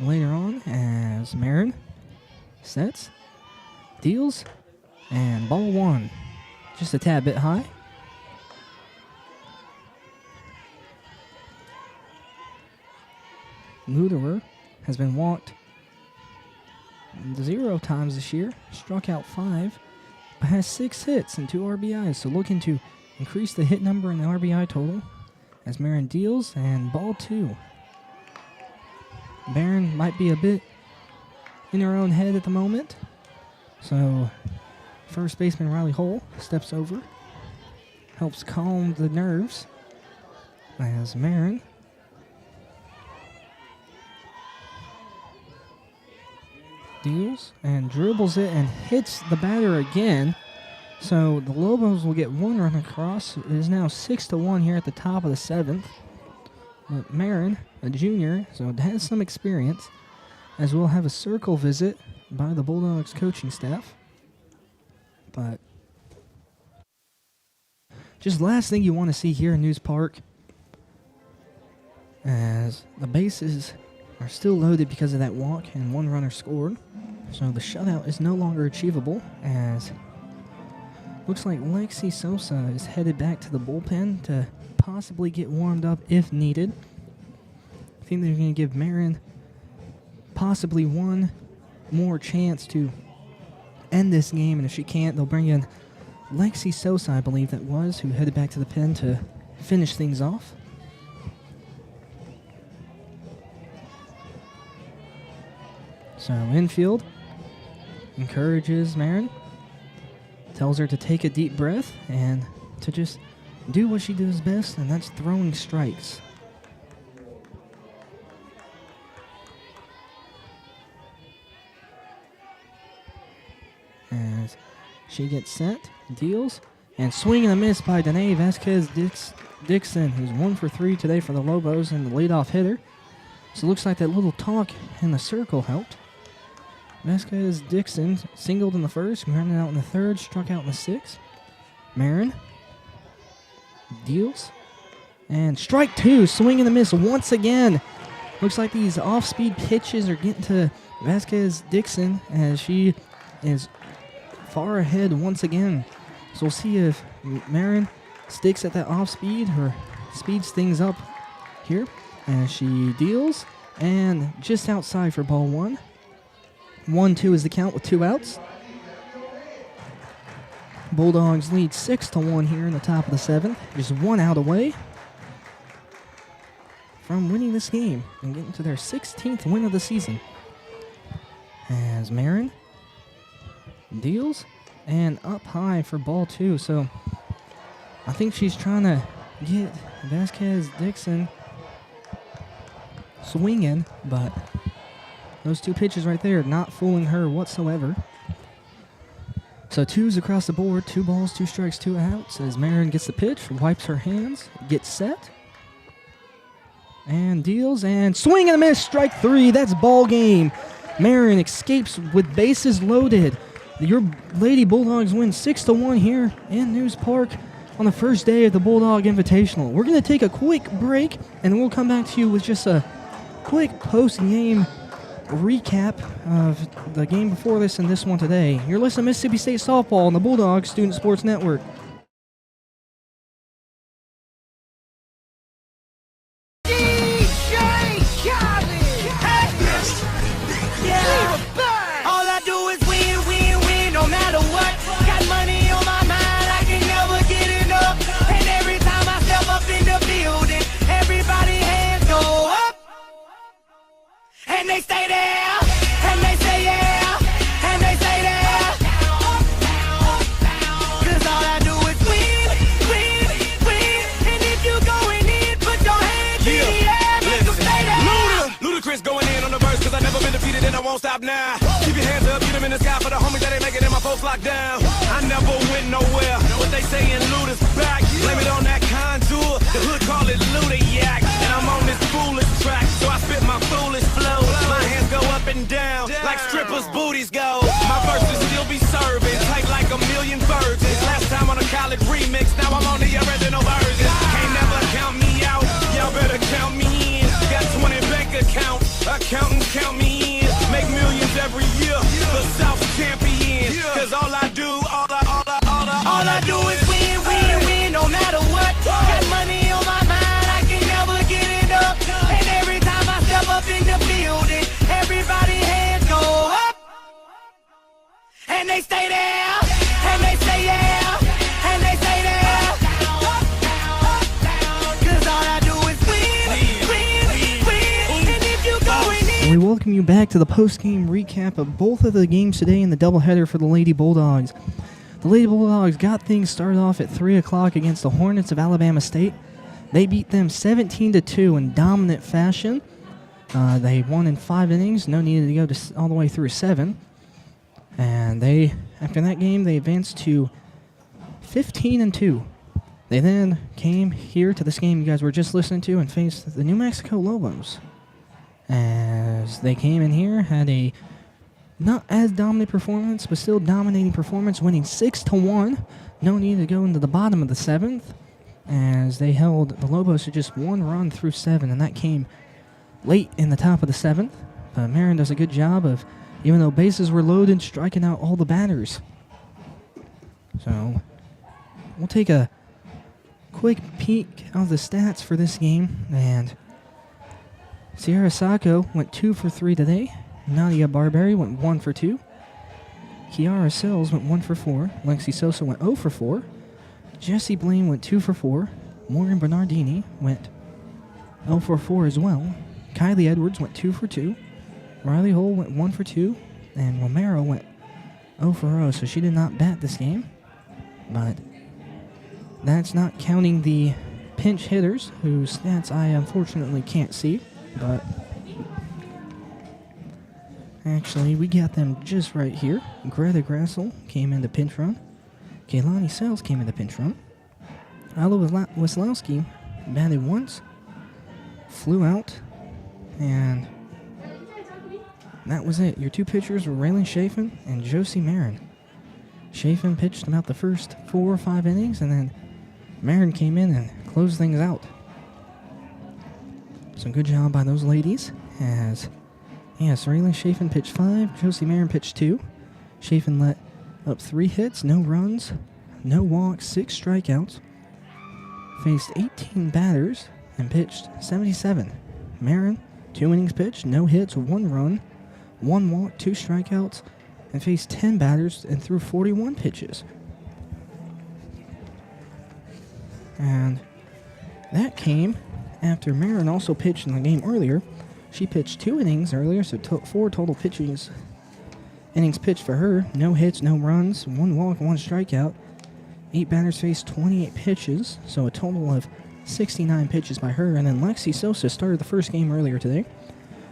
later on as Marin sets, deals, and ball 1. Just a tad bit high. Luderer has been walked 0 times this year, struck out 5, but has 6 hits and 2 RBIs, so looking to increase the hit number and the RBI total as Marin deals, and ball 2. Barron might be a bit in her own head at the moment, so first baseman Riley Hull steps over, helps calm the nerves as Marin deals and dribbles it and hits the batter again. So the Lobos will get 1 run across. It is now 6-1 here at the top of the 7th. But Marin, a junior, so it has some experience, as we'll have a circle visit by the Bulldogs coaching staff. But just last thing you want to see here in News Park, as the bases are still loaded because of that walk and 1 runner scored. So the shutout is no longer achievable, as looks like Lexi Sosa is headed back to the bullpen to possibly get warmed up if needed. I think they're going to give Marin possibly 1 more chance to end this game, and if she can't, they'll bring in Lexi Sosa, I believe that was, who headed back to the pen to finish things off. So infield encourages Marin, tells her to take a deep breath and to just do what she does best, and that's throwing strikes. As she gets set, deals, and swing and a miss by Danae Vasquez-Dixon, who's 1 for 3 today for the Lobos and the leadoff hitter. So it looks like that little talk in the circle helped. Vasquez-Dixon singled in the first, grounded out in the third, struck out in the 6th. Marin deals, and strike 2, swing and a miss once again. Looks like these off-speed pitches are getting to Vasquez-Dixon as she is far ahead once again. So we'll see if Marin sticks at that off-speed or speeds things up here. As she deals, and just outside for ball 1. 1-2 is the count with 2 outs. Bulldogs lead 6-1 here in the top of the 7th. Just 1 out away from winning this game and getting to their 16th win of the season. As Marin deals and up high for ball 2. So I think she's trying to get Vasquez-Dixon swinging, but those 2 pitches right there not fooling her whatsoever. So 2s across the board, 2 balls, 2 strikes, 2 outs as Marin gets the pitch, wipes her hands, gets set, and deals, and swing and a miss, strike 3, that's ball game. Marin escapes with bases loaded. Your Lady Bulldogs win 6-1 here in News Park on the first day of the Bulldog Invitational. We're going to take a quick break, and we'll come back to you with just a quick post-game recap of the game before this and this one today. You're listening to Mississippi State Softball on the Bulldog Student Sports Network. All I do is win, win, win, no matter what. Got money on my mind, I can never get enough. And every time I step up in the building, everybody hands go up. And they stay there, and they say yeah, and they say there. Cause all I do is win, win, win. And if you going in, put your hands in the air, make them stay there. Ludacris going in on the verse, cause I never been defeated and I won't stop now. Keep your hands up, get them in the sky for the homies that ain't making it, my folks locked down. I never went nowhere, what they saying Luda's back. Blame it on that contour, the hood call it Luda-yak. And I'm on this foolish track, so I spit my foolish flow. My hands go up and down, like strippers' booties go. My verses still be serving, tight like a million virgins. Last time on a college remix, now I'm on the original version. Can't never count me out, y'all better count me in. Got 20 bank accounts, accountants count me in. Make millions every year, the South champion. Cause all I do, all I you back to the post-game recap of both of the games today in the doubleheader for the Lady Bulldogs. The Lady Bulldogs got things started off at 3 o'clock against the Hornets of Alabama State. They beat them 17-2 in dominant fashion. They won in 5 innings. No need to go all the way through 7. And after that game, they advanced to 15-2. They then came here to this game you guys were just listening to and faced the New Mexico Lobos. As they came in here, had a not as dominant performance, but still dominating performance, winning 6-1. No need to go into the bottom of the 7th, as they held the Lobos to just 1 run through 7, and that came late in the top of the 7th. But Marin does a good job of, even though bases were loaded, striking out all the batters. So we'll take a quick peek of the stats for this game, and Sierra Sacco went 2 for 3 today. Nadia Barberi went 1 for 2. Kiara Sills went 1 for 4. Lexi Sosa went 0 for 4. Jessie Blaine went 2 for 4. Morgan Bernardini went 0 for 4 as well. Kylie Edwards went 2 for 2. Riley Hull went 1 for 2. And Romero went 0 for 0, so she did not bat this game. But that's not counting the pinch hitters, whose stats I unfortunately can't see. But actually, we got them just right here. Greta Grassel came into pinch run. Kaylani Sells came into pinch run. Ella Weslowski batted once, flew out, and that was it. Your 2 pitchers were Raylan Chafin and Josie Marin. Chafin pitched about the first 4 or 5 innings, and then Marin came in and closed things out. So good job by those ladies. As Raylan Chafin pitched 5, Josie Marin pitched 2. Chafin let up 3 hits, no runs, no walks, 6 strikeouts. Faced 18 batters and pitched 77. Marin, 2 innings pitched, no hits, 1 run, 1 walk, 2 strikeouts, and faced 10 batters and threw 41 pitches. And that came after Marin also pitched in the game earlier. She pitched 2 innings earlier, so 4 total innings pitched for her. No hits, no runs, 1 walk, 1 strikeout. 8 batters faced 28 pitches, so a total of 69 pitches by her. And then Lexi Sosa started the first game earlier today.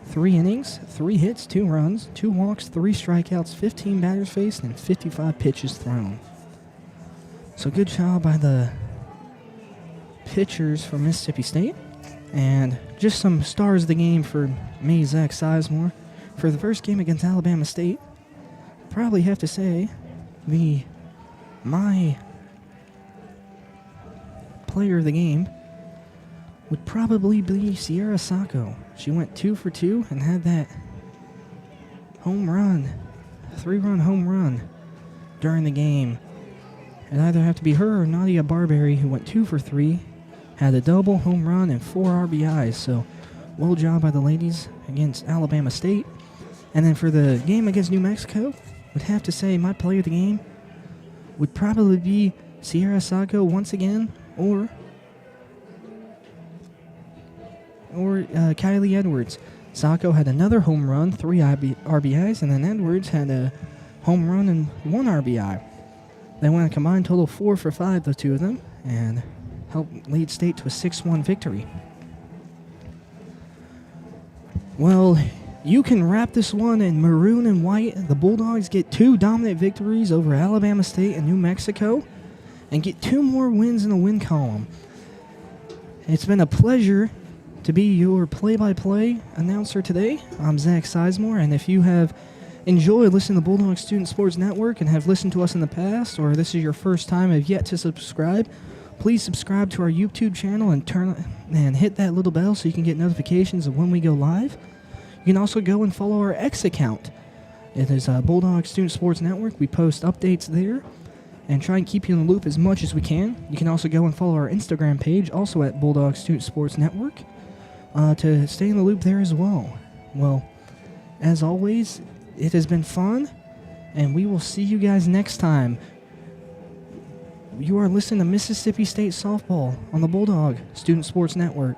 3 innings, 3 hits, 2 runs, 2 walks, 3 strikeouts, 15 batters faced, and 55 pitches thrown. So good job by the pitchers for Mississippi State. And just some stars of the game for me, Zach Sizemore. For the first game against Alabama State, probably have to say my player of the game would probably be Sierra Sacco. She went 2 for 2 and had that home run, 3-run home run during the game. It'd either have to be her or Nadia Barberi, who went 2 for 3, had a double, home run, and 4 RBIs. So well job by the ladies against Alabama State. And then for the game against New Mexico, would have to say my player of the game would probably be Sierra Sacco once again, or Kylie Edwards. Sacco had another home run, 3 RBIs, and then Edwards had a home run and 1 RBI. They went a combined total of 4 for 5, the 2 of them, and helped lead State to a 6-1 victory. Well, you can wrap this one in maroon and white. The Bulldogs get 2 dominant victories over Alabama State and New Mexico and get 2 more wins in the win column. It's been a pleasure to be your play-by-play announcer today. I'm Zach Sizemore, and if you have enjoyed listening to Bulldog Student Sports Network and have listened to us in the past, or this is your first time and have yet to subscribe, please subscribe to our YouTube channel and hit that little bell so you can get notifications of when we go live. You can also go and follow our X account. It is Bulldog Student Sports Network. We post updates there and try and keep you in the loop as much as we can. You can also go and follow our Instagram page, also at Bulldog Student Sports Network, to stay in the loop there as well. Well, as always, it has been fun, and we will see you guys next time. You are listening to Mississippi State Softball on the Bulldog Student Sports Network.